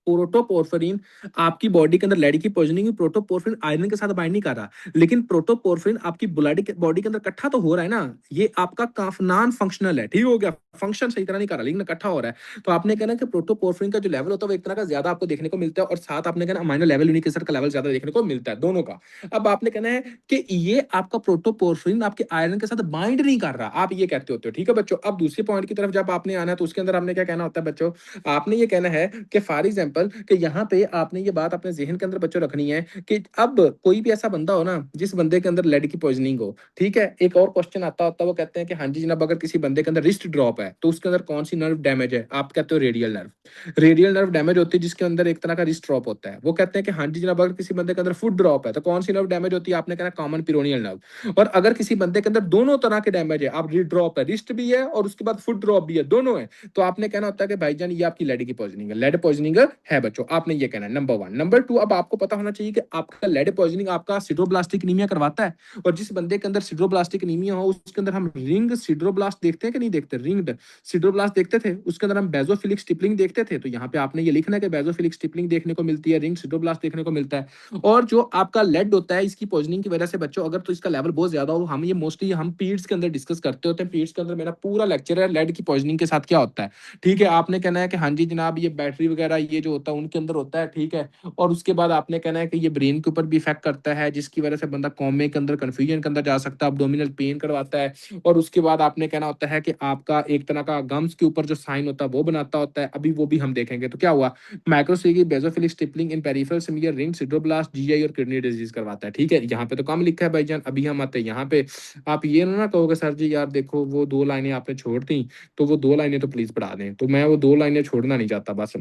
प्रोटोपोर्फिरिन आपकी बॉडी के अंदर लेड की पॉइजनिंग में प्रोटोपोर्फिरिन आयरन के साथ बाइंड नहीं कर रहा, लेकिन प्रोटोपोर्फिरिन आपकी बॉडी के अंदर इकट्ठा तो हो रहा है ना। ये आपका नॉन फंक्शनल है, ठीक हो गया, फंक्शन सही तरह नहीं कर रहा लेकिन इकट्ठा हो रहा है। तो आपने कहना कि प्रोटोपोर्फिरिन का जो लेवल होता है वो एक तरह का ज्यादा आपको देखने को मिलता है और साथ आपने कहना अमाइनो लेवल यूनिक एसिड का लेवल ज्यादा देखने को मिलता है, दोनों का। अब आपने कहना है कि ये आपका प्रोटोपोर्फिरिन आपके आयरन के साथ बाइंड नहीं कर रहा, आप ये कहते होते हो। ठीक है बच्चों? अब दूसरे पॉइंट की तरफ जब आपने आना है तो उसके अंदर आपने क्या कहना होता है बच्चों? आपने ये कहना है कि फॉर एग्जांपल कि यहाँ पे आपने ये बात अपने जहन के अंदर बच्चों रखनी है कि अब कोई भी ऐसा बंदा हो ना जिस बंदे के अंदर लेड की पॉइजनिंग हो, ठीक है, एक और क्वेश्चन आता होता है, वो कहते हैं कि हाँ जी जनाब अगर किसी बंदे के अंदर रिस्ट ड्रॉप है तो उसके अंदर कौन सी नर्व डैमेज है? आप कहते हो radial nerve. Radial nerve damage होती है जिसके अंदर एक तरह का रिस्ट ड्रॉप होता है। वो कहते हैं कि हाँ जी जनाब अगर किसी बंदे के अंदर फुट ड्रॉप है तो कौन सी नर्व डैमेज होती है? आपने कहना कॉमन पिरोनियल नर्व। और अगर किसी बंदे के अंदर दोनों तरह के डैमेज है, आप ड्रॉप है, रिस्ट भी है और उसके बाद फुट ड्रॉप भी है, दोनों है, तो आपने कहना होता है कि भाईजान ये आपकी लेड की पॉइजनिंग है, लेड पॉइजनिंग है बच्चों। आपने ये कहना है नंबर वन। नंबर टू, अब आपको पता होना चाहिए कि आपका लेड पॉइजनिंग आपका सिड्रोब्लास्टिक एनीमिया करवाता है। और जिस बंदे के अंदर सिड्रोब्लास्टिक एनीमिया हो उसके अंदर हम रिंग सिड्रोब्लास्ट देखते हैं कि नहीं देखते? रिंग्ड सिड्रोब्लास्ट देखते थे, उसके अंदर हम बेजोफिलिक स्टिपलिंग देखते थे। तो यहाँ पे आपने ये लिखना है कि बेजोफिलिक स्टिपलिंग देखने को मिलती है, रिंग सिड्रोब्लास्ट देखने को मिलता है। और जो आपका लेड होता है इसकी पॉइजनिंग की वजह से बच्चों अगर तो इसका लेवल बहुत ज्यादा हो, हम ये मोस्टली हम पीरियड्स के अंदर डिस्कस करते होते हैं। पीरियड्स के अंदर मेरा पूरा लेक्चर है लेड की पॉइजनिंग के साथ क्या होता है। ठीक है? आपने कहना है कि हाँ जी जनाब ये बैटरी वगैरह ये जो होता है उनके अंदर होता है, ठीक है। और उसके बाद आपने कहना है कि ये ब्रेन के ऊपर भी इफेक्ट करता है जिसकी वजह से बंदा कोमे के अंदर कंफ्यूजन के अंदर जा सकता है, अब्डोमिनल पेन करवाता है। और उसके बाद आपने कहना होता है कि आपका एक तरह का गम्स के ऊपर जो साइन होता है वो बनाता होता है, अभी वो भी हम देखेंगे। तो क्या हुआ? मैक्रोसीगी बेजोफिलिक स्टिपलिंग इन पेरिफेरल सिमियर रिंग सिड्रोब्लास्ट जीआई और किडनी डिजीज करवाता है। ठीक है? यहाँ पे तो कम लिखा है भाईजान, अभी हम आते हैं यहाँ पे। आप ये ना कहोगे सर जी यार देखो वो दो लाइनें आपने छोड़ दी, तो वो दो लाइनें तो प्लीज पढ़ा दें। तो मैं वो दो लाइनें छोड़ना नहीं चाहता बस।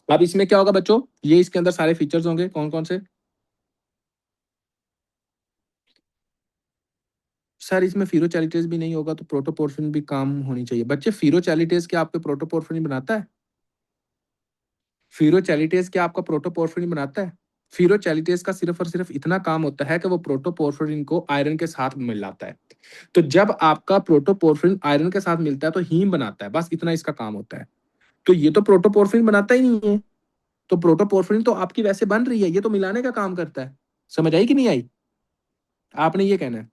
अब इसमें क्या होगा बच्चों? ये इसके अंदर सारे फीचर्स होंगे कौन कौन से? सर इसमें फीरोचैलिटेज भी नहीं होगा तो प्रोटोपोर्फिन भी काम होनी चाहिए। बच्चे फीरोचैलिटेज क्या आपके प्रोटोपोर्फिन बनाता है? फीरोचैलिटेज क्या आपका प्रोटोपोर्फिरिन बनाता है? फीरोचैलिटेज का सिर्फ और सिर्फ इतना काम होता है कि वो प्रोटोपोर्फिरिन को आयरन के साथ मिलाता है। तो जब आपका प्रोटोपोर्फिरिन आयरन के साथ मिलता है तो हीम बनाता है, बस इतना इसका काम होता है। तो ये तो प्रोटोपोर्फिरिन बनाता ही नहीं है। तो प्रोटोपोर्फिरिन तो आपकी वैसे बन रही है, ये तो मिलाने का काम करता है। समझ आई कि नहीं आई? आपने ये कहना है।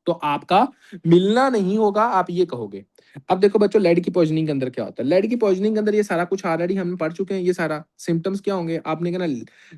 तो आपका मिलना नहीं होगा, आप ये कहोगे। अब देखो बच्चों, लेड की पॉइजनिंग के अंदर क्या होता है। लेड की पॉइजनिंग के अंदर ये सारा कुछ ऑलरेडी हम पढ़ चुके हैं। ये सारा सिम्टम्स क्या होंगे आपने कहना,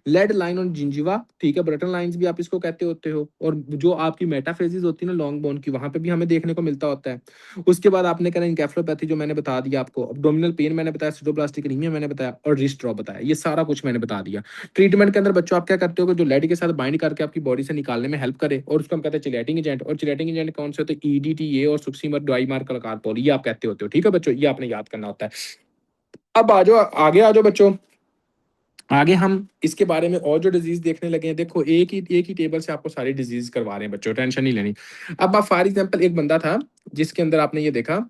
लेड लाइन ऑन जिंजिवा, ठीक है, ब्रटन लाइंस भी आप इसको कहते होते हो, और जो आपकी मेटाफेजिस होती है ना लॉन्ग बोन की, वहां पे भी हमें देखने को मिलता होता है। उसके बाद आपने कहना इंकेफ्लोपैथी जो मैंने बता दिया आपको, अब्डोमिनल पेन मैंने बताया, सिडोप्लास्टिक एनीमिया मैंने बताया, और रिस्ट ड्रॉप बताया। ये सारा कुछ मैंने बता दिया। ट्रीटमेंट के अंदर बच्चों आप क्या करते हो कि जो लेड के साथ बाइंड करके आपकी बॉडी से निकालने में हेल्प करे, और उसको हम कहते हैं चिलेटिंग एजेंट। और चिलेटिंग एजेंट कौन से होते हैं, ईडीटीए और सुक्सीमर डाइमार कलकारपोल, ये आप कहते होते हो। ठीक है बच्चों, ये आपने याद करना होता है। अब आ जाओ आगे, आ जाओ बच्चों, आगे हम इसके बारे में और जो डिजीज देखने लगे हैं। देखो एक ही टेबल से आपको सारी डिजीज करवा रहे हैं बच्चों, टेंशन नहीं लेनी। अब आप फॉर एग्जांपल एक बंदा था जिसके अंदर आपने ये देखा।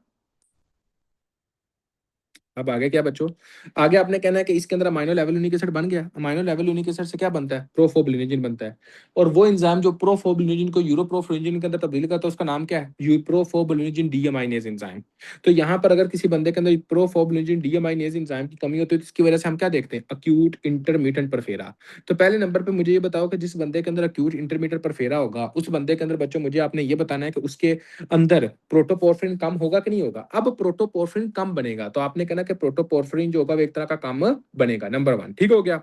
अब आगे क्या बच्चों, आगे आपने कहना है कि इसके अंदर अमाइनो लेवल यूनिक एसिड बन गया। अमाइनो लेवल यूनिक एसिड से क्या बनता है, प्रोफोबलिनोजिन बनता है। और वो एंजाइम जो प्रोफोबलिनोजिन को यूरोप्रोफिनोजिन के अंदर तब्दील करता है, उसका नाम क्या है, यूप्रोफोबलिनोजिन डीअमाइनेज एंजाइम। तो यहाँ पर अगर किसी बंदे के अंदर प्रोफोबलिनोजिन डीअमाइनेज एंजाइम की कमी होती है, तो इसकी वजह से हम क्या देखते हैं, अक्यूट इंटरमीडिएट परफेरा। तो पहले नंबर पे मुझे ये बताओ कि जिस बंदे के अंदर अक्यूट इंटरमीडिएट परफेरा होगा, उस बंदे के अंदर बच्चों मुझे आपने ये बताना है कि उसके अंदर प्रोटोपोर्फिन कम होगा कि नहीं होगा। अब प्रोटोपोर्फिन कम बनेगा तो आपने कहना कि प्रोटोपोर्फिन जो होगा वो एक तरह का कम बनेगा, नंबर वन, ठीक हो गया।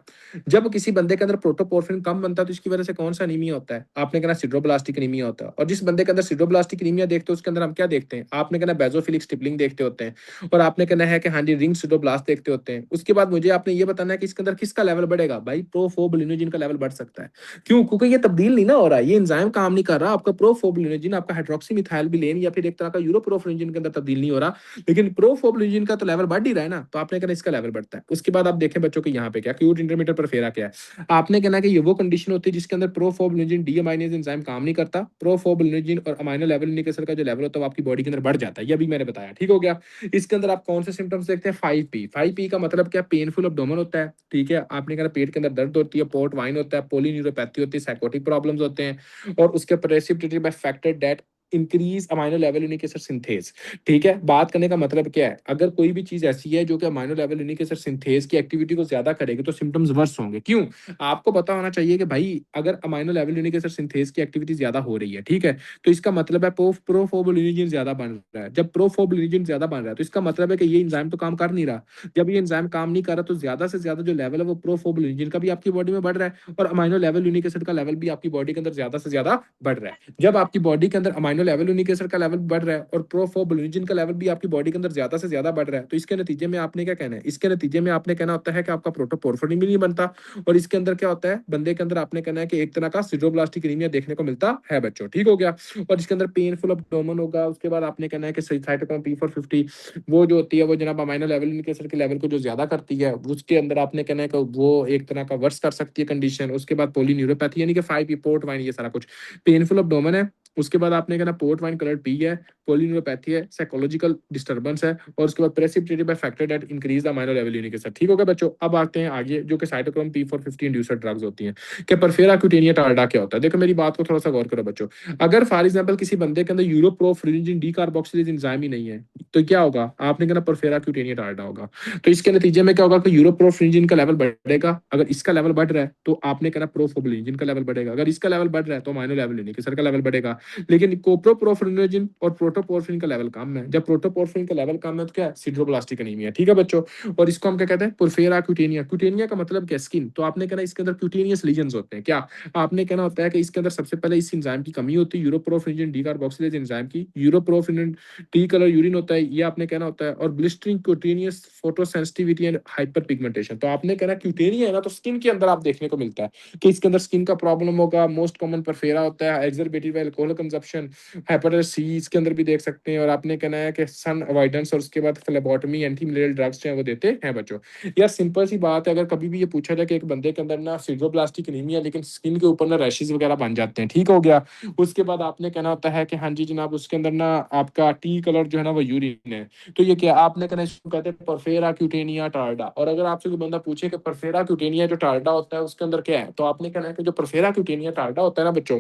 जब किसी बंदे के अंदर प्रोटोपोर्फिन कम बनता है तो इसकी वजह से कौन सा एनीमिया होता है, आपने कहना सिड्रोब्लास्टिक एनीमिया होता है। और जिस बंदे के अंदर सिड्रोब्लास्टिक एनीमिया देखते हो उसके अंदर हम क्या देखते हैं, आपने कहना बेजोफिलिक स्टिपलिंग देखते होते हैं, और आपने कहना है कि हाँ जी रिंग सिड्रोब्लास्ट देखते होते हैं। उसके बाद मुझे आपने ये बताना है कि इसके अंदर किसका लेवल बढ़ेगा, भाई प्रोफोबलिनोजिन का लेवल बढ़ सकता है। क्यों, क्योंकि ये तब्दील नहीं ना हो रहा है, ये एंजाइम काम नहीं कर रहा। आपका प्रोफोबलिनोजिन आपका हाइड्रोक्सी मिथाइल बिलेन या फिर एक तरह का यूरोप्रोफिनोजिन के अंदर तब्दील नहीं हो रहा, लेकिन प्रोफोबलिनोजिन का तो लेवल बढ़ ही रहा है ना, तो आपने कहना इसका लेवल बढ़ता है। उसके बाद आप देखें बच्चों के यहाँ पे क्या, क्यूट इंटरमीडिएट परफेरा क्या है। आपने कहना कि ये वो कंडीशन होती है जिसके अंदर प्रोफोबलिनोजिन डीअमाइनेज एंजाइम काम नहीं करता। प्रोफोबलिनोजिन और अमाइनो लेवल यूनिक एसिड का जो लेवल होता है वो आपकी बॉडी के अंदर बढ़ जाता है, ये भी मैंने बताया, ठीक हो गया। इसके अंदर आप कौन से सिम्टम्स देखते हैं, 5P। 5P का मतलब क्या, पेनफुल अब्डोमेन होता है, ठीक है, आपने कहना पेट के अंदर दर्द होती है, पोर्ट वाइन होता है, पोलिन्यूरोपैथी होती है, साइकोटिक प्रॉब्लम्स होते हैं, और उसके precipitated by factor that increase amino level unique acid synthase. ठीक है, बात करने का मतलब क्या है, अगर कोई भी चीज ऐसी है जो कि amino level unique acid synthase की एक्टिविटी को ज्यादा करेगी तो सिम्टम्स वर्स होंगे। क्यों, आपको पता होना चाहिए कि भाई अगर amino level unique acid synthase की एक्टिविटी ज्यादा हो रही है, ठीक है, तो इसका मतलब है प्रोफोबलिनोजिन ज्यादा बन रहा है। जब प्रोफोबलिनोजिन ज्यादा बन रहा है तो इसका मतलब है कि ये एंजाइम तो काम कर नहीं रहा। जब ये एंजाइम काम नहीं कर रहा तो ज्यादा से ज्यादा जो लेवल है वो प्रोफोबलिनोजिन का भी आपकी बॉडी में बढ़ रहा है, और अमाइनो लेवल यूनिक एसिड का लेवल भी आपकी बॉडी के अंदर ज्यादा से ज्यादा बढ़ रहा है। जब आपकी बॉडी के अंदर अमाइनो लेवल यूनिक एसिड का लेवल बढ़ रहा है और प्रोफोबलिनोजिन का लेवल भी आपकी बॉडी के अंदर ज्यादा से ज्यादा बढ़ रहा है, तो इसके नतीजे में आपने क्या कहना है, इसके नतीजे में आपने कहना होता है कि आपका प्रोटोपोर्फिरिन भी नहीं बनता। और इसके अंदर क्या होता है, बंदे के अंदर आपने कहना है कि एक तरह का सिड्रोब्लास्टिक एनीमिया देखने को मिलता है बच्चों, ठीक हो गया। और इसके अंदर पेनफुल अब्डोमेन होगा। उसके बाद आपने कहना है कि साइटोक्रोम P450 वो जो होती है वो जनाब अमाइनो लेवल यूनिक एसिड के लेवल को जो ज्यादा करती है, उसके अंदर आपने कहना है कि वो एक तरह का वर्स कर सकती है कंडीशन। उसके बाद पोलिन्यूरोपैथी यानी कि 5 पोर्ट वाइन, ये सारा कुछ पेनफुल अब्डोमेन है। उसके बाद आपने कहना पोर्ट वाइन कलर पी है, पोलिन्यूरोपैथी है, साइकोलॉजिकल डिस्टर्बेंस है, और उसके बाद precipitated by factor that increase the amino level unique acid, ठीक हो गया बच्चों। अब आते हैं आगे जो कि साइटोक्रोम P450 इंड्यूसर ड्रग्स होती हैं। कि परफेरा क्यूटेनिया टार्डा क्या होता है, देखो मेरी बात को थोड़ा सा गौर करो बच्चों। अगर फॉर एग्जांपल किसी बंदे के अंदर यूरोप्रोफिनोजिन डी कार्बोक्सिलेज एंजाइम ही नहीं है, तो क्या होगा, आपने कहना परफेरा क्यूटेनिया टार्डा होगा। तो इसके नतीजे में क्या होगा कि यूरोप्रोफिनोजिन का लेवल बढ़ेगा। अगर इसका लेवल बढ़ रहा है तो आपने कहना प्रोफोबलिनोजिन का लेवल बढ़ेगा। अगर इसका लेवल बढ़ रहा है तो अमाइनो लेवल यूनिक एसिड का लेवल बढ़ेगा। लेकिन कोप्रोप्रोफिनोजिन और प्रोटोपोर्फिन का लेवल कम है। जब प्रोटोपोर्फिन का लेवल कम है तो क्या है, सिड्रोब्लास्टिक एनीमिया, ठीक है बच्चों। और इसको हम क्या कहते हैं, पुरफेरा क्यूटेनिया। क्यूटेनिया का मतलब क्या, स्किन। तो आपने कहना इसके अंदर क्यूटेनियस लीजन्स होते हैं। क्या, आपने कहना होता है कि इसके अंदर सबसे पहले इस एंजाइम की कमी होती है, यूरोप्रोफिनोजिन डी कार्बोक्सिलेज एंजाइम की। यूरोप्रोफिनोजिन टी कलर यूरिन होता है, ये आपने कहना होता है। और blistering cutaneous photosensitivity and hyper pigmentation. तो आपने कहना क्यूटेनिया है ना, तो स्किन के अंदर आप देखने को मिलता है कि इसके अंदर स्किन का प्रॉब्लम होगा। मोस्ट कॉमन परफेरा होता है, exacerbated by alcohol consumption, hepatitis C इसके अंदर भी देख सकते हैं। और आपने कहना है कि सन अवॉइडेंस और उसके बाद फ्लेबोटमी, एंटी मलेरियल ड्रग्स जो है वो देते हैं बच्चों। यार सिंपल सी बात है, अगर कभी भी ये पूछा जाए कि एक बंदे के अंदर ना सिड्रोब्लास्टिक एनीमिया लेकिन स्किन के ऊपर ना रैशेज वगैरह बन जाते हैं, ठीक हो गया। उसके बाद आपने कहना होता है कि हाँ जी जनाब उसके अंदर ना आपका टी कलर जो है ना वो यूरिन है, तो ये क्या, आपने कहना इसको कहते हैं परफेरा क्यूटेनिया टार्डा। और अगर आपसे कोई बंदा पूछे कि परफेरा क्यूटेनिया जो टार्डा होता है उसके अंदर क्या है, तो आपने कहना है कि जो परफेरा क्यूटेनिया टार्डा होता है ना बच्चों,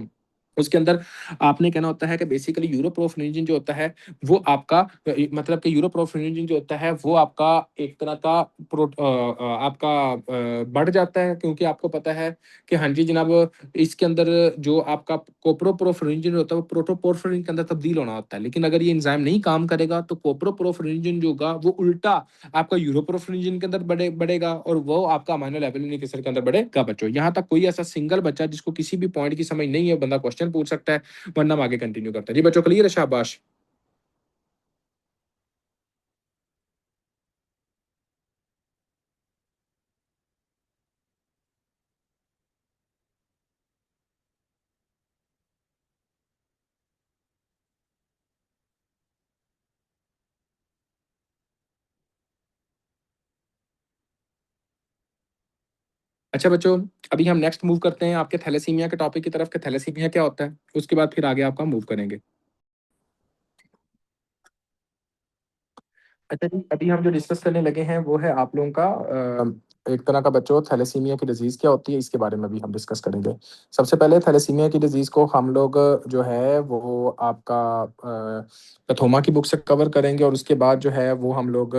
उसके अंदर आपने कहना होता है कि बेसिकली यूरोप्रोफिनिजन जो होता है वो आपका मतलब कि यूरोप्रोफिनिजन जो होता है वो आपका एक तरह का आपका बढ़ जाता है, क्योंकि आपको पता है कि हाँ जी जनाब, इसके अंदर जो आपका कोप्रोप्रोफिनिजन होता है वो प्रोटोपोर्फिरिन के अंदर तब्दील होना होता है, लेकिन अगर ये एंजाइम नहीं काम करेगा तो कोप्रोप्रोफिनिजन जो होगा वो उल्टा आपका यूरोप्रोफिनिजन के अंदर बढ़ेगा और वो आपका अमाइनो लेवलिन एसिड के अंदर बढ़ेगा। बच्चों यहाँ तक कोई ऐसा सिंगल बच्चा जिसको किसी भी पॉइंट की समझ नहीं है, बंदा क्वेश्चन पूछ सकता है, वरना हम आगे कंटिन्यू करते हैं। जी बच्चों क्लियर है? शाबाश। अच्छा बच्चों, अभी हम नेक्स्ट मूव करते हैं आपके थैलेसीमिया के टॉपिक की तरफ कि थैलेसीमिया क्या होता है, उसके बाद फिर आगे आपका मूव करेंगे। अच्छा जी, अभी हम जो डिस्कस करने लगे हैं वो है आप लोगों का एक तरह का बच्चों थैलेसीमिया की डिजीज़ क्या होती है इसके बारे में भी हम डिस्कस करेंगे। सबसे पहले थैलेसीमिया की डिजीज़ को हम लोग जो है वो आपका पैथोमा की बुक से कवर करेंगे, और उसके बाद जो है वो हम लोग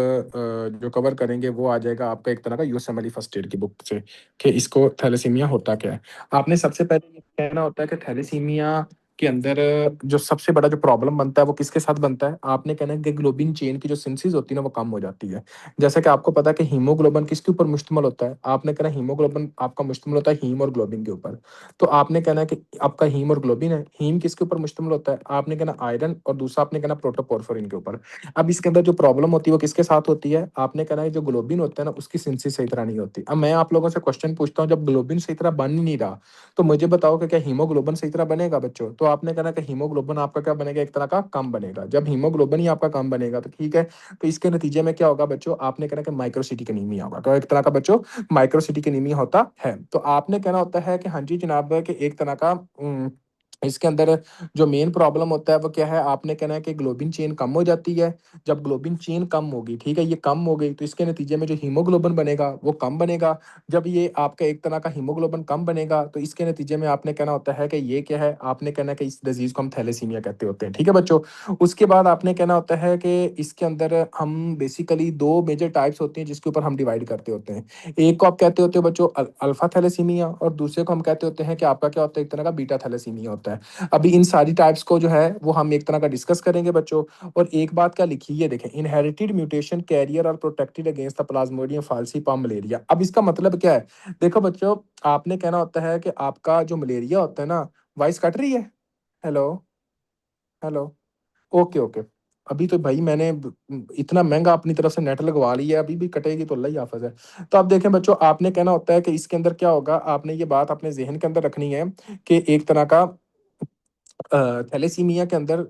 जो कवर करेंगे वो आ जाएगा आपका एक तरह का यूएसएमएल फर्स्ट एड की बुक से कि इसको थैलेसीमिया होता क्या है। आपने सबसे पहले ये कहना होता है कि थैलेसीमिया के अंदर जो सबसे बड़ा जो प्रॉब्लम बनता है वो किसके साथ बनता है। आपने कहना है कि ग्लोबिन चेन की जो सिंथेसिस होती है ना वो कम हो जाती है। जैसे कि आपको पता है कि हीमोग्लोबिन किसके ऊपर मुश्तमिल होता है। आपने कहना है हीमोग्लोबिन आपका मुश्तमिल होता है हीम और ग्लोबिन के ऊपर। तो आपने कहना है कि आपका हीम और ग्लोबिन है, हीम किसके ऊपर मुश्तमिल होता है, आपने कहना आयरन, और दूसरा आपने कहना प्रोटोपोर्फिरिन के ऊपर। अब इसके अंदर जो प्रॉब्लम होती है वो किसके साथ होती है। आपने कहना है जो ग्लोबिन होता है ना उसकी सिंथेसिस सही तरह नहीं होती। अब मैं आप लोगों से क्वेश्चन पूछता हूँ, जब ग्लोबिन सही तरह बन ही नहीं रहा तो मुझे बताओ कि क्या हीमोग्लोबिन सही तरह बनेगा बच्चों। तो आपने कहना कि हीमोग्लोबिन आपका क्या बनेगा, एक तरह का कम बनेगा। जब हीमोग्लोबिन ही आपका कम बनेगा तो ठीक है, तो इसके नतीजे में क्या होगा बच्चों, आपने कहना कि माइक्रोसिटिक एनीमिया होगा। तो एक तरह का बच्चों माइक्रोसिटिक एनीमिया होता है। तो आपने कहना होता है कि हाँ जी जनाब कि एक तरह का इसके अंदर जो मेन प्रॉब्लम होता है वो क्या है। आपने कहना है कि ग्लोबिन चेन कम हो जाती है। जब ग्लोबिन चेन कम होगी, ठीक है, ये कम हो गई तो इसके नतीजे में जो हीमोग्लोबिन बनेगा वो कम बनेगा। जब ये आपका एक तरह का हीमोग्लोबिन कम बनेगा तो इसके नतीजे में आपने कहना होता है कि ये क्या है, आपने कहना है कि इस डिजीज को हम थैलेसीमिया कहते होते हैं। ठीक है बच्चों, उसके बाद आपने कहना होता है कि इसके अंदर हम बेसिकली दो मेजर टाइप्स होती हैं जिसके ऊपर हम डिवाइड करते होते हैं। एक को आप कहते होते हो बच्चों अल्फा थैलेसीमिया, और दूसरे को हम कहते होते हैं कि आपका क्या होता है, एक तरह का बीटा थैलेसीमिया होता है। अभी इन सारी टाइप्स को जो है वो हम एक तरह का डिस्कस करेंगे बच्चों। और एक बात क्या लिखी है देखें, इनहेरिटेड म्यूटेशन कैरियर और protected against the Plasmodium falciparum malaria. अब इसका मतलब क्या है, देखो बच्चों, आपने कहना होता है कि आपका जो मलेरिया होता है ना, वॉइस कट रही है। Hello, hello, okay okay. अभी तो भाई मैंने इतना महंगा अपनी तरफ से नेट लगवा लिया है, अभी भी कटेगी तो अल्लाह ही हाफिज है। तो अब देखें बच्चों, आपने कहना होता है कि इसके अंदर क्या होगा, आपने ये बात अपने जहन के अंदर रखनी है कि एक तरह का थैलेसीमिया के अंदर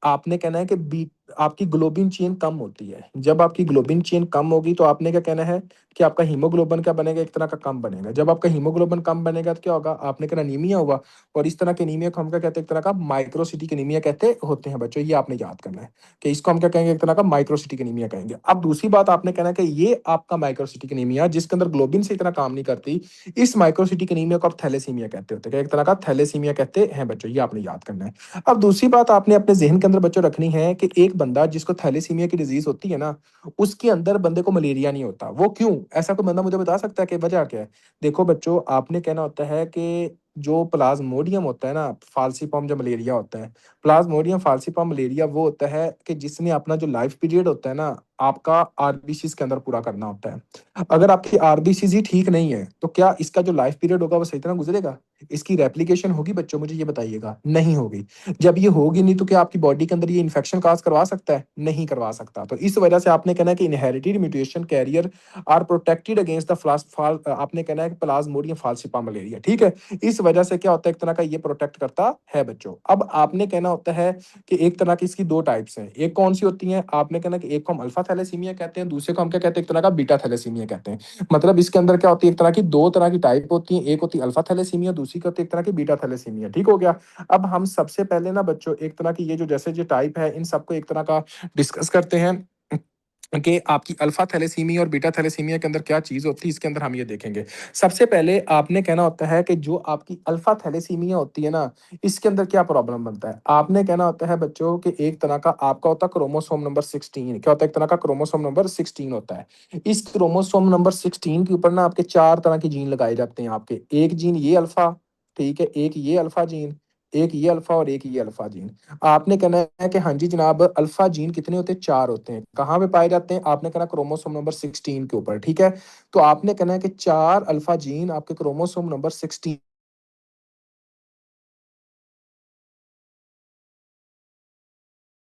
आपने कहना है कि बी आपकी ग्लोबिन चेन कम होती है। जब आपकी ग्लोबिन चेन कम होगी तो आपने क्या कहना है कि आपका हीमोग्लोबिन क्या बनेगा, एक तरह का कम बनेगा। जब आपका हीमोग्लोबिन कम बनेगा तो क्या होगा, आपने कहना अनीमिया होगा। और इस तरह के अनीमिया को हम क्या कहते हैं, एक तरह का माइक्रोसिटिक अनीमिया कहते होते हैं बच्चों। ये आपने याद करना है कि इसको हम क्या कहेंगे, एक तरह का माइक्रोसिटिक अनीमिया कहेंगे। अब दूसरी बात आपने कहना है कि ये आपका माइक्रोसिटिक अनीमिया जिसके अंदर ग्लोबिन से इतना काम नहीं करती, इस माइक्रोसिटिक अनीमिया को आप थैलेसीमिया कहते होते हैं, एक तरह का थैलेसीमिया कहते हैं बच्चों। ये आपने याद करना है। अब दूसरी बात आपने अपने ज़हन के अंदर बच्चों रखनी है कि एक बंदा जिसको थैलेसीमिया की डिज़ीज़ होती है ना, उसके अंदर बंदे को मलेरिया नहीं होता। वो क्यों? ऐसा कोई बंदा मुझे बता सकता है कि वजह क्या है? देखो बच्चों, आपने कहना होता है कि जो प्लाज्मोडियम होता है ना, फाल्सीपाम जो मलेरिया होता है, प्लाज्मोडियम फाल्सीपाम मलेरिया वो होता है कि जिसने अपना जो लाइफ पीरियड होता है ना, आपका आरबीसीज़ के अंदर पूरा करना होता है। अगर आपकी आरबीसीज़ ही ठीक नहीं है, तो क्या इसका जो लाइफ पीरियड होगा वो सही तरह गुज़रेगा? इसकी रेप्लिकेशन होगी बच्चों, मुझे ये बताइएगा? नहीं होगी। जब ये होगी नहीं तो क्या आपकी बॉडी के अंदर ये इन्फेक्शन काज करवा सकता है? नहीं करवा सकता। तो इस वजह से आपने कहना है कि inherited mutation carrier are protected against the आपने कहना है कि प्लाज्मोडियम फाल्सिपाम मलेरिया। ठीक है, इस वजह से क्या होता है, एक तरह का ये प्रोटेक्ट करता है बच्चों। अब आपने कहना होता है कि एक तरह की इसकी दो टाइप्स हैं। एक कौन सी होती है, आपने कहना कि एक को हम अल्फा थैलेसीमिया कहते हैं, दूसरे को हम क्या कहते हैं, एक तरह का बीटा थैलेसीमिया कहते हैं। मतलब इसके अंदर क्या होती है, एक तरह की दो तरह की टाइप होती है। एक होती है अल्फा थैलेसीमिया, दूसरी होती है एक तरह की बीटा थैलेसीमिया। ठीक हो गया। अब हम सबसे पहले ना बच्चों एक तरह की ये जो जैसे जो टाइप है इन सबको एक तरह का डिस्कस करते हैं। कि आपकी अल्फा थैलेसीमिया और बीटा थैलेसीमिया के अंदर क्या चीज़ होती है, इसके अंदर हम ये देखेंगे। सबसे पहले आपने कहना होता है कि जो आपकी अल्फा थैलेसीमिया होती है ना, इसके अंदर क्या प्रॉब्लम बनता है? आपने कहना होता है बच्चों कि एक तरह का आपका होता है क्रोमोसोम नंबर 16। क्या होता है? एक तरह का क्रोमोसोम नंबर 16 होता है। इस क्रोमोसोम नंबर 16 के ऊपर ना आपके 4 तरह के जीन लगाए जाते हैं आपके। एक जीन ये अल्फा, ठीक है? एक ये अल्फा जीन, एक ये अल्फा और एक ये अल्फा जीन। आपने कहना है कि हाँ जी जनाब, अल्फा जीन कितने होते हैं? 4 होते हैं। कहाँ पे पाए जाते हैं? आपने कहना क्रोमोसोम नंबर 16 के ऊपर, ठीक है? तो आपने कहना है कि 4 अल्फा जीन आपके क्रोमोसोम नंबर 16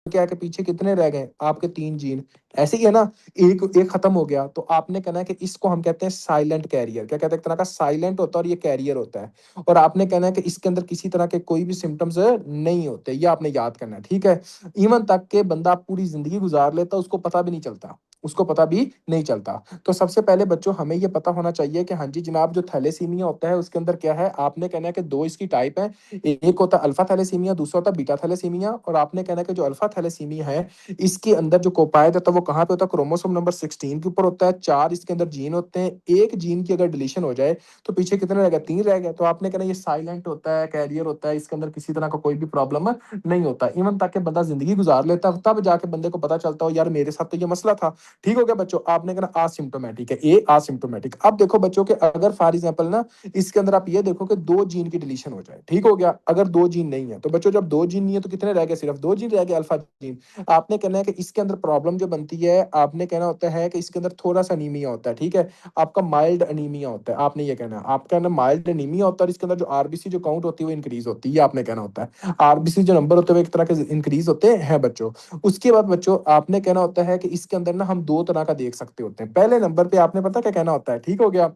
क्या है कि पीछे कितने रह गए? आपके 3 जीन। ऐसे ही है ना? एक एक खत्म हो गया, तो आपने कहना है कि इसको हम कहते हैं साइलेंट कैरियर। क्या कहते हैं? एक तरह का साइलेंट होता है और ये कैरियर होता है। और आपने कहना है कि इसके अंदर किसी तरह के कोई भी सिम्पटम्स नहीं होते। ये आपने याद करना है, ठीक है? इवन तक के बंदा पूरी ज़िंदगी गुज़ार लेता है, उसको पता भी नहीं चलता। उसको पता भी नहीं चलता। तो सबसे पहले बच्चों हमें ये पता होना चाहिए कि हाँ जी जनाब, जो थैलेसीमिया होता है उसके अंदर क्या है? आपने कहना है कि 2 इसकी टाइप हैं। एक होता है अल्फा थैलेसीमिया, दूसरा होता है बीटा थैलेसीमिया। और आपने कहना है कि जो अल्फा थैलेसीमिया है, इसके अंदर जो पाया जाता है वो कहाँ पे होता है? क्रोमोसोम नंबर 16 के ऊपर होता है। 4 इसके अंदर जीन होते हैं। एक जीन की अगर डिलीशन हो जाए तो पीछे कितने रह गए? 3 रह गए। तो आपने कहना ये साइलेंट होता है, कैरियर होता है, इसके अंदर किसी तरह का कोई भी प्रॉब्लम नहीं होता। इवन तक के बंदा जिंदगी गुजार लेता है, तब जाके बंदे को पता चलता हो यार मेरे साथ तो ये मसला था। ठीक हो गया बच्चों? आपने कहना आसिम्टोमेटिक है, ए आसिम्टोमेटिक। अब देखो बच्चों के अगर फॉर एग्जाम्पल ना इसके अंदर आप ये देखो कि 2 जीन की डिलीशन हो जाए, ठीक हो गया? अगर 2 जीन नहीं है तो बच्चों जब 2 जीन नहीं है तो कितने रह गए? सिर्फ 2 जीन रह गए अल्फा जीन। आपने कहना है कि इसके अंदर प्रॉब्लम जो बनती है, आपने कहना होता है कि इसके अंदर थोड़ा-सा अनीमिया होता है, ठीक है? आपका माइल्ड अनीमिया होता है, आपने ये कहना है। आपका ना माइल्ड अनीमिया होता है और इसके अंदर जो आरबीसी जो काउंट होती है वो इंक्रीज़ होती है, ये आपने कहना होता है। आरबीसी जो नंबर होते हैं वो एक तरह के इंक्रीज़ होते हैं बच्चों। उसके बाद बच्चों आपने कहना होता है कि इसके अंदर ना हम 2 तरह का देख सकते होते हैं। पहले नंबर पे आपने पता क्या कहना होता है, ठीक हो गया?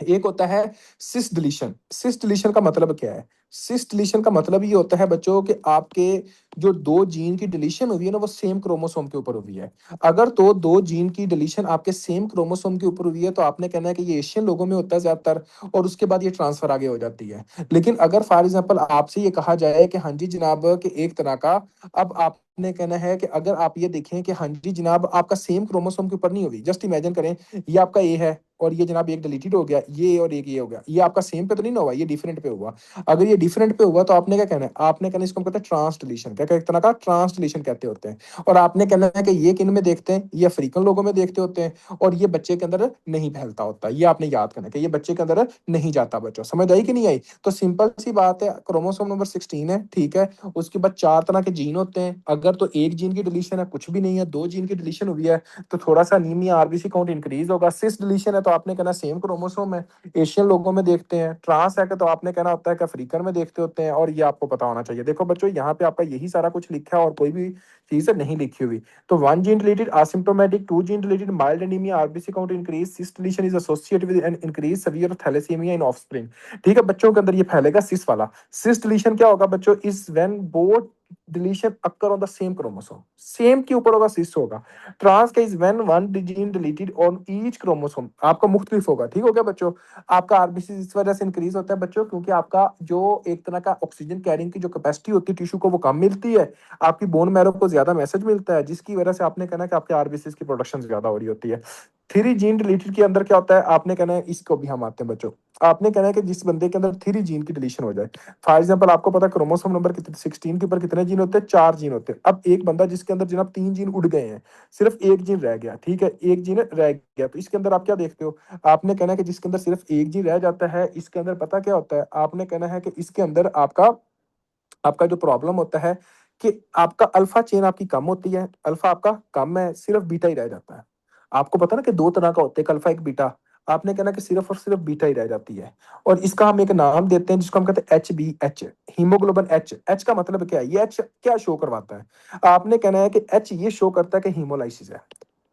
एक होता है सिस डिलीशन। सिस डिलीशन का मतलब क्या है? सिस डिलीशन का मतलब ये होता है बच्चों कि आपके जो 2 जीन की डिलीशन हुई है ना वो सेम क्रोमोसोम के ऊपर हुई है। अगर तो 2 जीन की डिलीशन आपके सेम क्रोमोसोम के ऊपर हुई है तो आपने कहना है कि ये एशियन लोगों में होता है ज्यादातर, और उसके बाद ये ट्रांसफर आगे हो जाती है। लेकिन अगर फॉर एग्जांपल आपसे ये कहा जाए कि हाँ जी जनाब कि एक तरह का, अब आपने कहना है कि अगर आप ये देखें कि हाँ जी जनाब आपका सेम क्रोमोसोम के ऊपर नहीं हुई, जस्ट इमेजिन करें ये आपका ए है और ये जनाब एक डिलीटेड हो गया, ये और एक ये हो गया, ये आपका सेम पे तो नहीं ना हुआ, ये डिफरेंट पे हुआ। अगर ये डिफरेंट पे हुआ तो आपने क्या कहना है? आपने कहना है इसको हम कहते हैं ट्रांस डिलीशन। क्या क्या एक तरह का ट्रांस डिलीशन कहते होते हैं। और आपने कहना है कि ये किन में देखते हैं? ये अफ्रीकन लोगों में देखते होते हैं और ये बच्चे के अंदर नहीं फैलता होता। ये आपने याद करना है कि ये बच्चे के अंदर नहीं जाता। बच्चों समझ आई कि नहीं आई? तो सिंपल सी बात है, क्रोमोसोम नंबर 16 है, ठीक है? उसके बाद 4 तरह के जीन होते हैं। अगर तो एक जीन की डिलीशन है, कुछ भी नहीं है, 2 जीन की डिलीशन हुई है तो थोड़ा-सा अनीमिया आरबीसी काउंट इंक्रीज़ होगा। सिस डिलीशन है तो आपने कहना सेम क्रोमोसोम है, एशियन लोगों में देखते हैं। ट्रांस है तो आपने कहना होता है कि अफ्रीकन में देखते होते हैं, और ये आपको पता होना चाहिए। देखो बच्चों यहाँ पे आपका यही सारा कुछ लिखा है और कोई भी चीज़ नहीं लिखी हुई। तो 1 gene deleted asymptomatic, 2 gene deleted mild anaemia, RBC count increase, cis deletion is associated with an increase severe thalassaemia in offspring. ठीक है? बच्चों के अंदर ये फैलेगा सिस वाला। सिस डिलीशन क्या होगा बच्चों? Is when both deletion occur on the same chromosome. Same के ऊपर होगा, सिस होगा। ट्रांस का is when one gene deleted on each chromosome. आपका मुख्तलिफ होगा। ठीक हो गया बच्चों? आपका आरबीसी इस वजह से इंक्रीज होता है बच्चों क्योंकि आपका जो एक तरह का ऑक्सीजन कैरिंग की जो कैपेसिटी होती है टिश्यू को वो कम मिलती है, आपकी बोन मैरो को ज्यादा मैसेज मिलता है, जिसकी वजह से आपने कहना है कि आपके आरबीसी की प्रोडक्शन ज्यादा हो रही होती है। 3 जीन डिलीटेड के अंदर क्या होता है? आपने कहना है, इसको भी हम आते हैं बच्चों। आपने कहना है कि जिस बंदे के अंदर 3 जीन की डिलीशन हो जाए, फॉर एग्जाम्पल आपको पता है क्रोमोसोम नंबर कितने 16 के ऊपर कितने जीन होते हैं? 4 जीन होते हैं। अब एक बंदा जिसके अंदर जनाब 3 जीन उड़ गए हैं, सिर्फ एक जीन रह गया, ठीक है? एक जीन रह गया, तो इसके अंदर आप क्या देखते हो? आपने कहना है कि जिसके अंदर सिर्फ एक जीन रह जाता है, इसके अंदर पता क्या होता है? आपने कहना है कि इसके अंदर आपका आपका जो प्रॉब्लम होता है कि आपका अल्फा चेन आपकी कम होती है, अल्फा आपका कम है, सिर्फ बीटा ही रह जाता है। आपको पता है ना कि 2 तरह का होता है, एक अल्फा एक बीटा। आपने कहना कि सिर्फ और सिर्फ बीटा ही रह जाती है, और इसका हम एक नाम देते हैं जिसको हम कहते हैं एचबीएच, हीमोग्लोबिन एच। एच का मतलब क्या है? ये एच क्या शो करवाता है? आपने कहना है कि एच ये शो करता है कि हीमोलाइसिस है।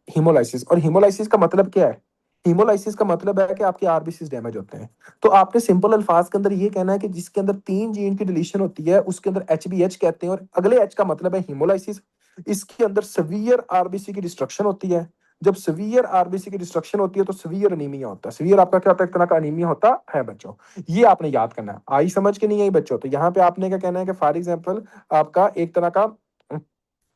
हीमोलाइसिस, और हीमोलाइसिस का मतलब क्या है? हीमोलाइसिस का मतलब है कि आपके आरबीसी डैमेज होते हैं। तो आपने सिंपल अल्फाज के अंदर ये कहना है कि जिसके अंदर 3 जीन की डिलीशन होती है उसके अंदर एचबीएच कहते हैं, और अगले एच का मतलब है हीमोलाइसिस। इसके अंदर सवियर आरबीसी की डिस्ट्रक्शन होती है। जब सवियर आरबीसी की डिस्ट्रक्शन होती है तो सवियर अनीमिया होता है। सवियर आपका क्या होता है? एक तरह का अनीमिया होता है बच्चों। ये आपने याद करना है। आई समझ के नहीं आई बच्चों? तो यहाँ पे आपने क्या कहना है कि फॉर एग्जाम्पल आपका एक तरह का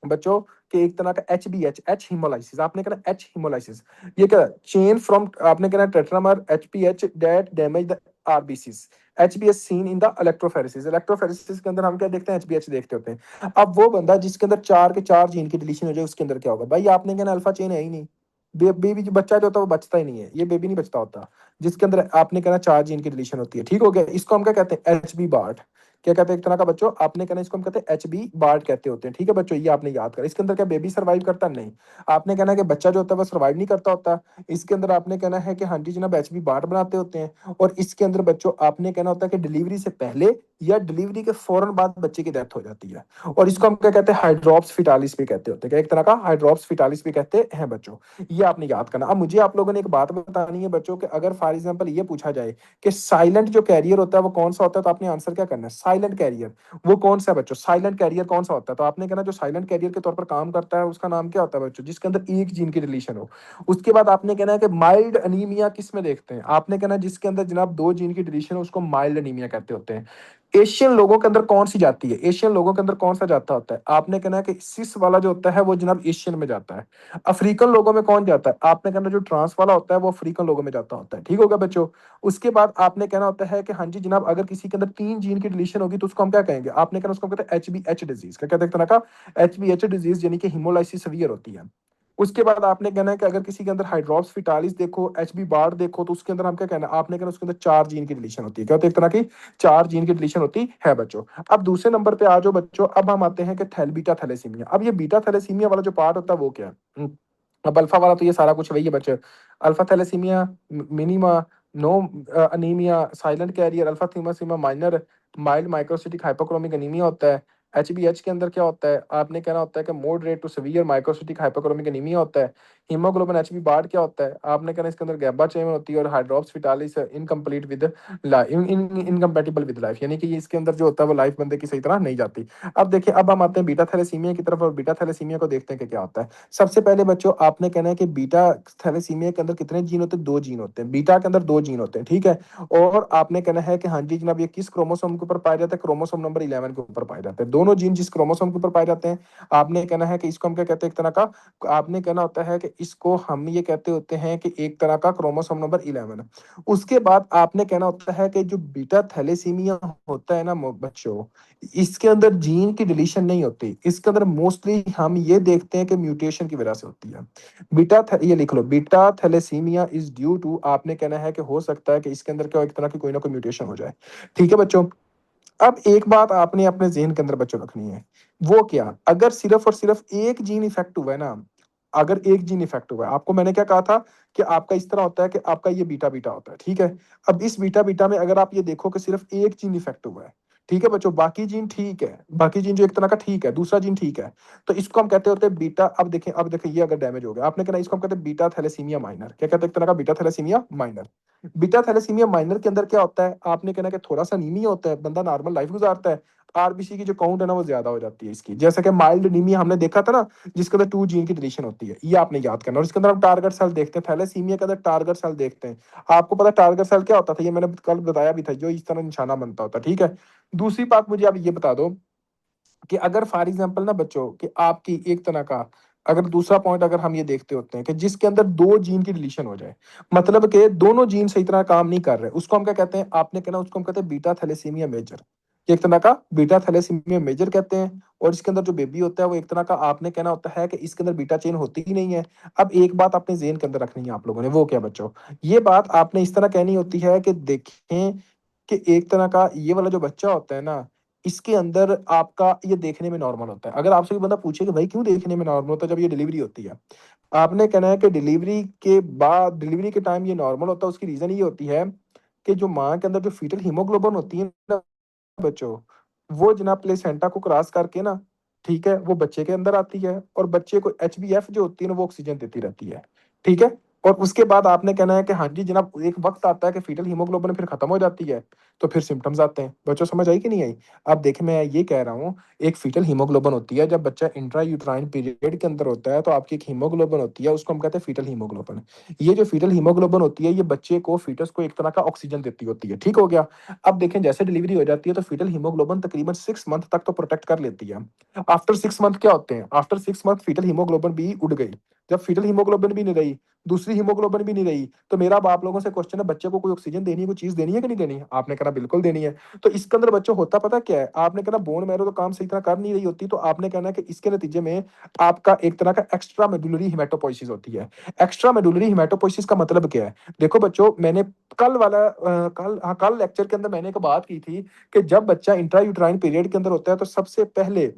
बच्चों कि एक तरह का एच हिमोलाइसिस, आपने कहना एच हिमोलाइसिस, ये क्या चेन फ्रॉम, आपने कहना tetramer HPH that damage the RBCs, HBH seen in the electrophoresis. Electrophoresis के अंदर हम क्या देखते हैं, एचबीएच देखते होते हैं। अब वो बंदा जिसके अंदर 4 के 4 जीन की डिलीशन हो जाए, उसके अंदर क्या होगा भाई, आपने कहना अल्फा चेन है ही नहीं, बेबी जो बच्चा जो होता है वो बचता ही नहीं है, ये बेबी नहीं बचता होता जिसके अंदर आपने कहना 4 जीन की डिलीशन होती है। ठीक हो गया, इसको हम क्या कहते हैं, एच बी बार्ट। क्या कहते हैं एक तरह का बच्चों, आपने कहना इसको हम कहते हैं एच बी बार्ट कहते होते हैं। ठीक है बच्चों, ये आपने याद करा। इसके अंदर क्या बेबी सर्वाइव करता नहीं, आपने कहना है कि बच्चा जो होता है वो सर्वाइव नहीं करता होता। इसके अंदर आपने कहना है कि हाँ जी जनाब एच बी बार्ट बनाते होते हैं। और इसके अंदर बच्चों आपने कहना होता है कि डिलीवरी से पहले या डिलीवरी के फौरन बाद बच्चे की डेथ हो जाती है। और इसको हम क्या कहते हैं, हाइड्रोप्स फिटालिस भी कहते होते हैं, एक तरह का हाइड्रोप्स फिटालिस भी कहते हैं बच्चों। ये आपने याद करना। अब मुझे आप लोगों ने एक बात बतानी है बच्चों कि अगर फॉर एग्जांपल ये पूछा जाए कि साइलेंट जो कैरियर होता है वो कौन सा होता है, तो आपने आंसर क्या करना है, साइलेंट कैरियर वो कौन सा है बच्चों, साइलेंट कैरियर कौन सा होता है। तो आपने कहना जो साइलेंट कैरियर के तौर पर काम करता है उसका नाम क्या होता है बच्चों, जिसके अंदर एक जीन की रिलेशन हो। उसके बाद आपने कहना है कि माइल्ड अनीमिया किस में देखते हैं, आपने कहना जिसके अंदर जनाब 2 जीन की डिलीशन है उसको माइल्ड अनीमिया कहते होते हैं। एशियन लोगों के अंदर कौन सी जाती है, एशियन लोगों के अंदर कौन सा जाता होता है, आपने कहना है कि सिस वाला जो होता है वो जनाब एशियन में जाता है। अफ्रीकन लोगों में कौन जाता है, आपने कहना जो ट्रांस वाला होता है वो अफ्रीकन लोगों में जाता होता है। ठीक होगा बच्चों। उसके बाद आपने कहना होता है कि हाँ जी जनाब अगर किसी के अंदर 3 जीन की डिलीशन होगी तो उसको हम क्या कहेंगे, आपने कहना उसको हम कहते हैं एच बी एच डिजीज। क्या कहते हैं एक तरह का एच बी एच डिजीज, यानी कि हिमोलाइसिस सवियर होती है। उसके बाद आपने कहना है कि अगर किसी के अंदर हाइड्रोप्स फिटालिस देखो, एच बी बार देखो, तो उसके अंदर हम क्या कहना है, आपने कहना उसके अंदर 4 जीन की डिलीशन होती है। क्या होती है, एक तरह की 4 जीन की डिलीशन होती है बच्चों। अब दूसरे नंबर पे आ जाओ बच्चों, अब हम आते हैं कि बीटा थैलेसीमिया। अब ये बीटा थैलेसीमिया वाला जो पार्ट होता है वो क्या है, अब अल्फा वाला तो ये सारा कुछ वही है बच्चे। Alpha thalassaemia, minima, no anaemia, silent carrier, alpha thalassaemia minor, mild microcytic hypochromic anaemia होता है। एचबीएच के अंदर क्या होता है, आपने कहना होता है कि moderate to severe microcytic hypochromic anaemia होता है। हीमोग्लोबिन एचबी बार्ड क्या होता है, आपने कहना इसके अंदर गैबा चेन होती है। और hydrops fetalis incomplete with incompatible with life, यानी कि इसके अंदर जो होता है वो लाइफ बंदे की सही तरह नहीं जाती। अब देखिए, अब हम आते हैं बीटा थैलेसीमिया की तरफ, और बीटा थैलेसीमिया को देखते हैं कि क्या होता है। सबसे पहले बच्चों आपने कहना है कि बीटा थैलेसीमिया के अंदर कितने जीन होते हैं, 2 जीन होते हैं, बीटा के अंदर 2 जीन होते हैं। ठीक है। और आपने कहना है कि हाँ जी जनाब ये किस क्रोमोसोम के ऊपर पाया जाता है, क्रोमोसोम नंबर 11 के ऊपर पाए जाते हैं। दोनों जीन जिस क्रोमोसोम के ऊपर पाए जाते हैं, आपने कहना है कि इसको हम क्या कहते हैं, एक तरह का, आपने कहना होता है कि इसको हम ये कहते होते हैं कि एक तरह का क्रोमोसोम नंबर 11। उसके बाद आपने कहना होता है कि जो बीटा थैलेसीमिया होता है ना बच्चों, इसके अंदर जीन की डिलीशन नहीं होती, इसके अंदर मोस्टली हम ये देखते हैं कि म्यूटेशन की वजह से होती है। ये लिख लो, beta thalassaemia is due to, आपने कहना है कि हो सकता है कि इसके अंदर क्या हो, एक तरह की कोई ना कोई म्यूटेशन हो जाए। ठीक है बच्चों। अब एक बात आपने अपने जहन के अंदर बच्चों रखनी है, वो क्या, अगर सिर्फ और सिर्फ एक जीन इफेक्ट हुआ है ना, अगर एक जीन इफेक्ट हुआ है, आपको मैंने क्या कहा था कि आपका इस तरह होता है कि आपका ये बीटा बीटा होता है। ठीक है। अब इस बीटा बीटा में अगर आप ये देखो कि सिर्फ एक जीन इफेक्ट हुआ है, ठीक है बच्चों, बाकी जीन ठीक है, बाकी जीन जो एक तरह का ठीक है, दूसरा जीन ठीक है, तो इसको हम कहते होते हैं बीटा। अब देखें ये अगर डैमेज हो गया, आपने कहना इसको हम कहते हैं बीटा थैलेसीमिया माइनर। क्या कहते हैं, एक तरह का beta thalassaemia minor. Beta thalassaemia minor के अंदर क्या होता है, आपने कहना कि थोड़ा सा अनीमिया होता है, बंदा नॉर्मल लाइफ गुजारता है, आरबीसी की जो काउंट है ना वो ज्यादा हो जाती है इसकी, जैसे कि माइल्ड अनीमिया हमने देखा था ना, जिसके अंदर 2 जीन की डिलीशन होती है, ये आपने याद करना। और इसके अंदर हम टारगेट सेल देखते हैं, थैलेसीमिया के अंदर टारगेट सेल देखते हैं। आपको पता है टारगेट सेल क्या होता था, ये मैंने कल बताया भी था, जो इस तरह निशाना बनता होता है। ठीक है। दूसरी बात मुझे आप ये बता दो कि अगर फॉर एग्जाम्पल ना बच्चों कि आपकी एक तरह का, अगर दूसरा पॉइंट अगर हम ये देखते होते हैं कि जिसके अंदर 2 जीन की डिलीशन हो जाए, मतलब कि दोनों जीन सही तरह काम नहीं कर रहे, उसको हम क्या कहते हैं, आपने कहना उसको हम कहते हैं बीटा थैलेसीमिया मेजर। एक तरह का बीटा थैलेसीमिया मेजर कहते हैं। और इसके अंदर जो बेबी होता है वो एक तरह का, आपने कहना होता है कि इसके अंदर बीटा चेन होती ही नहीं है। अब एक बात अपने जेहन के अंदर रखनी है आप लोगों ने, वो क्या बच्चों, ये बात आपने इस तरह कहनी होती है कि देखें कि एक तरह का ये वाला जो बच्चा होता है ना, इसके अंदर आपका ये देखने में नॉर्मल होता है। अगर आपसे कोई बंदा पूछे कि भाई क्यों देखने में नॉर्मल होता है, जब ये डिलीवरी होती है, आपने कहना है कि डिलीवरी के बाद, डिलीवरी के टाइम ये नॉर्मल होता है। उसकी रीजन ये होती है कि जो माँ के अंदर जो फीटल हीमोग्लोबिन होती है ना बच्चों, वो जनाब प्लेसेंटा को क्रॉस करके ना, ठीक है, वो बच्चे के अंदर आती है, और बच्चे को एचबीएफ जो होती है ना वो ऑक्सीजन देती रहती है। ठीक है। और उसके बाद आपने कहना है कि हाँ जी जनाब, एक वक्त आता है कि फीटल हीमोग्लोबिन फिर खत्म हो जाती है, तो फिर सिम्टम्स आते हैं। बच्चों समझ आई कि नहीं आई? अब देखें, मैं ये कह रहा हूँ, एक फीटल हीमोग्लोबिन होती है जब बच्चा इंट्रा यूट्राइन पीरियड के अंदर होता है, तो आपकी एक हीमोग्लोबिन होती है, उसको हम कहते हैं फीटल हीमोग्लोबिन। ये जो फीटल हीमोग्लोबिन होती है, ये बच्चे को, फीटस को एक तरह का ऑक्सीजन देती होती है। ठीक हो गया? अब देखें, जैसे डिलीवरी हो जाती है तो फीटल हीमोग्लोबिन तकरीबन 6 मंथ तक तो प्रोटेक्ट कर लेती है। आफ्टर 6 मंथ क्या होते हैं? आफ्टर 6 मंथ फीटल हीमोग्लोबिन भी उड़ गई। जब फीटल हीमोग्लोबिन भी नहीं रही, दूसरी हीमोग्लोबिन भी नहीं रही, तो मेरा अब आप लोगों से क्वेश्चन है, बच्चे को कोई ऑक्सीजन देनी है, कोई चीज देनी है कि नहीं देनी है? आपने कहना बिल्कुल देनी है। तो इसके अंदर बच्चों होता पता क्या है? आपने कहना बोन मैरो तो काम सही तरह कर नहीं रही होती, तो आपने कहना है कि इसके नतीजे में आपका एक तरह का एक्स्ट्रा मेडुलरी हिमेटोपोइसिस होती है। एक्स्ट्रा मेडुलरी हिमेटोपोइसिस का मतलब क्या है? देखो बच्चों, मैंने कल लेक्चर के अंदर मैंने एक बात की थी कि जब बच्चा इंट्रा यूट्राइन पीरियड के अंदर होता है, तो सबसे पहले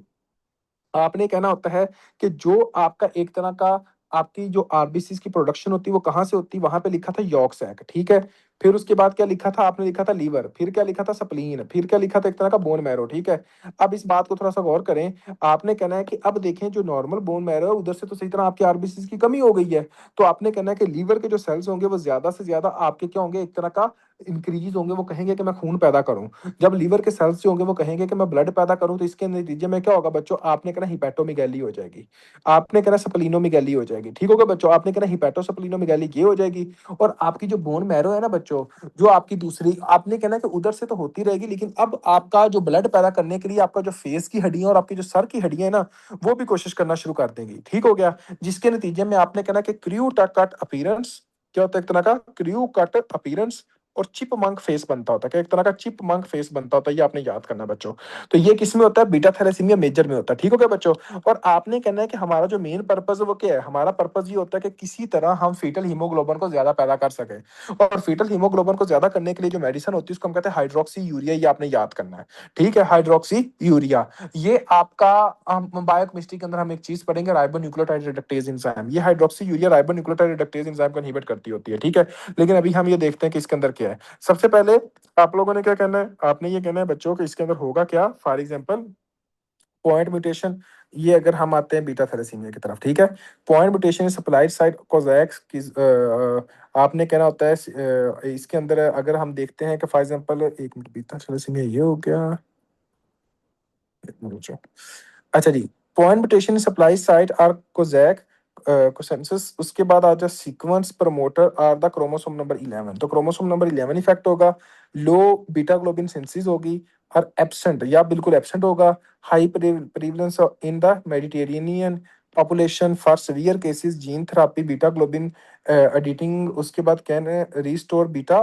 आपने कहना होता है कि जो आपका एक तरह का, आपकी जो आरबीसीज की प्रोडक्शन होती है वो कहाँ से होती है? वहां पे लिखा था यॉर्क सैक, ठीक है। फिर उसके बाद क्या लिखा था? आपने लिखा था लीवर, फिर क्या लिखा था? स्प्लीन, फिर क्या लिखा था? एक तरह का बोन मैरो, ठीक है। अब इस बात को थोड़ा सा गौर करें। आपने कहना है कि अब देखें, जो नॉर्मल बोन मैरो है उधर से तो सही तरह आपकी आरबीसीज की कमी हो गई है, तो आपने कहना है कि लीवर के जो सेल्स होंगे वो ज्यादा से ज्यादा आपके क्या होंगे? एक तरह का इंक्रीज होंगे, वो कहेंगे कि मैं खून पैदा करूं। जब लीवर के सेल्स जो होंगे वो कहेंगे कि मैं ब्लड पैदा करूं, तो इसके नतीजे में क्या होगा बच्चों? आपने कहना हिपैटोमीगैली हो जाएगी, आपने कहना स्प्लीनोमीगैली हो जाएगी। ठीक होगा बच्चों? आपने कहना हिपैटोस्प्लीनोमीगैली ये हो जाएगी। और आपकी जो बोन मैरो है ना बच्चों, जो आपकी दूसरी, आपने कहना कि उधर से तो होती रहेगी, लेकिन अब आपका जो ब्लड पैदा करने के लिए आपका जो फेस की हड्डियां और आपकी जो सर की हड्डियां है ना, वो भी कोशिश करना शुरू कर देंगी। ठीक हो गया? जिसके नतीजे में आपने कहना कि क्रू कट अपीयरेंस, क्या होता है? एक तरह का क्रू कट अपीयरेंस और चिपमंक फेस बनता होता है। क्या एक तरह का चिपमंक फेस बनता होता है? ये आपने याद करना है बच्चों। तो ये किस में होता है? बीटा थैलेसीमिया मेजर में होता है। ठीक हो गया बच्चों? और आपने कहना है कि हमारा जो मेन पर्पज है वो क्या है? हमारा पर्पज ये होता है कि किसी तरह हम फीटल हीमोग्लोबिन को ज्यादा पैदा कर सके। और फीटल हीमोग्लोबिन को ज्यादा करने के लिए जो मेडिसिन होती है उसको हम कहते हैं हाइड्रोक्सी यूरिया। ये आपने याद करना है, ठीक है? हाइड्रोक्सी यूरिया, ये आपका बायोकेमिस्ट्री के अंदर हम एक चीज पढ़ेंगे, राइबोन्यूक्लियोटाइड रिडक्टेज एंजाइम। ये hydroxy urea ribonucleotide reductase enzyme को इनहिबिट करती होती है, ठीक है। लेकिन अभी हम ये देखते हैं कि इसके अंदर क्या है। सबसे पहले आप लोगों ने क्या कहना है? आपने ये कहना है बच्चों कि इसके अंदर होगा क्या। फॉर एग्जांपल पॉइंट म्यूटेशन, ये अगर हम आते हैं बीटा थैलेसीमिया की तरफ, ठीक है। Point mutation is splice site Kozaks की, आपने कहना होता है इसके अंदर अगर हम देखते हैं कि फॉर एग्जांपल, एक मिनट, बीटा थैलेसीमिया ये हो गया, एक मिनट रुको। अच्छा जी, point mutation splice site are Kozak consensus। उसके बाद आ जाए sequence promoter are the chromosome number 11। तो क्रोमोसोम नंबर 11 इफेक्ट होगा, लो बीटा ग्लोबिन सिंथेसिस होगी, और एब्सेंट या बिल्कुल एब्सेंट होगा। High prevalence in the Mediterranean population for severe cases gene therapy beta globin editing. उसके बाद कहने restore beta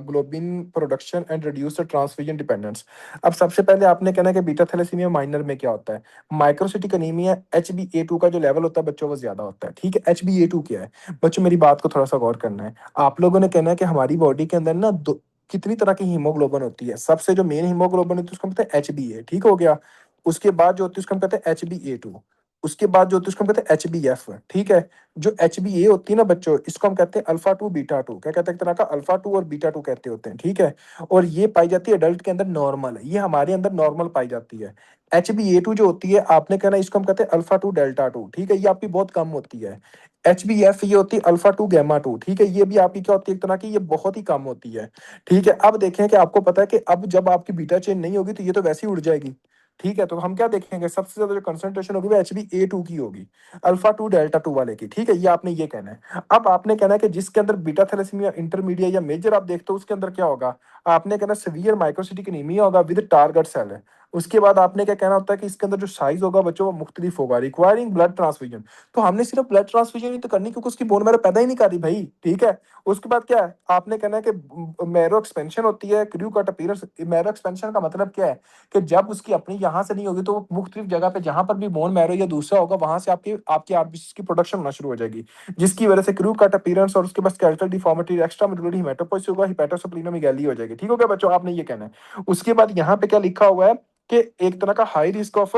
globin production and reduce the transfusion dependence. अब सबसे पहले आपने कहना है कि बीटा थैलेसीमिया माइनर में क्या होता है? माइक्रोसिटिक अनीमिया HbA2 का जो लेवल होता है बच्चों वो ज्यादा होता है, ठीक है। HbA2 क्या है? बच्चों मेरी बात को थोड़ा सा गौर करना है। आप लोगों ने कहना है कि हमारी बॉडी के अंदर ना दो कितनी तरह की हीमोग्लोबिन होती है। सबसे जो मेन हीमोग्लोबिन होती है उसको हम कहते हैं HbA, ठीक हो गया। उसके बाद जो होती है उसको हम कहते हैं HbA2। उसके बाद जो होती है उसको हम कहते हैं HbF, ठीक है। जो HbA होती है ना बच्चों, इसको हम कहते हैं अल्फा टू बीटा टू। क्या कहते हैं? एक तरह का अल्फा टू और बीटा टू कहते होते हैं, ठीक है। और ये पाई जाती है अडल्ट के अंदर नॉर्मल, ये हमारे अंदर नॉर्मल पाई जाती है। HbA2 जो होती है, आपने कहना इसको हम कहते हैं अल्फा टू डेल्टा टू, ठीक है। ये आपकी बहुत कम होती है। HbF ये होती है अल्फा टू गैमा टू, ठीक है। ये भी आपकी क्या होती है? एक तरह की ये बहुत ही कम होती है, ठीक है। अब देखें कि आपको पता है कि अब जब आपकी बीटा चेन नहीं होगी तो ये तो वैसे ही उड़ जाएगी, ठीक है। तो हम क्या देखेंगे? सबसे ज्यादा जो कंसंट्रेशन होगी वो HbA2 की होगी, अल्फा टू डेल्टा टू वाले की, ठीक है। ये आपने ये कहना है। अब आपने कहना है कि जिसके अंदर बीटा थैलेसीमिया इंटरमीडिएट या मेजर आप देखते हो उसके अंदर क्या होगा? आपने कहना सीवियर माइक्रोसिटिक एनीमिया होगा विद टारगेट सेल है। उसके बाद आपने क्या कहना होता है कि इसके अंदर जो साइज होगा बच्चों वो मुख्तलिफ होगा, रिक्वायरिंग ब्लड ट्रांसफ्यूजन। तो हमने सिर्फ ब्लड ट्रांसफ्यूजन ही तो करनी, क्योंकि उसकी बोन मैरो पैदा ही नहीं कर रही भाई, ठीक है। उसके बाद क्या है? आपने कहना है कि मैरो एक्सपेंशन होती है, crew cut appearance. Marrow expansion का मतलब क्या है? कि जब उसकी अपनी यहाँ से नहीं होगी तो वो मुख्तलिफ जगह पे जहां पर भी बोन मैरो या दूसरा होगा वहां से आपकी आपकी आरबीसी की प्रोडक्शन होना शुरू हो जाएगी, जिसकी वजह से क्रू कट अपीयरेंस और उसके बाद skeletal deformity, extra medullary haematopoiesis होगा, हिपेटोस्प्लीनोमेगाली हो जाएगी, ठीक हो गया बच्चों? आपने ये कहना है। उसके बाद यहाँ पे क्या लिखा हुआ है कि एक तरह का high risk of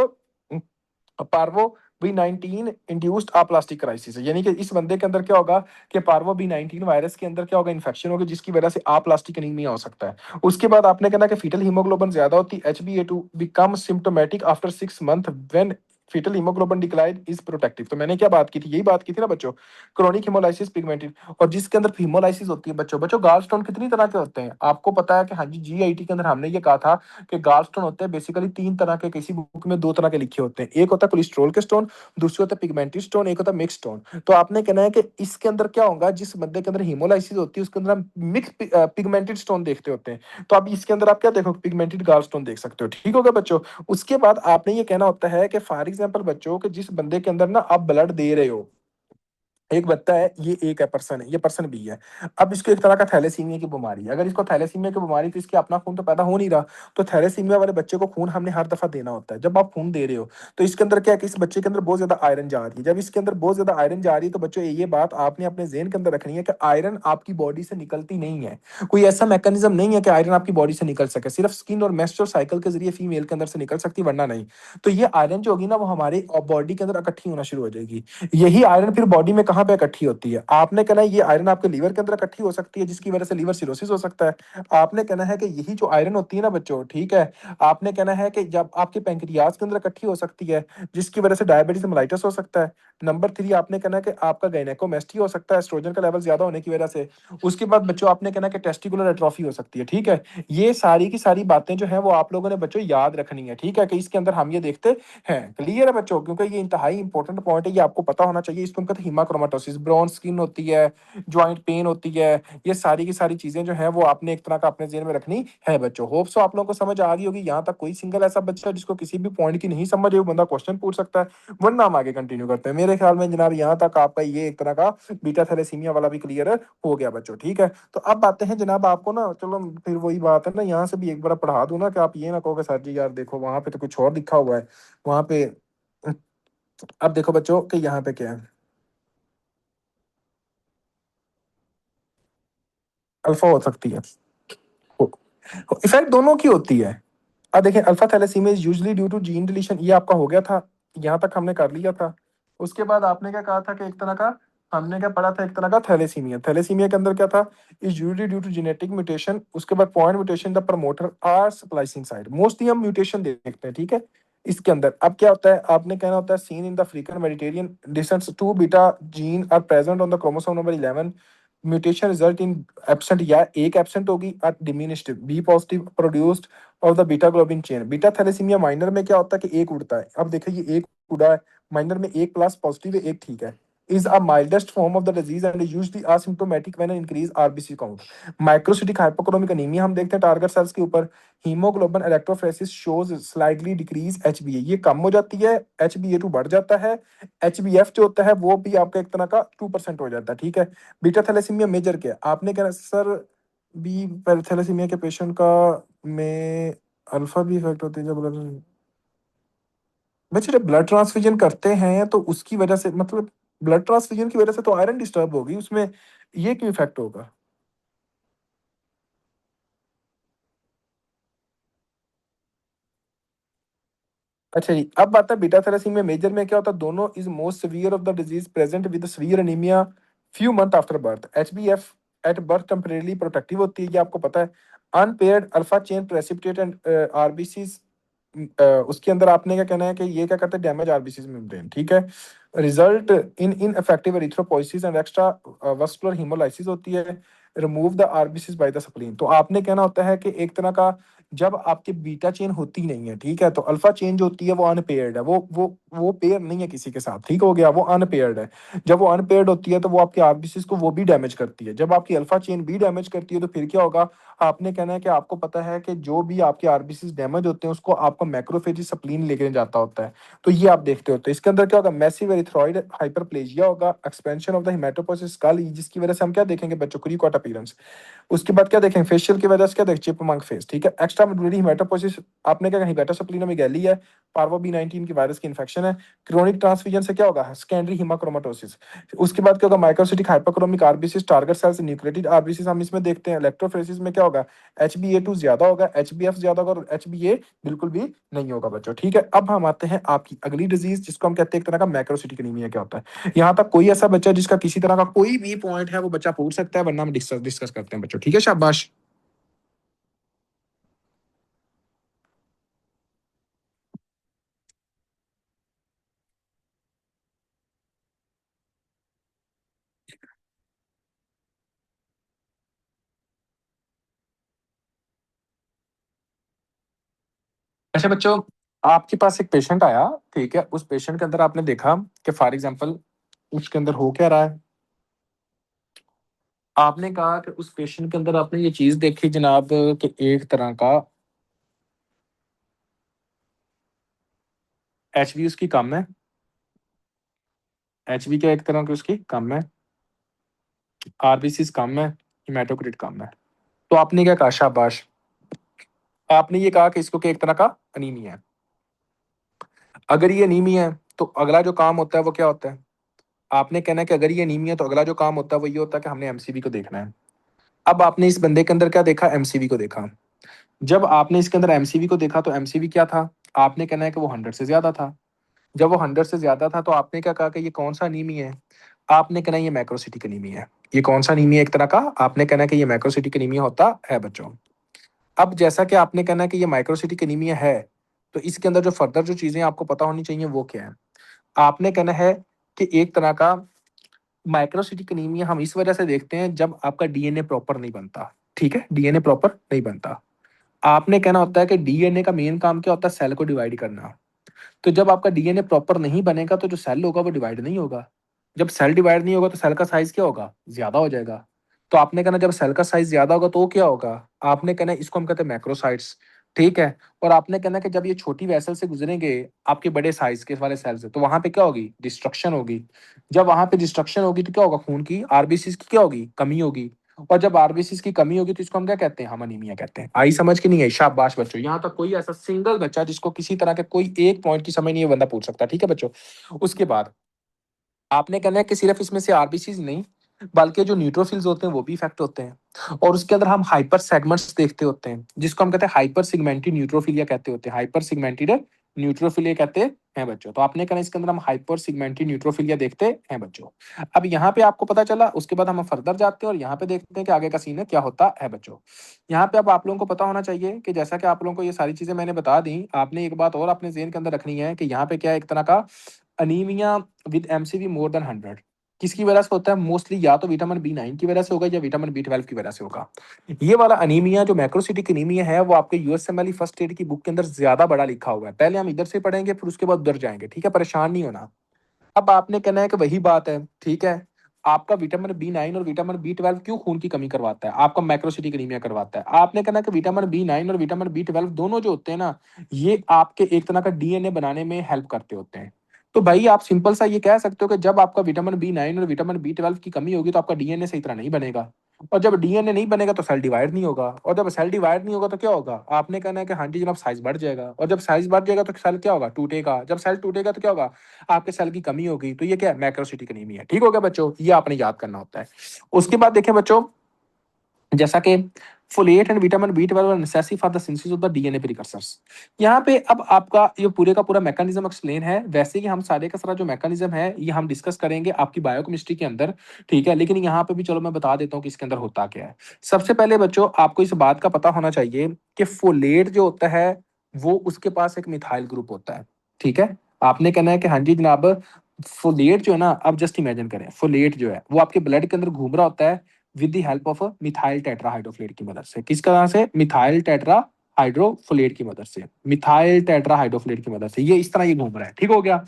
parvo B19 induced aplastic crisis है, यानी कि इस बंदे के अंदर क्या होगा कि पार्वो B19 वायरस के अंदर क्या होगा? इन्फेक्शन होगी, जिसकी वजह से अप्लास्टिक एनीमिया हो सकता है। उसके बाद आपने कहना कि फीटल हीमोग्लोबिन ज्यादा होती है, HbA2 become symptomatic after 6 month when fetal hemoglobin decline is protective। तो मैंने क्या बात की थी, यही बात की थी ना बच्चों, क्रोनिक हेमोलाइसिस पिगमेंटेड, और जिसके अंदर हेमोलाइसिस होती है बच्चों, गाल स्टोन कितनी तरह के होते हैं आपको पता है कि हाँ जी, जीआईटी के अंदर हमने ये कहा था कि गाल स्टोन होते हैं बेसिकली 3 तरह के, किसी बुक में 2 तरह के लिखे होते हैं, एक होता है कोलेस्ट्रॉल के स्टोन, दूसरे होता है पिगमेंटेड स्टोन, एक होता है मिक्स स्टोन। तो आपने कहना है कि इसके अंदर क्या होगा, जिस बंदे के अंदर हेमोलाइसिस होती है उसके अंदर हम मिक्स पिगमेंटेड स्टोन देखते होते हैं। तो अब इसके अंदर आप क्या देखो, पिगमेंटेड गाल स्टोन देख सकते हो, ठीक होगा बच्चों। उसके बाद आपने ये कहना होता है कि फॉर एग्जाम्पल बच्चों कि जिस बंदे के अंदर ना आप ब्लड दे रहे हो, एक बच्चा है, ये एक है पर्सन है, ये पर्सन बी है। अब इसको एक तरह का थैलेसीमिया की बीमारी है, अगर इसको थैलेसीमिया की बीमारी, तो इसके अपना खून तो पैदा हो नहीं रहा, तो थैलेसीमिया वाले बच्चे को खून हमने हर दफा देना होता है। जब आप खून दे रहे हो तो इसके अंदर क्या है कि इस बच्चे के अंदर बहुत ज्यादा आयरन जा रही है। जब इसके अंदर बहुत ज्यादा आयरन जा रही है तो बच्चों ये बात आपने अपने जेहन के अंदर रखनी है कि आयरन आपकी बॉडी से निकलती नहीं है, कोई ऐसा मैकेनिज्म नहीं है कि आयरन आपकी बॉडी से निकल सके, सिर्फ स्किन और मेंस्ट्रुअल साइकिल के जरिए फीमेल के अंदर से निकल सकती, वरना नहीं। तो ये आयरन जो होगी ना वो हमारे बॉडी के अंदर इकट्ठी होना शुरू हो जाएगी। यही आयरन फिर बॉडी में कहाँ पे इकट्ठी होती है, आपने कहना है ये आयरन आपके लीवर के अंदर इकट्ठी हो सकती है, जिसकी वजह से लीवर सिरोसिस हो सकता है। आपने कहना है कि यही जो आयरन होती है ना बच्चों, ठीक है, आपने कहना है कि जब आपके पैंक्रियाज के अंदर इकट्ठी हो सकती है, जिसकी वजह से डायबिटीज मेलाइटस हो सकता है। नंबर 3 आपने कहना है कि आपका गायनेकोमेस्टी हो सकता है एस्ट्रोजन का लेवल ज्यादा होने की वजह से। उसके बाद बच्चों आपने कहना है कि टेस्टिकुलर एट्रोफी हो सकती है, ठीक है। ये सारी की सारी बातें जो है वो आप लोगों ने बच्चों याद रखनी है, ठीक है, कि इसके अंदर हम ये देखते हैं। क्लियर है बच्चों, क्योंकि ये इंतहाई इंपॉर्टेंट पॉइंट है, ये आपको पता होना चाहिए। इसको हम कहते हैं हीमाक्रोमाटोसिस, ब्राउन स्किन होती है, ज्वाइंट पेन होती है, ये सारी की सारी चीजें जो है वो आपने एक तरह का अपने जेहन में रखनी है बच्चों। होप सो आप लोगों को समझ आ गई होगी। यहाँ तक कोई सिंगल ऐसा बच्चा जिसको किसी भी पॉइंट की नहीं समझ है, वो बंदा क्वेश्चन पूछ सकता है, वरना हम आगे कंटिन्यू करते हैं। मेरे ख्याल में जनाब यहाँ तक आपका ये एक तरह का बीटा थैलेसीमिया वाला भी क्लियर हो गया बच्चों, ठीक है। तो अब बातें हैं जनाब, आपको ना चलो फिर वही बात है ना, यहाँ से भी एक बार पढ़ा दूं ना कि आप ये ना कहो कि सर जी यार देखो वहां पे तो कुछ और लिखा हुआ है, वहां पे। अब देखो बच्चों कि यहाँ पे क्या है, अल्फा हो सकती है, इफेक्ट दोनों की होती है। अब देखिए alpha thalassaemia is usually due to gene deletion, ये आपका हो गया था, यहाँ तक हमने कर लिया था। उसके बाद आपने क्या कहा था कि एक तरह का, हमने क्या पढ़ा था, एक तरह का थैलेसीमिया, थैलेसीमिया के अंदर क्या था, is usually due to genetic mutation. उसके बाद point mutation the promoter or splicing site, mostly हम म्यूटेशन देखते हैं, ठीक है। इसके अंदर अब क्या होता है, आपने कहना होता है seen in the African Mediterranean descents two beta gene are present on the chromosome number 11, mutation result in absent, या एक एब्सेंट होगी और diminished B positive produced of the beta globin chain. Beta thalassaemia minor में क्या होता है कि एक उड़ता है, अब देखिए ये एक उड़ा है, माइनर में एक प्लस पॉजिटिव है, एक ठीक है। Is a mildest form of the disease and usually asymptomatic when increase RBC count. Microcytic hypochromic anaemia हम देखते हैं टारगेट सेल्स के ऊपर। Haemoglobin electrophoresis shows slightly decrease HbA, ये कम हो जाती है, एचबीए2 बढ़ जाता है, एचबीएफ जो होता है वो भी आपका एक तरह का 2% हो जाता है, ठीक है। बीटा थैलेसीमिया मेजर क्या है, आपने कहना सर बी थैलेसीमिया के पेशेंट का में अल्फा भी इफेक्ट होती है जब बच्चे जब ब्लड ट्रांसफ्यूजन करते हैं तो उसकी वजह से, मतलब ब्लड ट्रांसफ्यूजन की वजह से तो आयरन डिस्टर्ब होगी उसमें, ये क्यों इफेक्ट होगा। अच्छा जी, अब बात है बीटा थैलेसीमिया मेजर में क्या होता है, दोनों is most severe of the disease present with severe anaemia few month after birth. HbF at birth temporarily protective होती है, ये आपको पता है। Unpaired alpha chain precipitate and RBCs, उसके अंदर आपने क्या कहना है कि ये क्या करते हैं, डैमेज आरबीसीज मेम्ब्रेन, ठीक है। Result in ineffective erythropoiesis and extra vascular haemolysis होती है। Remove the RBCs by the spleen, तो आपने कहना होता है कि एक तरह का जब आपकी बीटा चेन होती नहीं है, ठीक है, तो अल्फा चेन जो होती है वो अनपेयर्ड है, वो पेयर नहीं है किसी के साथ, ठीक हो गया, वो अनपेयर्ड है। जब वो अनपेयर्ड होती है तो वो आपकी आरबीसीज को वो भी डैमेज करती है, जब आपकी अल्फा चेन भी डैमेज करती है तो फिर क्या होगा, आपने कहना है कि आपको पता है कि जो भी आपके आरबीसीज डैमेज होते हैं उसको आपका मैक्रोफेजी स्प्लीन लेके जाता होता है। तो ये आप देखते होते हैं, इसके अंदर क्या होगा, मैसिव एरिथ्रॉइड हाइपरप्लेजिया होगा, एक्सपेंशन ऑफ द हेमेटोपोइसिस स्कल, जिसकी वजह से हम क्या देखेंगे बच्चों, क्रीकॉट अपीयरेंस। उसके बाद क्या देखें, फेशियल की वजह से क्या देखें, चिपमंक फेस, ठीक है। एक्स्ट्रा मेडुलरी हेमेटोपोइसिस, आपने क्या कहा, हेपेटोसेप्लिनोमेगाली है, पार्वो बी 19 की वायरस की इन्फेक्शन है। क्रोनिक ट्रांसफ्यूजन से क्या होगा, सेकेंडरी हीमाक्रोमाटोसिस। उसके बाद क्या होगा, microcytic hypochromic RBCs, target cells, nucleated RBCs हम इसमें देखते हैं। इलेक्ट्रोफोरेसिस में क्या होगा, एचबीए2 ज्यादा होगा, एचबीएफ ज्यादा होगा, और एचबीए बिल्कुल भी नहीं होगा बच्चों, ठीक है। अब हम आते हैं आपकी अगली डिजीज जिसको हम कहते हैं एक तरह का मैक्रोसिटिक एनीमिया, क्या होता है। यहाँ तक कोई ऐसा बच्चा जिसका किसी तरह का कोई भी पॉइंट है वो बच्चा पूछ सकता है, वरना हम डिस्कस डिस्कस करते हैं बच्चों, ठीक है, शाबाश। अच्छा बच्चों, आपके पास एक पेशेंट आया, ठीक है, उस पेशेंट के अंदर आपने देखा कि फॉर एग्जांपल उसके अंदर हो क्या रहा है। आपने कहा कि उस पेशेंट के अंदर आपने ये चीज देखी जनाब कि एक तरह का एचबी उसकी कम है, एचबी क्या एक तरह की उसकी कम है, आरबीसी कम है, हिमेटोक्रिट कम है। तो आपने क्या कहा, शाबाश, आपने ये कहा कि इसको क्या एक तरह का अनीमिया है। अगर ये अनीमिया है तो अगला जो काम होता है वो क्या होता है, आपने कहना है कि अगर ये अनीमिया है तो अगला जो काम होता है वो ये होता है कि हमने एमसीवी को देखना है। अब आपने इस बंदे के अंदर क्या देखा, एमसीवी को देखा। जब आपने इसके अंदर एमसीवी को देखा तो एमसीवी क्या था, आपने कहना है कि वो 100 से ज्यादा था। जब वो 100 से ज्यादा था तो आपने क्या कहा कि ये कौन सा अनीमिया है, आपने कहना है ये मैक्रोसिटिक अनीमिया है। ये कौन सा अनीमिया एक तरह का, आपने कहना है कि ये मैक्रोसिटिक अनीमिया होता है बच्चों। अब जैसा कि आपने कहना है कि ये माइक्रोसिटिक एनीमिया है, तो इसके अंदर जो फर्दर जो चीजें आपको पता होनी चाहिए वो क्या है। आपने कहना है कि एक तरह का माइक्रोसिटिक एनीमिया हम इस वजह से देखते हैं जब आपका डीएनए प्रॉपर नहीं बनता। ठीक है, डीएनए प्रॉपर नहीं बनता। आपने कहना होता है कि डीएनए का मेन काम क्या होता है, सेल को डिवाइड करना। तो जब आपका डीएनए प्रॉपर नहीं बनेगा तो जो सेल होगा वो डिवाइड नहीं होगा। जब सेल डिवाइड नहीं होगा तो सेल का साइज क्या होगा, ज्यादा हो जाएगा। तो आपने कहना जब सेल का साइज ज्यादा होगा तो वो क्या होगा, आपने कहना इसको हम कहते हैं मैक्रोसाइट्स। ठीक है। और आपने कहना कि जब ये छोटी वेसल से गुजरेंगे आपके बड़े साइज के वाले सेल से तो वहां पे क्या होगी, डिस्ट्रक्शन होगी। जब वहां पे डिस्ट्रक्शन होगी तो क्या होगा, खून की आरबीसी की क्या होगी, कमी होगी। और जब आरबीसी की कमी होगी तो इसको हम क्या कहते हैं, हम अनीमिया कहते हैं। आई समझ के नहीं आई, शाबाश बच्चों, यहाँ तक कोई ऐसा सिंगल बच्चा जिसको किसी तरह के कोई एक पॉइंट की समझ नहीं है बंदा पूछ सकता। ठीक है बच्चों। उसके बाद आपने कहना है कि सिर्फ इसमें से आरबीसी नहीं बल्कि जो न्यूट्रोफिल्स होते हैं वो भी इफेक्ट होते हैं। और उसके अंदर हम हाइपर सेगमेंट्स देखते होते हैं जिसको हम कहते हैं हाइपर सिगमेंटेड न्यूट्रोफिलिया कहते होते हैं, हाइपर सिगमेंटेड न्यूट्रोफिलिया कहते हैं बच्चों। तो आपने कहना इसके अंदर हम हाइपर सिगमेंटेड न्यूट्रोफिलिया देखते हैं बच्चों। अब यहाँ पे आपको पता चला, उसके बाद हम फर्दर जाते हैं और यहाँ पे देखते हैं कि आगे का सीन है क्या होता है बच्चों। यहाँ पे अब आप लोगों को पता होना चाहिए कि जैसा कि आप लोगों को ये सारी चीजें मैंने बता दी, आपने एक बात और अपने जेहन के अंदर रखनी है कि यहाँ पे क्या है, एक तरह का anaemia with MCV more than 100 किसकी वजह से होता है, मोस्टली या तो विटामिन बी 9 की वजह से होगा या विटामिन बी 12 की वजह से होगा। ये वाला अनीमिया जो मैक्रोसिटिक अनीमिया है वो आपके यूएसएमएल फर्स्ट एड की बुक के अंदर ज्यादा बड़ा लिखा हुआ है। पहले हम इधर से पढ़ेंगे फिर उसके बाद उधर जाएंगे, ठीक है, परेशान नहीं होना। अब आपने कहना है कि वही बात है, ठीक है, आपका विटामिन बी 9 और विटामिन बी 12 क्यों खून की कमी करवाता है, आपका मैक्रोसिटिक एनीमिया करवाता है। आपने कहना है कि विटामिन बी 9 और विटामिन बी 12 दोनों जो होते हैं ना, ये आपके एक तरह का डीएनए बनाने में हेल्प करते होते हैं। तो भाई आप सिंपल सा ये कह सकते हो कि जब आपका विटामिन बी 9 और विटामिन बी 12 की कमी होगी तो आपका डीएनए सही तरह नहीं बनेगा। और जब डीएनए नहीं बनेगा तो सेल डिवाइड नहीं होगा, और जब सेल डिवाइड नहीं होगा तो क्या होगा, आपने कहना है कि हाँ जी जनाब साइज बढ़ जाएगा, और जब साइज बढ़ जाएगा तो सेल क्या होगा, टूटेगा, जब सेल टूटेगा तो क्या होगा, आपके सेल की कमी होगी। तो ये क्या है, मैक्रोसिटिक एनीमिया है। ठीक हो गया बच्चों, ये आपने याद करना होता है। उसके बाद देखें बच्चों, जैसा कि folate and vitamin B 12 are necessary for the synthesis of the DNA precursors. यहाँ पे अब आपका ये पूरे का पूरा मैकेनिज्म एक्सप्लेन है। वैसे ही हम सारे का सारा जो मैकेनिज्म है ये हम डिस्कस करेंगे आपकी बायोकेमिस्ट्री के अंदर, ठीक है, लेकिन यहाँ पे भी चलो मैं बता देता हूँ कि इसके अंदर होता क्या है। सबसे पहले बच्चों आपको इस बात का पता होना चाहिए कि फोलेट जो होता है वो उसके पास एक मिथाइल ग्रुप होता है। ठीक है, आपने कहना है कि हाँ जी जनाब, फोलेट जो है ना, अब जस्ट इमेजिन करें फोलेट जो है वो आपके ब्लड के अंदर घूम रहा होता है with the help of methyl tetrahydrofolate की मदद से। किस तरह से, मिथाइल टेट्राहाइड्रोफोलेट की मदद से, मिथाइल टेट्राहाइड्रोफोलेट की मदद से ये इस तरह ये घूम रहा है। ठीक हो गया।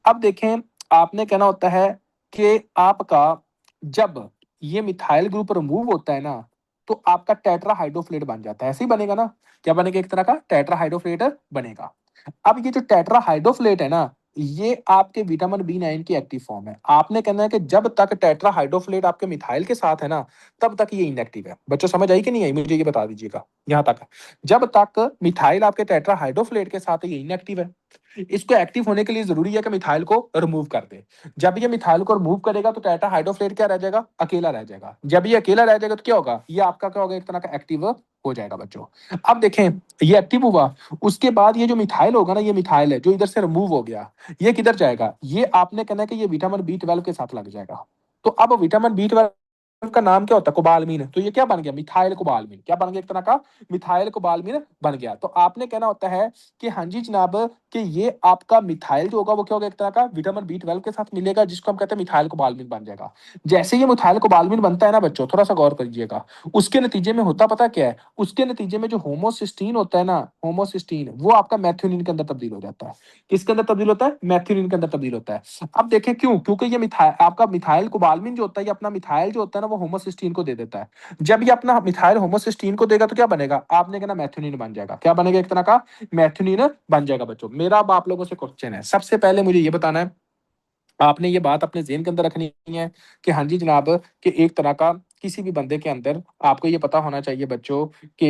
अब देखें, आपने कहना होता है कि आपका जब ये मिथाइल ग्रुप रिमूव होता है ना तो आपका टेट्राहाइड्रोफोलेट बन जाता है। ऐसे ही बनेगा ना, क्या बनेगा, एक तरह का टेट्राहाइड्रोफोलेट बनेगा। अब ये जो टेट्राहाइड्रोफोलेट है ना, ये आपके विटामिन बी 9 की एक्टिव फॉर्म है। आपने कहना है कि जब तक टेट्राहाइड्रोफोलेट आपके मिथाइल के साथ है ना तब तक ये इनएक्टिव है। बच्चों समझ आई कि नहीं आई, मुझे ये बता दीजिएगा यहां तक। जब तक मिथाइल आपके टेट्राहाइड्रोफोलेट के साथ है ये इनएक्टिव है। इसको एक्टिव होने के लिए जरूरी है कि मिथाइल को रिमूव कर दे। जब ये मिथाइल को रिमूव करेगा तो टेट्राहाइड्रोफोलेट क्या रह जाएगा, अकेला रह जाएगा। जब ये अकेला रह जाएगा तो क्या होगा, ये आपका क्या होगा, एक तरह का एक्टिव हो जाएगा बच्चों। अब देखें, ये एक्टिव हुआ, उसके बाद ये जो मिथाइल होगा ना, ये मिथाइल है जो इधर से रिमूव हो गया, ये किधर जाएगा, ये आपने कहना है कि ये विटामिन बी 12 के साथ लग जाएगा। तो अब विटामिन बी 12 का नाम क्या होता है, कोबालमीन। तो ये क्या बन गया, मिथाइल कोबालमीन। क्या बन गया, एक तरह का मिथाइल कोबालमीन बन गया। तो आपने कहना होता है कि हाँ जी जनाब, कि ये आपका मिथाइल जो होगा वो क्या होगा, एक तरह का विटामिन B12 के साथ मिलेगा, जिसको हम कहते हैं मिथाइल कोबालमीन बन जाएगा। जैसे ये मिथाइल कोबालमीन बनता है ना बच्चों, थोड़ा सा गौर करिएगा, उसके नतीजे में होता पता क्या है, उसके नतीजे में जो होमोसिस्टीन होता है ना, होमोसिस्टीन, वो आपका मैथ्योनिन के अंदर तब्दील हो जाता है। किसके अंदर तब्दील होता है, मैथ्योनिन के अंदर तब्दील होता है। अब देखें क्यों, क्योंकि ये मिथाइल, आपका मिथाइल कोबालमिन जो होता है, ये अपना मिथाइल जो होता है ना, वो होमोसिस्टीन को दे देता है। जब ये अपना मिथाइल होमोसिस्टीन को देगा तो क्या बनेगा, आपने कहना मैथ्योनिन बन जाएगा। क्या बनेगा, एक तरह का मैथ्योनिन बन जाएगा। बच्चों मेरा अब आप लोगों से क्वेश्चन है, सबसे पहले मुझे ये बताना है, आपने ये बात अपने ज़हन के अंदर रखनी है कि हाँ जी जनाब, कि एक तरह का किसी भी बंदे के अंदर आपको ये पता होना चाहिए बच्चों, कि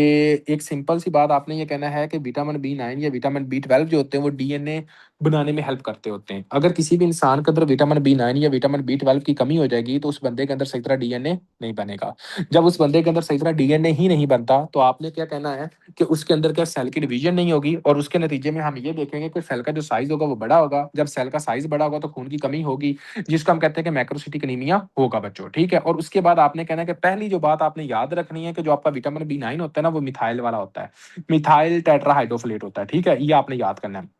एक सिंपल सी बात आपने ये कहना है कि विटामिन B9 या विटामिन B12 जो होते हैं वो डीएनए बनाने में हेल्प करते होते हैं। अगर किसी भी इंसान के अंदर विटामिन B9 या विटामिन B12 की कमी हो जाएगी तो उस बंदे के अंदर सही तरह डीएनए नहीं बनेगा। जब उस बंदे के अंदर सही तरह डीएनए ही नहीं बनता तो आपने क्या कहना है कि उसके अंदर क्या सेल की डिवीजन नहीं होगी, और उसके नतीजे में हम ये देखेंगे कि सेल का जो साइज होगा वो बड़ा होगा। जब सेल का साइज बड़ा होगा तो खून की कमी होगी, जिसको हम कहते हैं कि मैक्रोसिटिक एनीमिया होगा बच्चों। ठीक है, और उसके बाद आपने कहना है कि पहली जो बात आपने याद रखनी है कि जो आपका विटामिन B9 होता है ना, वो मिथाइल वाला होता है, मिथाइल टेट्राहाइड्रोफोलेट होता है। ठीक है, ये आपने याद करना है।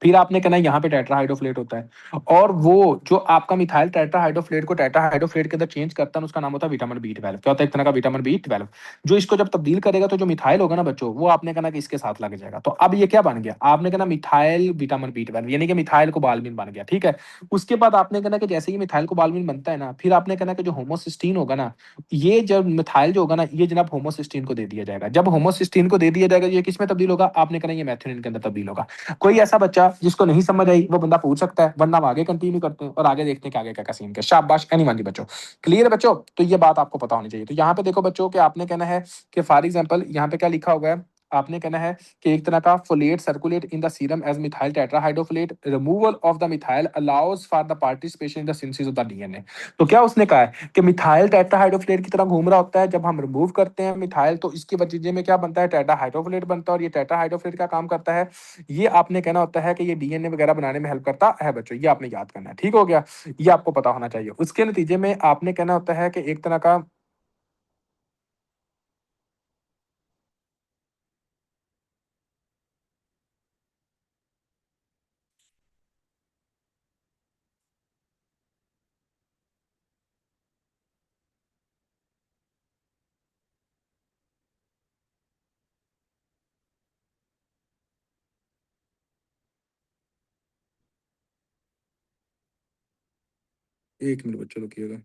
फिर आपने कहना है यहाँ पे टेट्राहाइड्रोफोलेट होता है, और वो जो आपका मिथाइल टेट्राहाइड्रोफोलेट को टेट्राहाइड्रोफोलेट के अंदर चेंज करता है उसका नाम होता है विटामिन B12। क्या होता है, एक तरह का विटामिन B12, जो इसको जब तब्दील करेगा तो जो मिथाइल होगा ना बच्चों, वो आपने कहना कि इसके साथ लग जाएगा। तो अब ये क्या बन गया, आपने कहना मिथाइल विटामिन B12, यानी कि मिथाइल कोबालमिन बन गया। ठीक है, उसके बाद आपने कहना कि जैसे ही मिथाइल कोबालमिन बनता है ना, फिर आपने कहना कि जो होमोसिस्टीन होगा ना, ये जब मिथाइल जो होगा ना, ये जनाब होमोसिस्टीन को दे दिया जाएगा। जब होमोसिस्टीन को दे दिया जाएगा, ये किस में तब्दील होगा, आपने कहना ये मैथ्योनिन के अंदर तब्दील होगा। कोई ऐसा बच्चा जिसको नहीं समझ आई वो बंदा पूछ सकता है, वरना हम आगे कंटिन्यू करते हैं और आगे देखते हैं कि आगे क्या सीन के। शाबाश, एनी मान जी बच्चों, क्लियर है बच्चों। तो ये बात आपको पता होनी चाहिए। तो यहाँ पे देखो बच्चों कि आपने कहना है कि फॉर एग्जांपल यहाँ पे क्या लिखा होगा है, आपने कहना है कि एक तरह का folate circulate in the serum as methyl tetrahydrofolate, removal of the methyl allows for the participation in the synthesis of the DNA. तो क्या उसने कहा है कि मिथाइल टेट्राहाइड्रोफोलेट की तरह घूम रहा होता है, जब हम रिमूव करते हैं मिथाइल तो इसके वजह में क्या बनता है, टेट्राहाइड्रोफोलेट बनता है, और ये टेट्राहाइड्रोफोलेट का काम करता है, ये आपने कहना होता है कि ये डीएनए वगैरह बनाने में हेल्प करता है बच्चों। ये आपने याद करना है, ठीक हो गया, ये आपको पता होना चाहिए। उसके नतीजे में आपने कहना होता है कि एक तरह का, एक मिनट बच्चों रुकिएगा।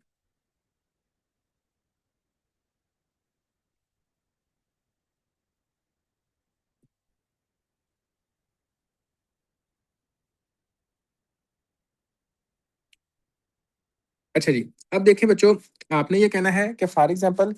अच्छा जी, अब देखिए बच्चों, आपने ये कहना है कि फॉर एग्जांपल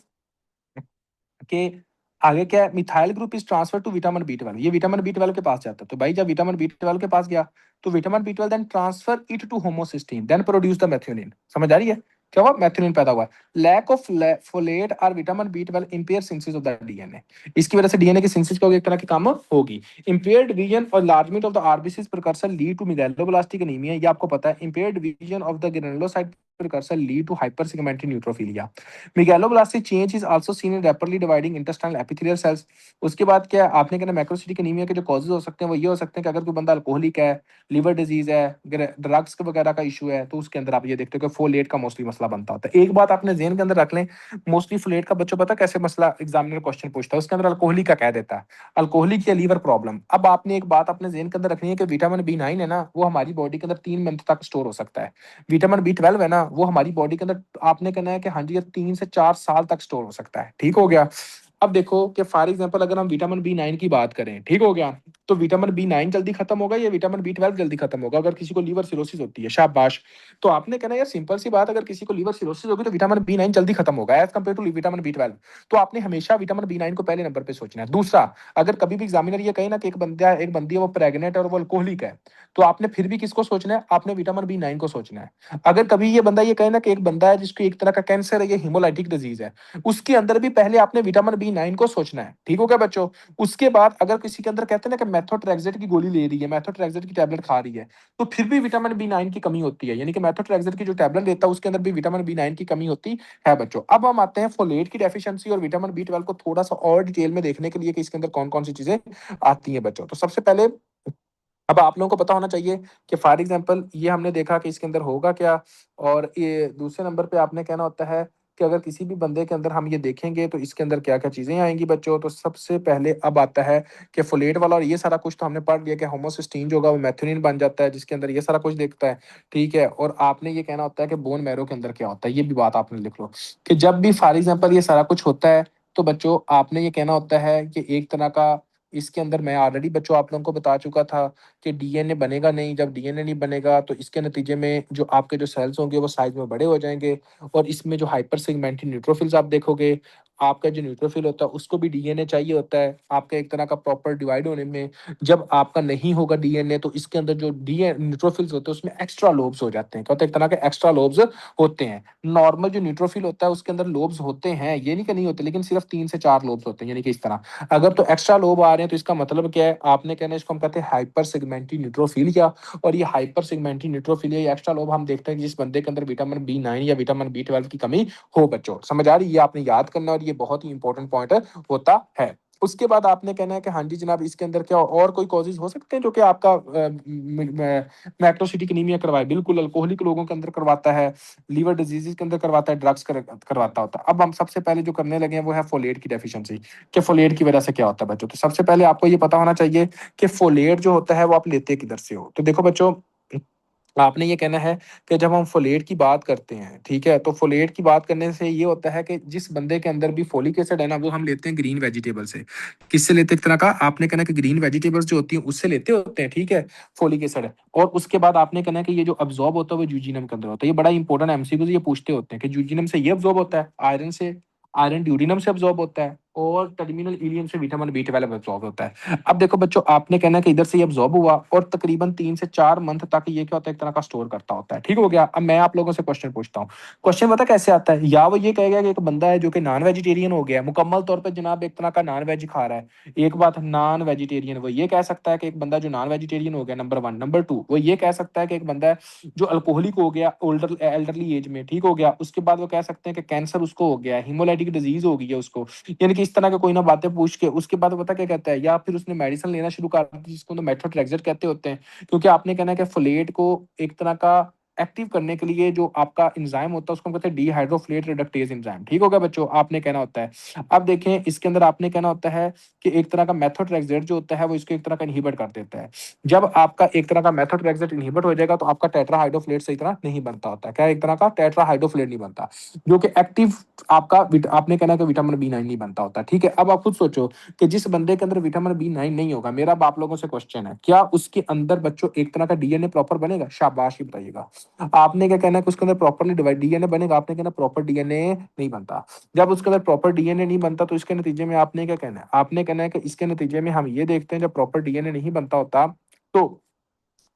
कि आगे क्या है, methyl group is transfer to vitamin B12, ये विटामिन B12 के पास जाता है। तो भाई जब विटामिन B12 के पास गया तो vitamin B12 then transfer it to homocysteine then produce the methionine. समझ आ रही है, क्या हुआ, मेथियोनिन पैदा हुआ। लैक ऑफ फोलेट और vitamin B12 impair synthesis of the DNA, इसकी वजह से डीएनए की सिंथेसिस को एक तरह की कम होगी। इंपेयर्ड विजन और enlargement of the RBC precursor lead to megaloblastic anaemia, ये आपको पता है। Impaired vision of the granulocyte precursor lead to hypersegmented neutrophilia. Megaloblastic change is also seen in rapidly dividing intestinal epithelial cells. उसके बाद क्या है, आपने कहना मैक्रोसिटिक एनीमिया के जो कॉजेज हो सकते हैं वो ये हो सकते हैं कि अगर कोई बंदा अल्कोहलिक है, लिवर डिजीज है, ड्रग्स वगैरह का इशू है, तो उसके अंदर आप ये देखते हो कि फोलेट का मोस्टली मसला बनता होता है। एक बात आपने जेहन के अंदर रख लें, मोस्टली फोलेट का बच्चों पता कैसे मसला एग्जामिनर क्वेश्चन पूछता है, उसके अंदर अल्कोहलिक का कह देता है, अल्कोहलिक या लीवर प्रॉब्लम। अब आपने एक बात अपने जेहन के अंदर रखनी है कि विटामिन B9 है ना, वो हमारी बॉडी के अंदर 3 मंथ तक स्टोर हो सकता है। विटामिन B12 है ना, वो हमारी बॉडी के अंदर आपने कहना है कि हाँ जी ये 3 से 4 साल तक स्टोर हो सकता है। ठीक हो गया। अब देखो कि फॉर एग्जांपल अगर हम विटामिन B9 की बात करें, ठीक हो गया, तो विटामिन B9 जल्दी खत्म होगा या विटामिन B12 जल्दी खत्म होगा, अगर किसी को लीवर सिरोसिस होती है, शाबाश। तो आपने कहना यार सिंपल सी बात, अगर किसी को लीवर सिरोसिस होगी तो विटामिन B9 जल्दी खत्म होगा as compare to vitamin B12। तो आपने हमेशा विटामिन B9 को पहले नंबर पे सोचना है। दूसरा, अगर कभी भी एग्जामिनर ये कहे ना कि एक बंदी है वो प्रेग्नेंट है और वो अल्कोहलिक है, तो आपने फिर भी किसको सोचना है, आपने विटामिन B9 को सोचना है। अगर कभी ये बंदा ये कहे ना कि एक बंदा है जिसको एक तरह का कैंसर है, ये हिमोलाइटिक डिजीज है, उसके अंदर भी पहले आपने विटामिन B9 को सोचना है। ठीक हो गया बच्चों। उसके बाद अगर किसी के अंदर कहते हैं ना कि मेथोट्रेक्सेट की गोली ले रही है, मेथोट्रेक्सेट की टैबलेट खा रही है, तो फिर भी विटामिन बी 9 की कमी होती है, यानी कि मेथोट्रेक्सेट की जो टैबलेट लेता है उसके अंदर भी विटामिन बी 9 की कमी होती है बच्चों। अब हम आते हैं फोलेट की डेफिशिएंसी और विटामिन बी 12 को थोड़ा सा और डिटेल में देखने के लिए कि इसके अंदर कौन कौन सी चीजें आती हैं बच्चों। तो सबसे पहले अब आप लोगों को पता होना चाहिए कि फॉर एग्जांपल ये हमने देखा कि इसके अंदर होगा क्या, और ये दूसरे नंबर पे आपने कहना होता है कि अगर किसी भी बंदे के अंदर हम ये देखेंगे तो इसके अंदर क्या क्या चीजें आएंगी बच्चों। तो सबसे पहले अब आता है कि फोलेट वाला, और ये सारा कुछ तो हमने पढ़ लिया कि होमोसिस्टीन जो होगा वो मेथियोनिन बन जाता है, जिसके अंदर ये सारा कुछ देखता है, ठीक है। और आपने ये कहना होता है कि बोन मैरो के अंदर क्या होता है, ये भी बात आपने लिख लो कि जब भी फॉर एग्जाम्पल ये सारा कुछ होता है तो बच्चों आपने ये कहना होता है कि एक तरह का इसके अंदर, मैं ऑलरेडी बच्चों आप लोगों को बता चुका था कि डीएनए बनेगा नहीं। जब डीएनए नहीं बनेगा तो इसके नतीजे में जो आपके जो सेल्स होंगे वो साइज में बड़े हो जाएंगे, और इसमें जो हाइपर सेगमेंटेड न्यूट्रोफिल्स आप देखोगे, आपका जो न्यूट्रोफिल होता है उसको भी डीएनए चाहिए होता है आपका एक तरह का प्रॉपर डिवाइड होने में। जब आपका नहीं होगा डीएनए तो इसके अंदर जो डीएनए न्यूट्रोफिल्स होते हैं उसमें एक्स्ट्रा लोब्स हो जाते हैं, क्या होता है, एक तरह के एक्स्ट्रा लोब्स होते हैं। नॉर्मल जो न्यूट्रोफिल होता है उसके अंदर लोब्स होते हैं, ये नहीं कि नहीं होते, लेकिन सिर्फ 3 से 4 लोब्स होते हैं, यानी कि इस तरह। अगर तो एक्स्ट्रा लोब आ रहे हैं तो इसका मतलब क्या है, आपने कहना है इसको हम कहते हैं हाइपर सेगमेंटेड न्यूट्रोफिलिया। और ये हाइपर सेगमेंटेड न्यूट्रोफिलिया, ये एक्स्ट्रा लोब हम देखते हैं कि जिस बंदे के अंदर विटामिन बी 9 या विटामिन बी 12 की कमी हो बच्चों। समझ आ रही है, ये आपने याद करना है और ये बहुत ही इंपॉर्टेंट पॉइंट होता है। उसके बाद आपने कहना है कि हाँ जी जनाब इसके अंदर क्या और कोई कॉजेज हो सकते हैं जो कि आपका मैक्रोसिटिक एनीमिया करवाए। बिल्कुल, अल्कोहलिक लोगों के अंदर करवाता है, लीवर डिजीज के अंदर करवाता है, ड्रग्स करवाता होता है। अब हम सबसे पहले जो करने लगे हैं वो है फोलेट की डेफिशिएंसी, कि फोलेट की वजह से क्या होता है बच्चों। तो सबसे पहले आपको ये पता होना चाहिए कि फोलेट जो होता है वो आप लेते किधर से हो। तो देखो बच्चों, आपने ये कहना है कि जब हम फोलेट की बात करते हैं, ठीक है, तो फोलेट की बात करने से ये होता है कि जिस बंदे के अंदर भी फोलिक एसिड है ना, वो हम लेते हैं ग्रीन वेजिटेबल से। किससे लेते हैं, एक तरह का आपने कहना है कि ग्रीन वेजिटेबल्स जो होती हैं उससे लेते होते हैं, ठीक है, फोलिक एसिड। और उसके बाद आपने कहना है कि ये जो अब्जॉर्ब होता है वो जूजिनम के अंदर होता है। ये बड़ा इंपॉर्टेंट एमसीक्यू ये पूछते होते हैं कि जूजिनम से ये अब्जॉर्ब होता है, आयरन से, आयरन ड्यूडिनम से अब्जॉर्ब होता है, और टर्मिनल इलियम से विटामिन बी 12 अब्जॉर्ब होता है। अब देखो बच्चों, आपने कहना है कि इधर से ये अब्जॉर्ब हुआ और तकरीबन 3 से 4 मंथ तक ये क्या होता है, एक तरह का स्टोर करता होता है। ठीक हो गया। अब मैं आप लोगों से क्वेश्चन पूछता हूँ। क्वेश्चन पता कैसे आता है, या वो ये कहेगा कि एक बंदा है जो कि नॉन वेजिटेरियन हो गया है, मुकम्मल तौर पर जनाब एक तरह का नॉन वेज खा रहा है। एक बात, नॉन वेजिटेरियन वो ये कह सकता है कि एक बंदा जो नॉन वेजिटेरियन हो गया, नंबर 1। नंबर 2, वो ये कह सकता है कि एक बंदा है जो अल्कोहलिक हो गया ओल्डर एल्डरली एज में, ठीक हो गया। उसके बाद वो कह सकते हैं कि कैंसर उसको हो गया है, हिमोलाइटिक डिजीज हो गई है उसको, यानी कि इस तरह के कोई ना बातें पूछ के उसके बाद पता क्या कहता है, या फिर उसने मेडिसिन लेना शुरू कर दी जिसको तो मेथोट्रेक्सेट कहते होते हैं। क्योंकि आपने कहना है कि फोलेट को एक तरह का एक्टिव करने के लिए जो आपका एंजाइम होता है उसको हम कहते हैं डीहाइड्रोफोलेट रिडक्टेज एंजाइम। ठीक होगा बच्चों, आपने कहना होता है। अब देखें इसके अंदर आपने कहना होता है कि एक तरह का मेथोट्रेक्सेट जो होता है वो इसको एक तरह का इनहिबिट कर देता है। जब आपका एक तरह का मेथोट्रेक्सेट इनहिबिट हो जाएगा तो आपका टेट्राहाइड्रोफोलेट सही तरह नहीं बनता होता है। क्या एक तरह का टेट्राहाइड्रोफोलेट नहीं बनता, जो कि एक्टिव आपका आपने कहना कि विटामिन बी 9 नहीं बनता होता। ठीक है। अब आप खुद सोचो कि जिस बंदे के अंदर विटामिन बी 9 नहीं होगा, मेरा आप लोगों से क्वेश्चन है, क्या उसके अंदर बच्चों एक तरह का डीएनए प्रॉपर बनेगा? शाबाश ही बताइएगा। आपने क्या कहना है कि उसके अंदर प्रॉपरली डिवाइड डीएनए बनेगा? आपने कहना प्रॉपर डीएनए नहीं बनता। जब उसके अंदर प्रॉपर डीएनए नहीं बनता तो इसके नतीजे में आपने क्या कहना है, आपने कहना है कि इसके नतीजे में हम ये देखते हैं जब प्रॉपर डीएनए नहीं बनता होता तो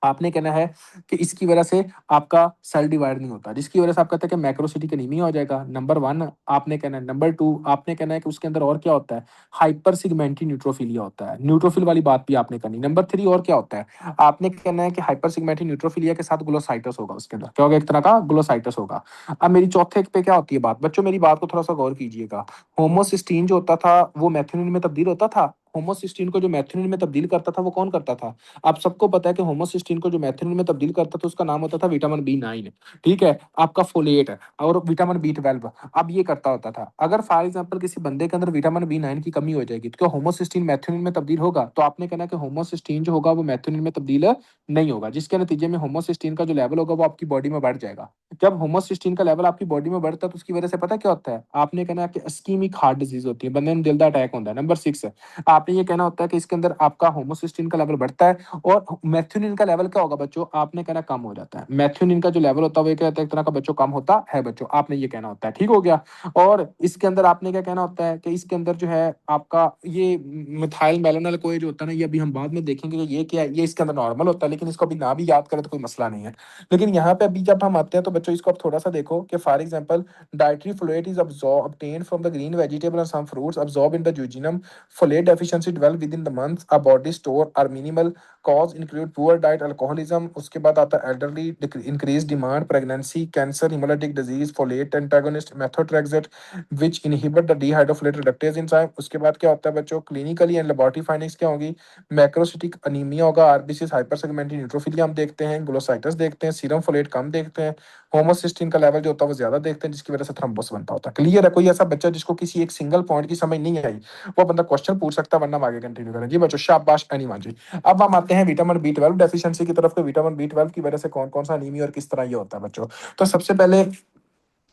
आपने कहना है कि इसकी वजह से आपका सेल डिवाइड नहीं होता, जिसकी वजह से आप कहते हैं कि मैक्रोसिटिक एनीमिया हो जाएगा। नंबर 1 आपने कहना है। नंबर 2 आपने कहना है कि उसके अंदर और क्या होता है, हाइपर सिगमेंटेड न्यूट्रोफिलिया होता है। न्यूट्रोफिल वाली बात भी आपने करनी। नंबर 3 और क्या होता है, आपने कहना है कि हाइपर सिगमेंटेड न्यूट्रोफिलिया के साथ ग्लोसाइटस होगा, उसके अंदर क्या होगा, एक तरह का ग्लोसाइटस होगा। अब मेरी चौथे पे क्या होती है बात, बच्चों मेरी बात को थोड़ा सा गौर कीजिएगा। होमोसिस्टीन जो होता था वो मैथ्योनिन में तब्दील होता था। होमोसिस्टीन को जो मैथ्योनिन में तब्दील करता था वो कौन करता था? आप सबको पता है कि होमोसिस्टीन को जो मैथियोनिन में तब्दील करता था उसका नाम होता था विटामिन बी 9। ठीक है, आपका फोलेट और विटामिन बी 12 अब ये करता होता था। अगर फॉर एग्जाम्पल किसी बंदे के अंदर विटामिन बी 9 की कमी हो जाएगी तो क्या होमोसिस्टीन मैथियोनिन में तब्दील होगा? तो आपने कहना कि होमोसिस्टीन जो होगा वो मैथियोनिन में तब्दील नहीं होगा, जिसके नतीजे में होमोसिस्टीन का जो लेवल होगा वो आपकी बॉडी में बढ़ जाएगा। जब होमोसिस्टीन का लेवल आपकी बॉडी में बढ़ता है तो उसकी वजह से पता क्या होता है, आपने कहना कि इस्कीमिक हार्ट डिजीज होती है, बंदे में दिल का अटैक होता है। नंबर 6 आपने ये कहना होता है कि इसके अंदर आपका होमोसिस्टीन का लेवल बढ़ता है और मैथ्योनिन का लेवल क्या होगा बच्चों, आपने कहना कम हो जाता है। मैथ्योनिन का जो लेवल होता है वो क्या होता है, एक तरह का बच्चों कम होता है बच्चों, आपने ये कहना होता है। ठीक हो गया। और इसके अंदर आपने क्या कहना होता है कि इसके अंदर जो है आपका ये मिथाइल मेलानल कोई जो होता है ना, ये अभी हम बाद में देखेंगे कि ये क्या है। ये इसके अंदर नॉर्मल होता है, लेकिन इसको अभी ना भी याद करें तो कोई मसला नहीं है। लेकिन यहाँ पे अभी जब हम आते हैं तो बच्चों इसको आप थोड़ा सा देखो कि for example dietary fluid is obtained from the green vegetable and some fruits absorbed in the jejunum. Folate deficiency deficiency develop within the month, a body store are minimal. Cause include poor diet, alcoholism. उसके बाद आता है elderly, increased demand, pregnancy, cancer, hemolytic disease, folate antagonist, methotrexate, which inhibit the dehydrofolate reductase enzyme. उसके बाद क्या होता है बच्चों, clinically and laboratory findings क्या होगी, मैक्रोसिटिक अनीमिया होगा, आरबीसी हाइपरसेगमेंटेड न्यूट्रोफिलिया हम देखते हैं, ग्लोसाइटस देखते हैं, सीरम फोलेट कम देखते हैं, होमोसिस्टिन का लेवल जो होता है वो ज्यादा देखते हैं, जिसकी वजह से थ्रोम्बोस बनता होता है। क्लियर है? कोई ऐसा बच्चा जिसको किसी एक सिंगल पॉइंट की समझ नहीं आई, वो बंदा क्वेश्चन पूछ सकता है, वरना हम आगे कंटिन्यू करें। जी बच्चों, शाबाश एनीमान जी। अब हम आते हैं विटामिन बी 12 डेफिशिएंसी की तरफ। तो विटामिन बी 12 की वजह से कौन कौन सा अनीमिया और किस तरह ये होता है बच्चों। तो सबसे पहले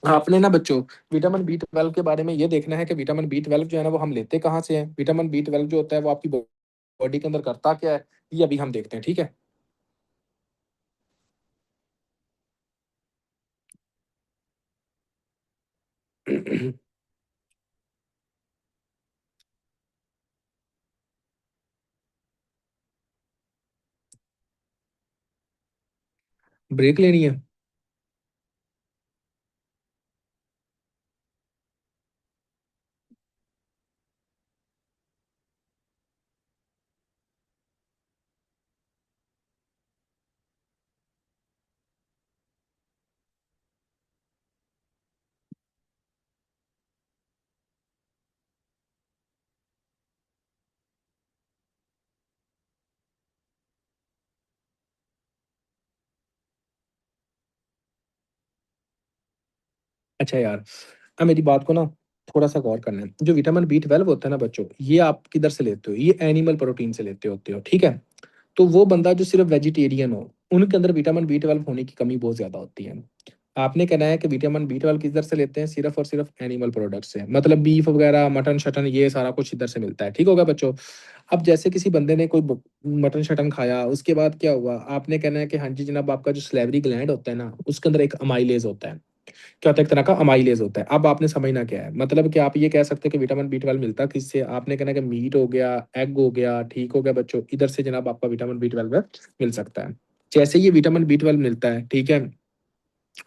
आपने ना बच्चों विटामिन बी 12 के बारे में ये देखना है कि विटामिन बी 12 जो है ना वो हम लेते कहाँ से हैं। विटामिन बी 12 जो होता है वो आपकी बॉडी के अंदर करता क्या है, ये अभी हम देखते हैं, ठीक है। ब्रेक लेनी है। अच्छा यार, अब मेरी बात को ना थोड़ा सा गौर करना है। जो विटामिन बी 12 होता है ना बच्चों, ये आप किधर से लेते हो, ये एनिमल प्रोटीन से लेते होते हो, ठीक है। तो वो बंदा जो सिर्फ वेजिटेरियन हो, उनके अंदर विटामिन बी 12 होने की कमी बहुत ज्यादा होती है। आपने कहना है कि विटामिन बी 12 किधर से लेते हैं, सिर्फ और सिर्फ एनिमल प्रोडक्ट से, मतलब बीफ वगैरह, मटन शटन, ये सारा कुछ इधर से मिलता है, ठीक होगा बच्चों। अब जैसे किसी बंदे ने कोई मटन शटन खाया, उसके बाद क्या हुआ, आपने कहना है कि हाँ जी जनाब, आपका जो स्लेवरी ग्लैंड होता है ना, उसके अंदर एक अमाइलेज होता है। क्या होता है, एक तरह का अमाइलेज होता है। अब आपने समझना क्या है, मतलब कि आप ये कह सकते हैं कि विटामिन बी 12 मिलता किससे, आपने कहना कि मीट हो गया, एग हो गया, ठीक हो गया बच्चों, इधर से जनाब आपका विटामिन बी 12 मिल सकता है। जैसे ये विटामिन बी 12 मिलता है, ठीक है,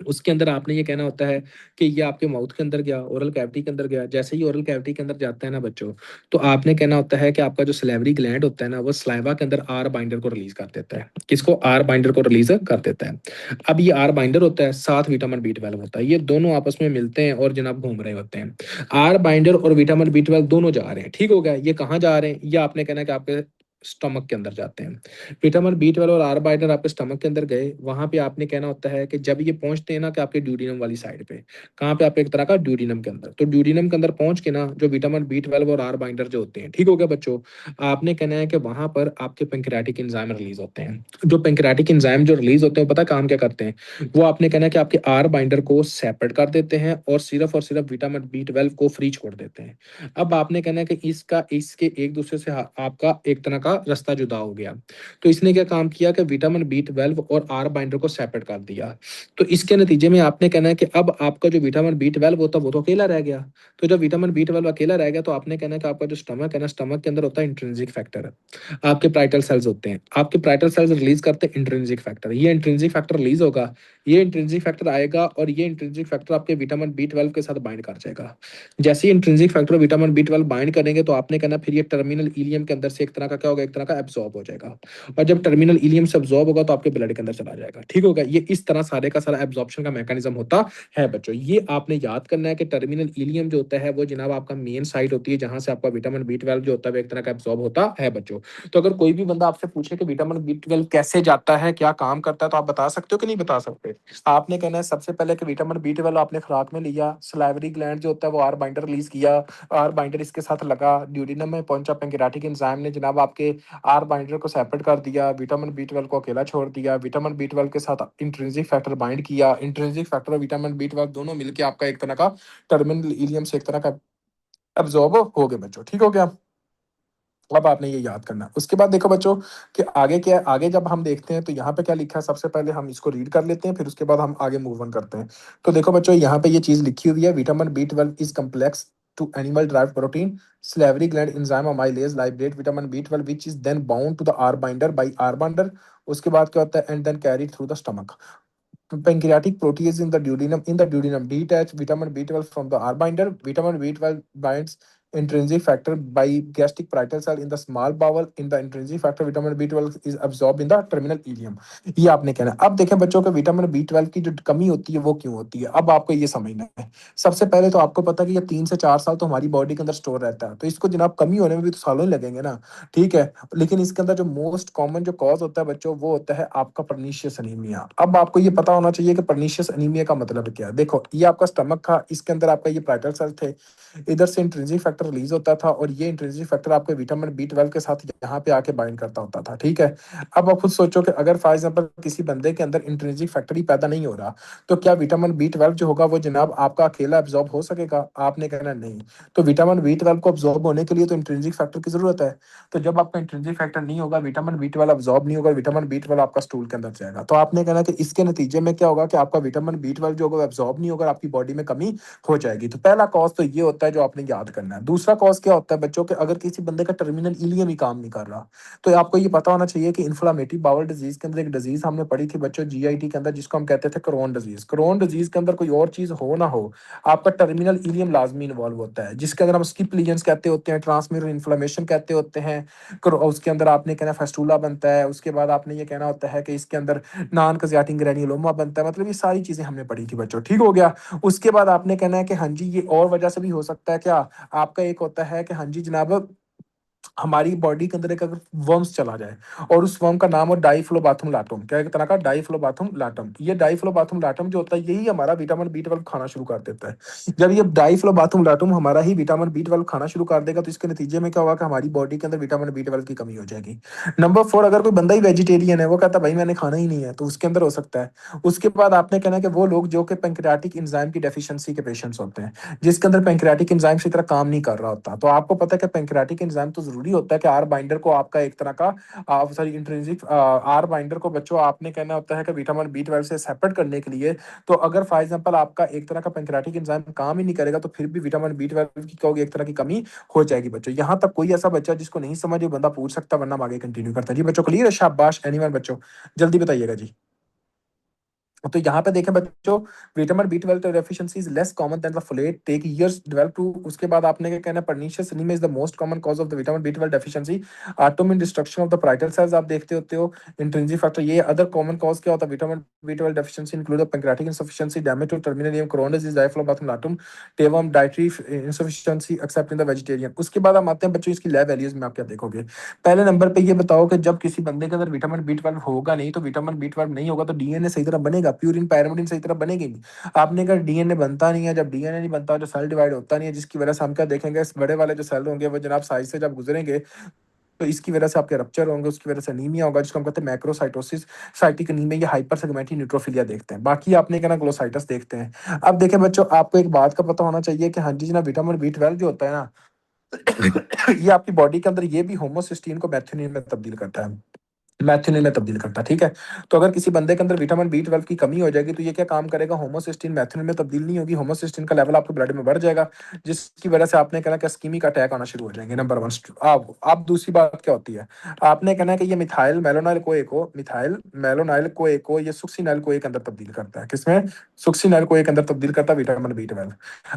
उसके अंदर आपने ये कहना होता है कि ये आपके माउथ के अंदर गया, ओरल कैविटी के अंदर गया। जैसे ही ओरल कैविटी के अंदर जाता है ना बच्चों, तो आपने कहना होता है कि आपका जो सलेवरी ग्लैंड होता है ना, वो सलाइवा के अंदर आर बाइंडर को रिलीज कर देता है। किसको? आर बाइंडर को रिलीज कर देता है। अब ये आर बाइंडर होता है, साथ विटामिन बी 12 होता है, ये दोनों आपस में मिलते हैं और जनाब घूम रहे होते हैं। आर बाइंडर और विटामिन बी 12 दोनों जा रहे हैं, ठीक हो गया। ये कहाँ जा रहे हैं, ये आपने कहना है कि आपके स्टमक के अंदर जाते हैं। विटामिन बी 12 और आर बाइंडर आपके स्टमक के अंदर गए, वहां पे आपने कहना होता है कि जब ये पहुंचते हैं ना कि आपके ड्यूडिनम वाली साइड पे, कहाँ पे, आप एक तरह का ड्यूडिनम के अंदर, तो ड्यूडिनम के अंदर पहुंच के ना जो विटामिन बी 12 और आर बाइंडर जो होते हैं, ठीक हो गया बच्चों, आपने कहना है कि वहां पर आपके पेंक्रियाटिक एंजाइम रिलीज होते हैं। जो पेंक्रियाटिक एंजाइम जो रिलीज होते हैं, पता काम क्या करते हैं, वो आपने कहना है कि आपके आर बाइंडर को सेपरेट कर देते हैं और सिर्फ विटामिन बी 12 को फ्री छोड़ देते हैं। अब आपने कहना है कि इसका इसके एक दूसरे से आपका एक तरह का रास्ता जुदा हो गया। तो इसने क्या काम किया कि विटामिन बी 12 और आर बाइंडर को सेपरेट कर दिया। तो इसके नतीजे में आपने कहना है कि अब आपका जो विटामिन बी 12 होता है वो तो अकेला रह गया। तो जब विटामिन बी 12 अकेला रह गया, तो आपने कहना है कि आपका जो स्टमक है ना, स्टमक के अंदर होता है इंट्रिंसिक फैक्टर, आपके प्राइटल सेल्स होते हैं, आपके प्राइटल सेल्स रिलीज करते हैं इंट्रिंसिक फैक्टर। ये इंट्रिंसिक फैक्टर रिलीज होगा, ये इंट्रिंसिक फैक्टर आएगा और ये इंट्रिंसिक फैक्टर आपके विटामिन बी 12 के साथ बाइंड कर जाएगा। जैसे ही intrinsic factor vitamin B 12 bind करेंगे, तो आपने कहना फिर ये टर्मिनल इलियम के अंदर से एक तरह का क्या होगा, एक तरह का एब्सॉर्ब हो जाएगा। और जब टर्मिनल इलियम से अब्सॉर्ब होगा, तो आपके ब्लड के अंदर चला जाएगा, ठीक होगा। ये इस तरह सारे का सारा एब्जॉर्प्शन का मैकेनिज्म होता है बच्चों। ये आपने याद करना है कि टर्मिनल इलियम जो होता है वो जनाब आपका मेन साइट होती है, जहां से आपका विटामिन बी 12 जो होता है वो एक तरह का एब्सॉर्ब होता है बच्चों। तो अगर कोई भी बंदा आपसे पूछे कि विटामिन बी 12 कैसे जाता है, क्या काम करता है, तो आप बता सकते हो कि नहीं बता सकते। आपने कहना है सबसे पहले कि विटामिन बी 12 आपने खुराक में लिया, सलाइवरी ग्लैंड जो होता है वो आर बाइंडर रिलीज किया, आर बाइंडर इसके साथ लगा, ड्यूडिनम में पहुंचा, पेंक्रियाटिक एंजाइम ने जनाब आपके आर बाइंडर को सेपरेट कर दिया, विटामिन बी 12 को अकेला छोड़ दिया, विटामिन बी 12 के साथ इंट्रिंसिक फैक्टर बाइंड किया, इंट्रिंसिक फैक्टर और विटामिन बी 12 दोनों मिलकर आपका एक तरह का टर्मिनल इलियम से एक तरह का एब्जॉर्ब हो गए बच्चों, ठीक हो गया। अब आपने ये याद करना है। उसके बाद देखो बच्चों कि आगे क्या है। आगे जब हम देखते हैं तो यहाँ पे क्या लिखा है, सबसे पहले हम इसको रीड कर लेते हैं, फिर उसके बाद हम आगे मूव ऑन करते हैं। तो देखो बच्चों, यहाँ पे ये चीज लिखी हुई है, vitamin B 12 is complex to animal drive protein salivary gland enzyme amylase liberate vitamin B 12 which is then bound to the R binder by R binder। उसके बाद क्या होता है, and then carried through the stomach। Pancreatic protease in the duodenum detach vitamin B 12 from the R binder। Vitamin B 12 binds intrinsic factor by gastric parietal cell in the small bowel. In the intrinsic factor, vitamin B12 is absorbed in the terminal ileum. ये आपने कहना है। अब देखें बच्चों को vitamin B12 की जो कमी होती है वो क्यों होती है, अब आपको ये समझना है। सबसे पहले तो आपको पता है कि ये 3 से 4 साल तो हमारी बॉडी के अंदर स्टोर रहता है, तो इसको जनाब कमी होने में भी तो सालों ही लगेंगे ना, ठीक है। लेकिन इसके अंदर जो मोस्ट कॉमन जो कॉज होता है बच्चों, वो होता है आपका परनीशियस अनीमिया। अब आपको ये पता होना चाहिए कि परनीशियस अनीमिया का मतलब क्या है। देखो, ये आपका स्टमक था, इसके अंदर आपका ये पाइटल सेल थे, इधर से इंट्रिंसिक फैक्टर रिलीज होता था, और ये इंट्रिंसिक फैक्टर आपके विटामिन B12 के साथ यहाँ पे आके बाइंड करता होता था, ठीक है। अब आप खुद सोचो कि अगर फॉर एग्जाम्पल किसी बंदे के अंदर इंट्रिंसिक फैक्टर ही पैदा नहीं हो रहा, तो क्या विटामिन B12 जो होगा वो जनाब आपका अकेला एब्जॉर्ब हो सकेगा? आपने कहना नहीं। तो विटामिन B12 को एब्जॉर्ब होने के लिए तो इंट्रिंसिक फैक्टर की जरूरत है। तो जब आपका इंट्रिंसिक फैक्टर नहीं होगा, विटामिन B12 एब्जॉर्ब नहीं होगा, विटामिन B12 आपका स्टूल के अंदर जाएगा, तो आपने कहना कि इसके नतीजे में क्या होगा कि आपका विटामिन B12 जो होगा एब्जॉर्ब नहीं होगा, आपकी बॉडी में कमी हो जाएगी। तो पहला कॉज तो ये होता है जो आपने याद करना है। दूसरा कॉज क्या होता है बच्चों के, अगर किसी बंदे का टर्मिनल इलियम ही काम नहीं कर रहा, तो आपको ये पता होना चाहिए कि इन्फ्लामेटरी बाउल डिजीज के अंदर एक डिजीज हमने पढ़ी थी बच्चों GIT के अंदर, जिसको हम कहते थे क्रोन डिजीज। क्रोन डिजीज के अंदर कोई और चीज हो ना हो, आपका टर्मिनल इलियम लाजमी इन्वॉल्व होता है, जिसके अंदर हम स्किप लीजन्स कहते होते हैं, ट्रांसमिरर इन्फ्लेमेशन कहते होते हैं। उसके अंदर आपने कहना फेस्टूला बनता है, उसके बाद आपने ये कहना होता है कि इसके अंदर नॉन कजियाटिक ग्रैन्युलोमा बनता है। मतलब ये सारी चीजें हमने पढ़ी थी बच्चों, ठीक हो गया। उसके बाद आपने कहना है कि हाँ जी ये और वजह से भी हो सकता है क्या, आपका एक होता है कि हाँ जी जनाब हमारी बॉडी के अंदर एक अगर वर्म्स चला जाए, और उस वर्म का नाम हो डाइफ्लोबाथुम लाटम, क्या एक तरह का डाइफ्लोबाथुम लाटम, ये डाइफ्लोबाथुम लाटम जो होता है यही हमारा विटामिन B12 खाना शुरू कर देता है। जब ये डाइफ्लोबाथुम लाटम हमारा ही विटामिन B12 खाना शुरू कर देगा, तो इसके नतीजे में क्या होगा कि हमारी बॉडी के अंदर विटामिन B12 की कमी हो जाएगी। नंबर 4, अगर कोई बंदा ही वेजिटेरियन है, वो कहता है भाई मैंने खाना ही नहीं है, तो उसके अंदर हो सकता है। उसके बाद आपने कहना है कि वो लोग जो कि पैंक्रियाटिक एंजाइम की डेफिशिएंसी के पेशेंट्स होते हैं, जिसके अंदर पैंक्रियाटिक एंजाइम की तरह काम नहीं कर रहा होता, तो आपको पता है कि पैंक्रियाटिक एंजाइम तो जरूरी होता है कि आर बाइंडर को आपका एक तरह का सॉरी इंट्रिंसिक आर बाइंडर को बच्चों आपने कहना होता है कि विटामिन B12 से सेपरेट करने के लिए। तो अगर फॉर एग्जांपल आपका एक तरह का पैंक्रियाटिक एंजाइम काम ही नहीं करेगा, तो फिर भी विटामिन B12 की क्या होगी, एक तरह की कमी हो जाएगी बच्चों। यहाँ तक कोई ऐसा बच्चा जिसको नहीं समझ, वो बंदा पूछ सकता, वरना हम आगे कंटिन्यू करता है। जी बच्चों क्लियर है? शाबाश, एनीवन बच्चों जल्दी बताइएगा जी। तो यहाँ पे देखें बच्चों, vitamin B12 deficiency is less common than the folate, take years develop to. उसके बाद आपने क्या कहना है, pernicious anaemia is the most common cause of the vitamin B12 deficiency, autoimmune destruction of the parietal cells आप देखते होते हो, इंट्रिंसिक फैक्टर। ये अदर कॉमन कॉज क्या होता है vitamin B12 deficiency, include the pancreatic insufficiency, damage to terminal ileum, Crohn disease, Diphyllobothrium latum, टेवम, dietary insufficiency accept in the vegetarian. उसके बाद हम आते हैं बच्चों इसकी लैब वैल्यूज में आप क्या देखोगे। पहले नंबर पे ये बताओ कि जब किसी बंदे के अंदर विटामिन B12 होगा नहीं, तो विटामिन B12 नहीं होगा तो DNA सही तरह बनेगा, प्यूरिन पायरिमिडिन सही तरह बनेगी नहीं। आपने कहा DNA बनता नहीं है, जब DNA नहीं बनता जो सेल डिवाइड होता नहीं है, जिसकी वजह से हम क्या देखेंगे, इस बड़े वाले जो सेल होंगे वो जनाब साइज से जब गुजरेंगे, तो इसकी वजह से आपके रप्चर होंगे, उसकी वजह से अनीमिया होगा, जिसको हम कहते हैं मैक्रोसाइटोसिस, साइटिक अनीमिया, या हाइपरसेगमेंटरी न्यूट्रोफिलिया देखते हैं। बाकी आपने कहना ग्लोसाइटस देखते हैं। अब देखें बच्चों, आपको एक बात का पता होना चाहिए कि हाँ जी ना, विटामिन B12 जो होता है ना, ये आपकी बॉडी के अंदर ये भी होमोसिस्टीन को मैथ्योनिन में तब्दील करता है, मैथ्योनिन में तब्दील करता है, ठीक है। तो अगर किसी बंदे के अंदर विटामिन B12 की कमी हो जाएगी, तो ये क्या काम करेगा, होमोसिस्टीन मैथ्योनिन में तब्दील नहीं होगी, होमोसिस्टीन का लेवल आपके ब्लड में बढ़ जाएगा, जिसकी वजह से आपने कहना कि इस्कीमिक अटैक आना शुरू हो जाएंगे। नंबर 1। अब दूसरी बात क्या होती है, आपने कहना है कि ये मिथाइल मेलोनाइल को एक को ये सुक्सिनाइल को एक अंदर तब्दील करता है, किसमें, सुक्सिनाइल को एक अंदर तब्दील करता है विटामिन B12।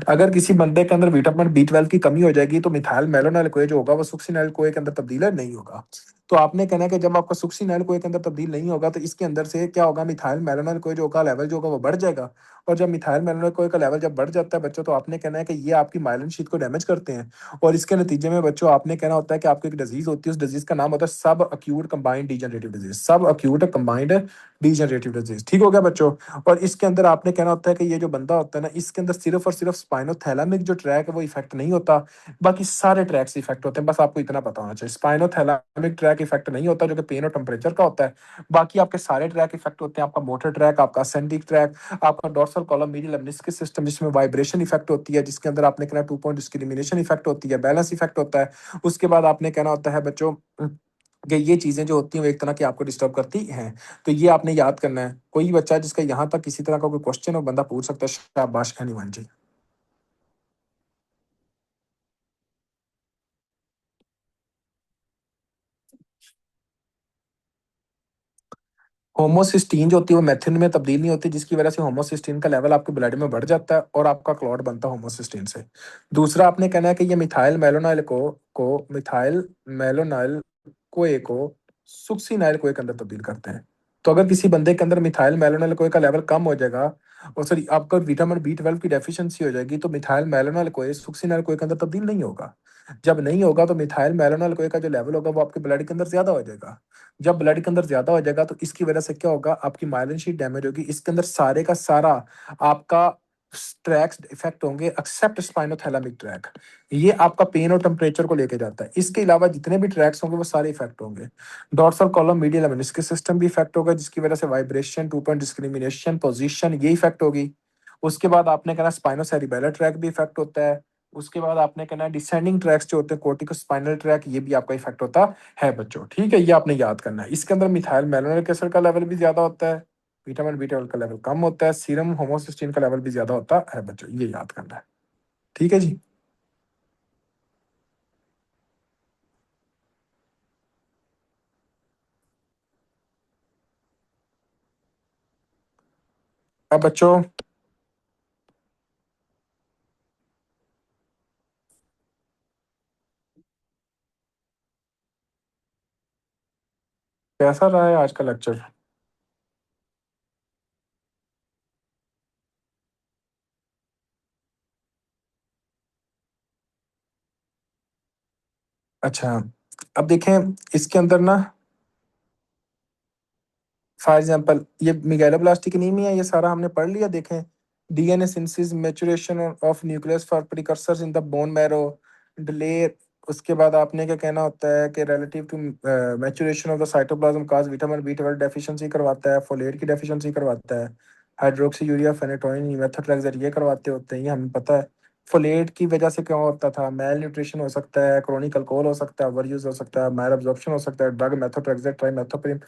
अगर किसी बंदे के अंदर विटामिन B12 की कमी हो जाएगी, तो मिथाइल मेलोनाइल को जो होगा वो सुक्सिनाइल को एक अंदर तब्दील नहीं होगा। तो आपने कहना है कि जब आपका सुक्सिनाइल को एक अंदर तब्दील नहीं होगा, तो इसके अंदर से क्या होगा, मिथाइल मेलोनाइल को जो का लेवल जो होगा वो बढ़ जाएगा। और जब मिथाइल मेलोनाइल को का लेवल जब बढ़ जाता है बच्चों, तो आपने कहना है कि ये आपकी माइलिन शीट को डैमेज करते हैं, और इसके नतीजे में बच्चों आपने कहना होता है कि आपको एक डिजीज होती है, उस डिजीज का नाम होता है सब अक्यूट कंबाइंड डीजनरेटिव डिजीज, सब अक्यूट कंबाइंड डीजनरेटिव डिजीज, ठीक हो गया बच्चों। और इसके अंदर आपने कहना होता है कि ये जो बंदा होता है ना, इसके अंदर सिर्फ और सिर्फ स्पाइनोथैलेमिक जो ट्रैक है वो इफेक्ट नहीं होता, बाकी सारे ट्रैक्स इफेक्ट होते हैं। बस आपको इतना पता होना चाहिए, स्पाइनोथैलेमिक ट्रैक इफेक्ट नहीं होता, जो कि पेन और टेम्परेचर का होता है। बाकी आपके सारे ट्रैक इफेक्ट होते हैं, आपका मोटर ट्रैक, आपका असेंडिक ट्रैक, आपका डोर्सल कॉलम मीडियल लेमनिस्कस सिस्टम, जिसमें वाइब्रेशन इफेक्ट होती है, जिसके अंदर आपने कहना 2 पॉइंट डिस्क्रिमिनेशन इफेक्ट होती है, बैलेंस इफेक्ट होता है। उसके बाद आपने कहना होता है बच्चों कि ये चीजें जो होती हैं वो एक तरह की आपको डिस्टर्ब करती हैं। तो ये आपने याद करना है। कोई बच्चा जिसका यहाँ तक किसी तरह का कोई क्वेश्चन हो, बंदा पूछ सकता है। शाबाश एनीवन जी। होमोसिस्टीन जो होती है वो मेथिओनिन में तब्दील नहीं होती, जिसकी वजह से होमोसिस्टीन का लेवल आपके ब्लड में बढ़ जाता है और आपका क्लॉट बनता है होमोसिस्टीन से। दूसरा आपने कहना है कि ये मिथाइल मेलोनाइल को मिथाइल मेलोनाइल कोए को सुक्सिनाइल कोए के अंदर तब्दील करते हैं। तो अगर किसी बंदे के अंदर मिथाइल मेलोनाइल कोए का लेवल कम हो जाएगा, और सॉरी आपका विटामिन बी 12 की डेफिशिएंसी हो जाएगी, तो मिथाइल मेलोनाइल कोए सुक्सिनाइल कोए के अंदर तब्दील नहीं होगा। जब नहीं होगा तो मिथाइल मेलोनाइल कोए का जो लेवल होगा वो आपके ब्लड के अंदर ज्यादा हो जाएगा। जब ब्लड के अंदर ज्यादा हो जाएगा तो इसकी वजह से क्या होगा, आपकी माइलिन शीट डैमेज होगी, इसके अंदर सारे का सारा आपका ट्रैक्स इफेक्ट होंगे एक्सेप्ट स्पाइनोथैलेमिक ट्रैक। ये आपका पेन और टेम्परेचर को लेके जाता है, इसके अलावा जितने भी ट्रैक्स होंगे वो सारे इफेक्ट होंगे। Dorsal column medial meniscus system भी इफेक्ट होगा, जिसकी वजह से vibration, two point discrimination, position ये इफेक्ट होगी। उसके बाद आपने कहना स्पाइनोसेरिबेलर ट्रैक भी इफेक्ट होता है। उसके बाद आपने कहना डिसेंडिंग ट्रैक्स जो होते हैं कोर्टिको स्पाइनल ट्रैक, ये भी आपका इफेक्ट होता है बच्चों। ठीक है, ये आपने याद करना है। इसके अंदर मिथाइल मेलोनिक एसिड का लेवल भी ज्यादा होता है, विटामिन बी 12 का लेवल कम होता है, सीरम होमोसिस्टीन का लेवल भी ज्यादा होता है बच्चों, ये याद करना है। ठीक है जी। अब बच्चों कैसा रहा है आज का लेक्चर? अच्छा, अब देखें इसके अंदर ना, फॉर एग्जाम्पल ये मिगैलोब्लास्टिक एनीमिया, ये सारा हमने पढ़ लिया। देखें DNA synthesis, maturation of nucleus for precursors in the bone marrow, delay. उसके बाद आपने क्या कहना होता है कि relative to maturation of the cytoplasm cause vitamin B 12 deficiency करवाता है, फोलेट की डेफिशिएंसी करवाता है, हाइड्रोक्सी यूरिया फेनेटोइन मेथोट्रेक्सेट ये करवाते होते हैं, ये हमें पता है। फोलेट की वजह से क्या होता था, मेल न्यूट्रिशन हो सकता है, क्रोनिक अल्कोहल हो सकता है, ओवर यूज हो सकता है, मायर अब्जॉर्प्शन हो सकता है, drug methotrexate trimethoprim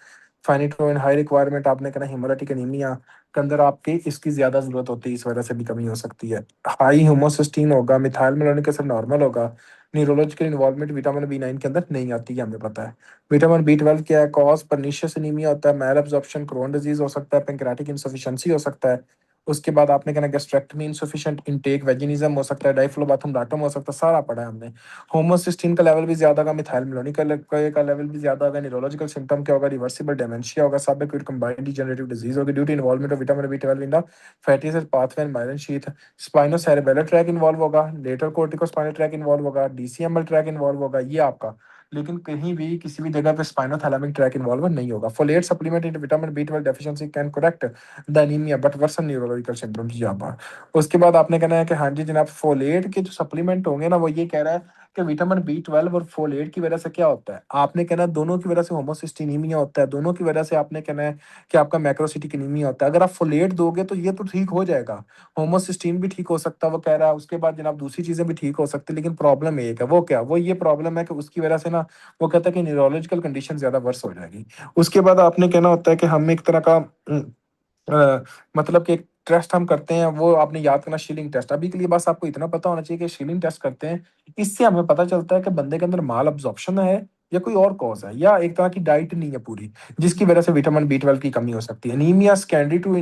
फाइनिटोइन high requirement आपने कहना हेमोलिटिक एनीमिया के अंदर आपकी इसकी ज्यादा जरूरत होती है, इस वजह से भी कमी हो सकती है। हाई होमोसिस्टीन होगा, मिथाइल मेलोनिक एसिड नॉर्मल होगा, न्यूरोलॉजिकल इन्वॉल्वमेंट विटामिन बी 9 के अंदर नहीं आती है, हमें पता है। विटामिन बी 12 क्या है, कॉज परनीशियस एनीमिया होता है, मैल एब्जॉर्प्शन, क्रोन डिजीज हो सकता है, पेंक्रेटिक इंसफिशियंसी हो सकता है। उसके बाद आपने कहना गैस्ट्रेक्टमी इनसफिशिएंट इनटेक, वेजिनिज्म हो सकता है, डाइफ्लोबाथम डाटम हो सकता है, सारा पढ़ा है हमने। होमोसिस्टीन का लेवल भी ज्यादा होगा, मिथाइल मेलोनिक का लेवल भी ज्यादा होगा, न्यूरोलॉजिकल सिम्टम क्या होगा, रिवर्सिबल डेमेंशिया होगा, subacute combined degenerative disease होगी due to involvement of vitamin B 12 in the fatty acid pathway and myelin sheath. Spinocerebellar tract involve होगा, lateral corticospinal tract involve होगा, DCML tract involve होगा, ये आपका। लेकिन कहीं भी किसी भी जगह पे स्पाइनोथैलेमिक ट्रैक इन्वॉल्व नहीं होगा। Folate supplement in vitamin B 12 deficiency can correct the anaemia but worsen neurological symptoms, यहाँ पर। उसके बाद आपने कहना है कि हाँ जी जनाब, फोलेट के जो सप्लीमेंट होंगे ना, वो ये कह रहा है कि विटामिन बी 12 और फोलेट की वजह से क्या होता है, आपने कहना है दोनों की वजह से होमोसिस्टीनीमिया होता है, दोनों की वजह से आपने कहना है कि आपका मैक्रोसिटिक एनीमिया होता है। अगर आप फोलेट दोगे तो ये तो ठीक हो जाएगा, होमोसिस्टीन भी ठीक हो सकता है वो कह रहा है, उसके बाद जनाब दूसरी चीजें भी ठीक हो सकती है, लेकिन प्रॉब्लम एक है, वो क्या, वो ये प्रॉब्लम है कि उसकी वजह से ना, वो कहता है कि न्यूरोलॉजिकल कंडीशन ज्यादा वर्स हो जाएगी। उसके बाद आपने कहना होता है कि हम एक तरह का मतलब कि एक टेस्ट हम करते हैं, वो आपने याद करना, शीलिंग टेस्ट। अभी के लिए बस आपको इतना पता होना चाहिए कि शीलिंग टेस्ट करते हैं, इससे हमें पता चलता है कि बंदे के अंदर माल अब्जॉर्प्शन है या कोई और कॉज है, या एक तरह की डाइट नहीं है पूरी, जिसकी वजह से विटामिन बी 12 की कमी हो सकती है। Anaemia secondary to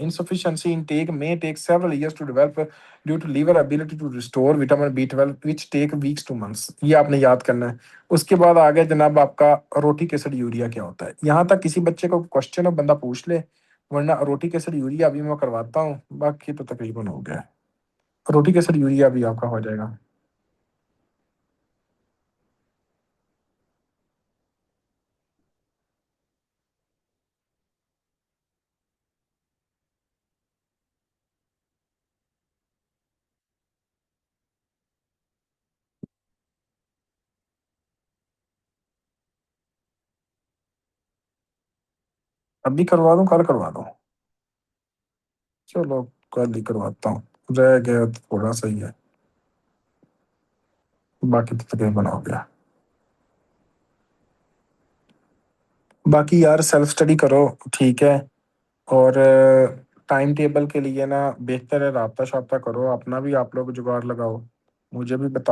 insufficiency intake may take several years to develop due to liver ability to restore vitamin B 12 which take weeks to months, ये आपने याद करना है। उसके बाद आगे जनाब आपका रोटिक एसिड यूरिया क्या होता है, यहाँ तक किसी बच्चे को क्वेश्चन हो बंदा पूछ ले, वरना रोटिक एसिड यूरिया अभी मैं करवाता हूँ, बाकी तो तकरीबन हो गया है। रोटिक एसिड यूरिया भी आपका हो जाएगा। अभी करवा दूं, कल करवा दूं? चलो कल ही करवाता हूँ, रह गया तो थोड़ा सही है, बाकी तो तकरीबन हो गया। बाकी यार सेल्फ स्टडी करो, ठीक है। और टाइम टेबल के लिए ना बेहतर है, राबता शाबता करो, अपना भी आप लोग जुगाड़ लगाओ, मुझे भी बता।